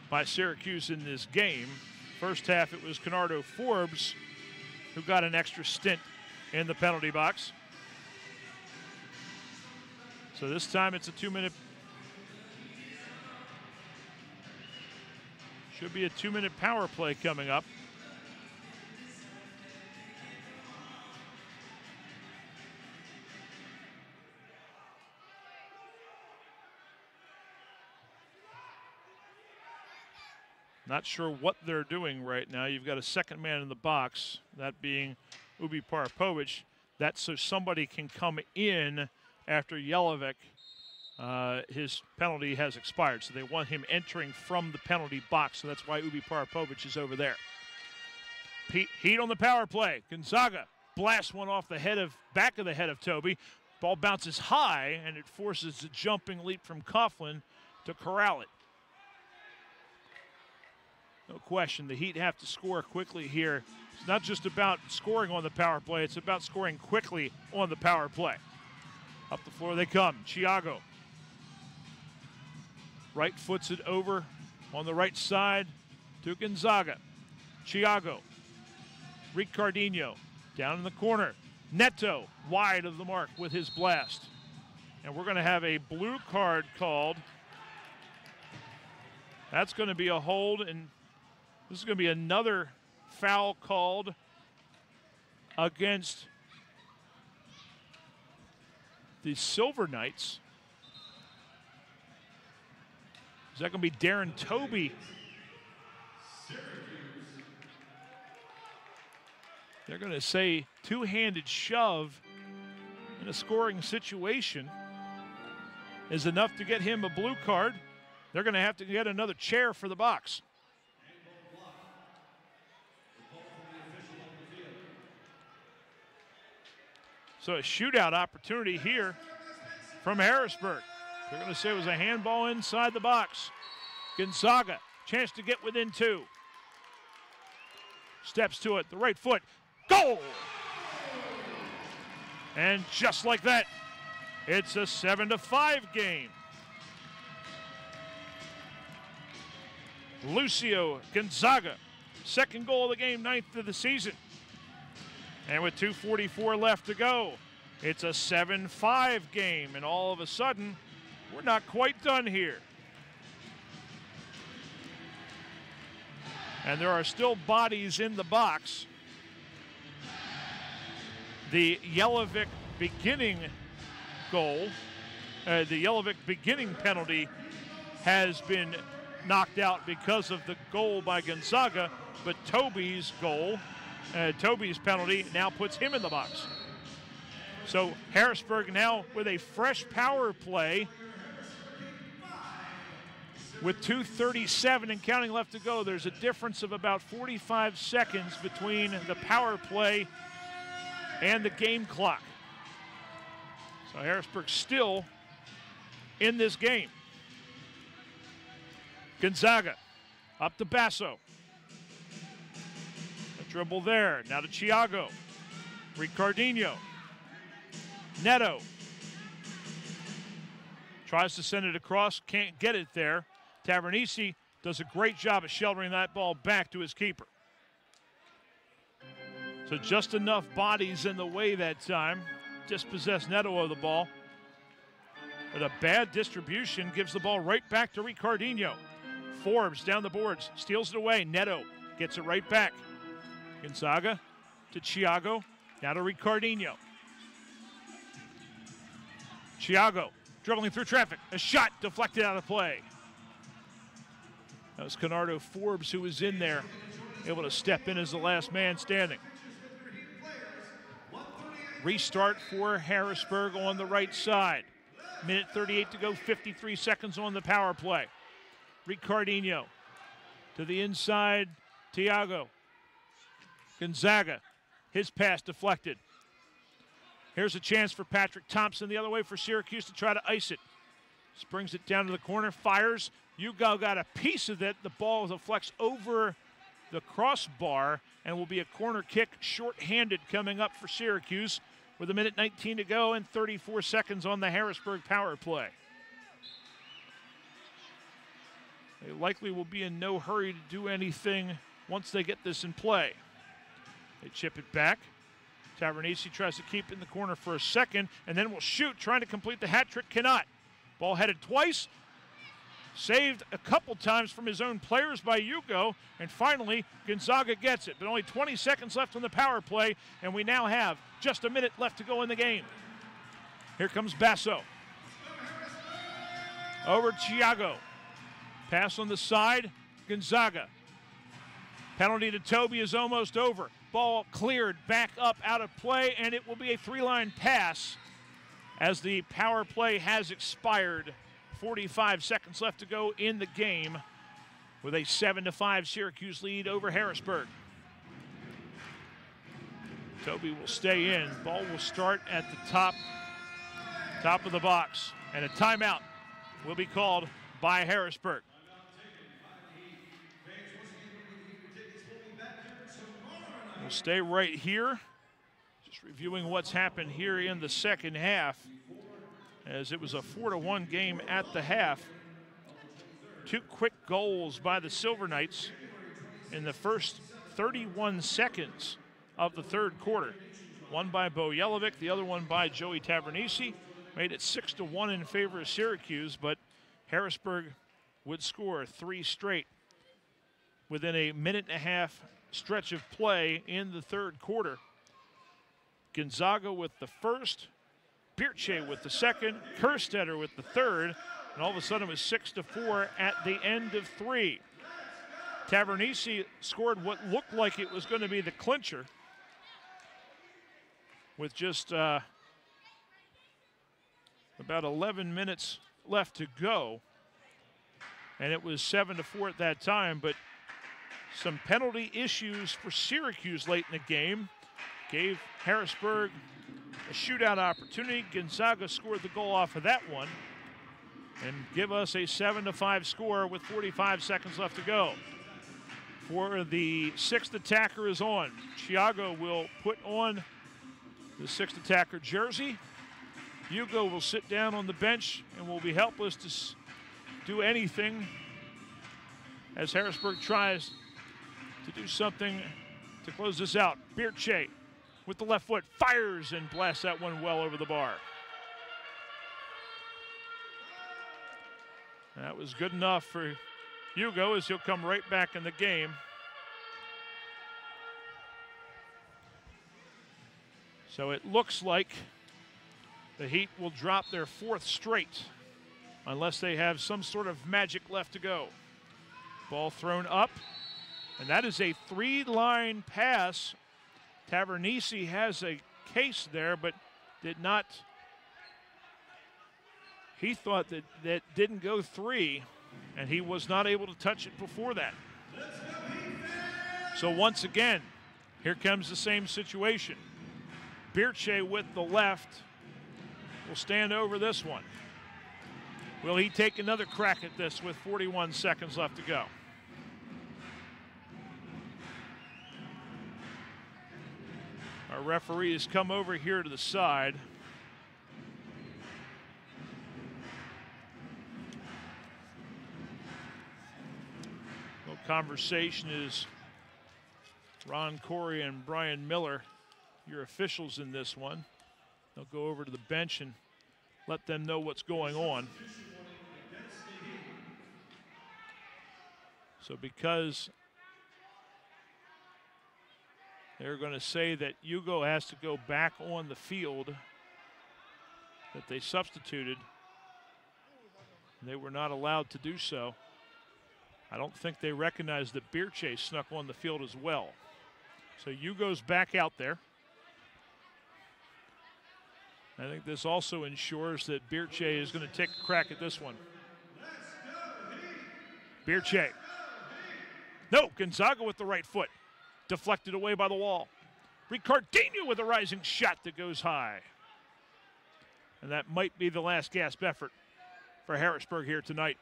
by Syracuse in this game. First half it was Canardo Forbes who got an extra stint in the penalty box. So this time it's a 2-minute. Should be a 2-minute power play coming up. Not sure what they're doing right now. You've got a second man in the box, that being Ubi Parapovic. That's so somebody can come in after Jelevic. His penalty has expired, so they want him entering from the penalty box, so that's why Ubi Parapovic is over there. Heat on the power play. Gonzaga blasts one off the back of the head of Toby. Ball bounces high, and it forces a jumping leap from Coughlin to corral it. No question, the Heat have to score quickly here. It's not just about scoring on the power play, it's about scoring quickly on the power play. Up the floor they come. Chiago. Right foots it over on the right side to Gonzaga. Chiago. Ricardinho down in the corner. Neto wide of the mark with his blast. And we're going to have a blue card called. That's going to be a hold, and this is going to be another foul called against the Silver Knights. Is that going to be Darren Toby? They're going to say two-handed shove in a scoring situation is enough to get him a blue card. They're going to have to get another chair for the box. So a shootout opportunity here from Harrisburg. They're going to say it was a handball inside the box. Gonzaga, chance to get within two. Steps to it, the right foot. Goal! And just like that, it's a 7-5 game. Lucio Gonzaga, second goal of the game, 9th of the season. And with 2:44 left to go, it's a 7-5 game. And all of a sudden, we're not quite done here. And there are still bodies in the box. The Yelovic beginning goal, the Yelovic beginning penalty has been knocked out because of the goal by Gonzaga, but Toby's goal, Toby's penalty now puts him in the box. So Harrisburg now with a fresh power play with 2:37 and counting left to go. There's a difference of about 45 seconds between the power play and the game clock. So Harrisburg still in this game. Gonzaga up to Basso. A dribble there. Now to Chiago. Ricardinho. Neto. Tries to send it across. Can't get it there. Tavernisi does a great job of sheltering that ball back to his keeper. So just enough bodies in the way that time. Dispossessed Neto of the ball. But a bad distribution gives the ball right back to Ricardinho. Forbes down the boards, steals it away. Neto gets it right back. Gonzaga to Chiago, now to Ricardinho. Chiago dribbling through traffic. A shot deflected out of play. That was Canardo Forbes who was in there, able to step in as the last man standing. Restart for Harrisburg on the right side. Minute 38 to go, 53 seconds on the power play. Ricardinho to the inside, Thiago. Gonzaga, his pass deflected. Here's a chance for Patrick Thompson the other way for Syracuse to try to ice it. Springs it down to the corner, fires. Hugo got a piece of it. The ball deflects over the crossbar and will be a corner kick, short-handed, coming up for Syracuse with a minute 19 to go and 34 seconds on the Harrisburg power play. They likely will be in no hurry to do anything once they get this in play. They chip it back. Tavernisi tries to keep it in the corner for a second and then will shoot, trying to complete the hat trick, cannot. Ball headed twice. Saved a couple times from his own players by Hugo, and finally Gonzaga gets it. But only 20 seconds left on the power play, and we now have just a minute left to go in the game. Here comes Basso. Over Chiago. Pass on the side, Gonzaga. Penalty to Toby is almost over. Ball cleared back up out of play, and it will be a three-line pass as the power play has expired. 45 seconds left to go in the game with a 7-5 Syracuse lead over Harrisburg. Toby will stay in. Ball will start at the top of the box. And a timeout will be called by Harrisburg. We'll stay right here. Just reviewing what's happened here in the second half, as it was a 4-1 game at the half. 2 quick goals by the Silver Knights in the first 31 seconds of the third quarter. One by Bo Jelovic, the other one by Joey Tavernisi. Made it 6-1 in favor of Syracuse, but Harrisburg would score 3 straight within a minute-and-a-half stretch of play in the third quarter. Gonzaga with the first, Birche with the second, Kerstetter with the third, and all of a sudden it was 6-4 at the end of 3. Tavernisi scored what looked like it was going to be the clincher with just about 11 minutes left to go, and it was 7-4 at that time. But some penalty issues for Syracuse late in the game gave Harrisburg a shootout opportunity. Gonzaga scored the goal off of that one and give us a 7-5 score with 45 seconds left to go. For the 6th attacker is on. Chiago will put on the 6th attacker jersey. Hugo will sit down on the bench and will be helpless to do anything as Harrisburg tries to do something to close this out. Birche with the left foot fires and blasts that one well over the bar. That was good enough for Hugo, as he'll come right back in the game. So it looks like the Heat will drop their 4th straight unless they have some sort of magic left to go. Ball thrown up, and that is a 3-line pass. Tavernisi has a case there, but did not. He thought that didn't go 3, and he was not able to touch it before that. So once again, here comes the same situation. Birche with the left will stand over this one. Will he take another crack at this with 41 seconds left to go? Our referee has come over here to the side. Little conversation is Ron Corey and Brian Miller, your officials in this one. They'll go over to the bench and let them know what's going on. So because they're going to say that Hugo has to go back on the field, that they substituted, they were not allowed to do so. I don't think they recognize that Birche snuck on the field as well. So Hugo's back out there. I think this also ensures that Birche is going to take a crack at this one. Birche. No, Gonzaga with the right foot. Deflected away by the wall. Ricardinho with a rising shot that goes high. And that might be the last gasp effort for Harrisburg here tonight.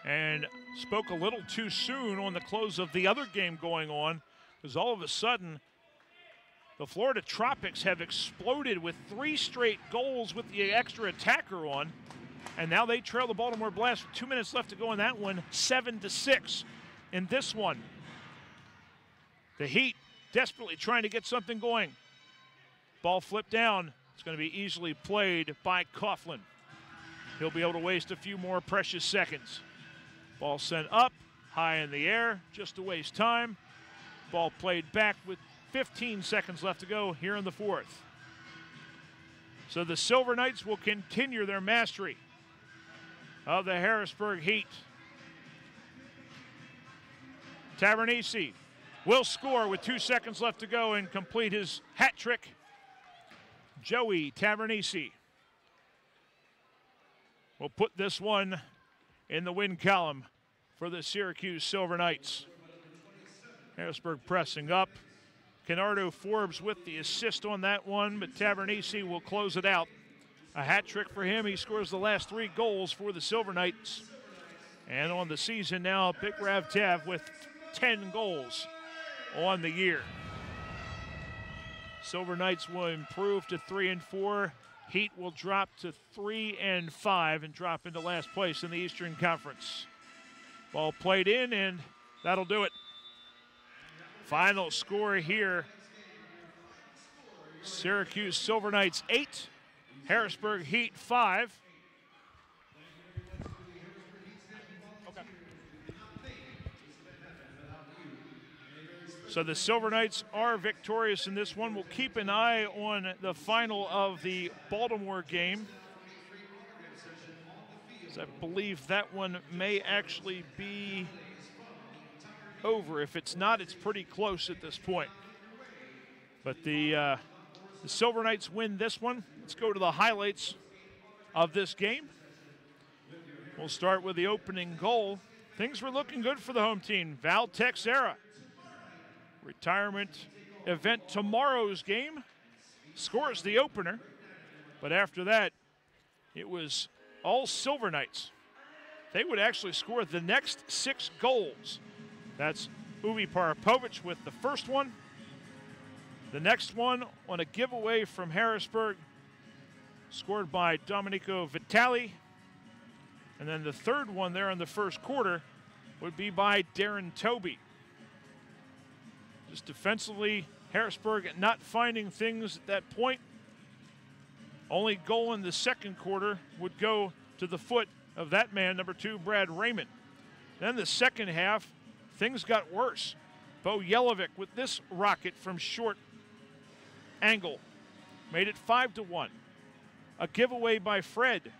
And spoke a little too soon on the close of the other game going on, because all of a sudden the Florida Tropics have exploded with 3 straight goals with the extra attacker on, and now they trail the Baltimore Blast with 2 minutes left to go in that one, 7-6. In this one, the Heat desperately trying to get something going. Ball flipped down. It's going to be easily played by Coughlin. He'll be able to waste a few more precious seconds. Ball sent up, high in the air, just to waste time. Ball played back with 15 seconds left to go here in the 4th. So the Silver Knights will continue their mastery of the Harrisburg Heat. Tavernisi will score with 2 seconds left to go and complete his hat trick. Joey Tavernisi. will put this one in the win column for the Syracuse Silver Knights. Harrisburg pressing up. Kennardo Forbes with the assist on that one, but Tavernese will close it out. A hat trick for him. He scores the last 3 goals for the Silver Knights. And on the season now, Big Rav Tav with 10 goals on the year. Silver Knights will improve to 3-4. Heat will drop to 3-5 and drop into last place in the Eastern Conference. Ball played in, and that'll do it. Final score here. Syracuse Silver Knights 8, Harrisburg Heat 5. Okay. So the Silver Knights are victorious in this one. We'll keep an eye on the final of the Baltimore game, because I believe that one may actually be over. If it's not, it's pretty close at this point. But the Silver Knights win this one. Let's go to the highlights of this game. We'll start with the opening goal. Things were looking good for the home team. Val Texera, retirement event tomorrow's game, scores the opener. But after that, it was all Silver Knights. They would actually score the next 6 goals. That's Uvi Parapovic with the first one. The next one on a giveaway from Harrisburg, scored by Domenico Vitali. And then the third one there in the first quarter would be by Darren Toby. Just defensively, Harrisburg not finding things at that point. Only goal in the second quarter would go to the foot of that man, number 2, Brad Raymond. Then the second half, things got worse. Bo Jelovic with this rocket from short angle made it 5-1. A giveaway by Fred.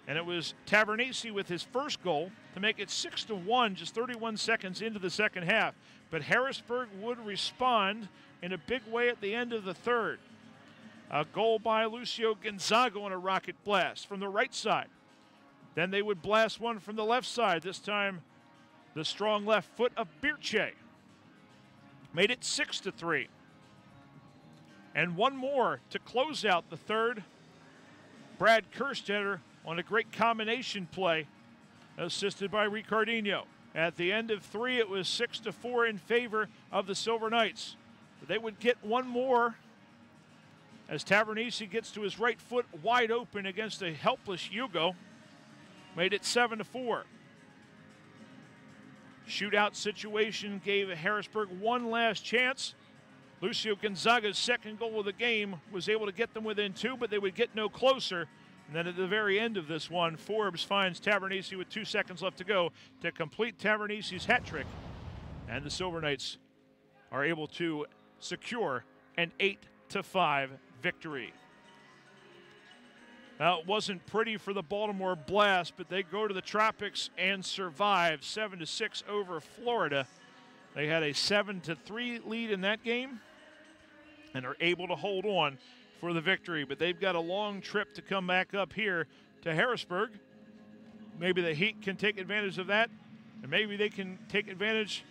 And it was Tavernese with his first goal to make it 6-1 just 31 seconds into the second half. But Harrisburg would respond in a big way at the end of the third. A goal by Lucio Gonzaga on a rocket blast from the right side. Then they would blast one from the left side, this time the strong left foot of Birche. Made it 6-3. And one more to close out the third. Brad Kerstetter on a great combination play, assisted by Ricardinho. At the end of 3, it was 6-4 in favor of the Silver Knights. But they would get one more as Tavernese gets to his right foot wide open against a helpless Hugo. Made it 7-4. Shootout situation gave Harrisburg one last chance. Lucio Gonzaga's second goal of the game was able to get them within 2, but they would get no closer. And then at the very end of this one, Forbes finds Tavernese with 2 seconds left to go to complete Tavernese's hat trick. And the Silver Knights are able to secure an 8-5 victory. Now, it wasn't pretty for the Baltimore Blast, but they go to the Tropics and survive 7-6 over Florida. They had a 7-3 lead in that game and are able to hold on for the victory. But they've got a long trip to come back up here to Harrisburg. Maybe the Heat can take advantage of that, and maybe they can take advantage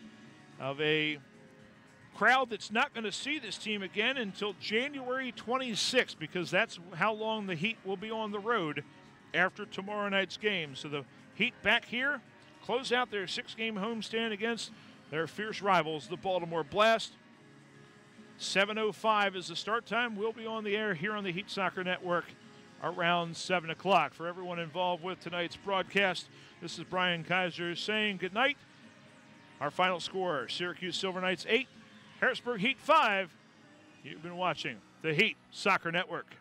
of a crowd that's not going to see this team again until January 26th, because that's how long the Heat will be on the road after tomorrow night's game. So the Heat back here, close out their 6-game homestand against their fierce rivals, the Baltimore Blast. 7:05 is the start time. We'll be on the air here on the Heat Soccer Network around 7 o'clock. For everyone involved with tonight's broadcast, this is Brian Kaiser saying good night. Our final score, Syracuse Silver Knights 8, Harrisburg Heat 5. You've been watching the Heat Soccer Network.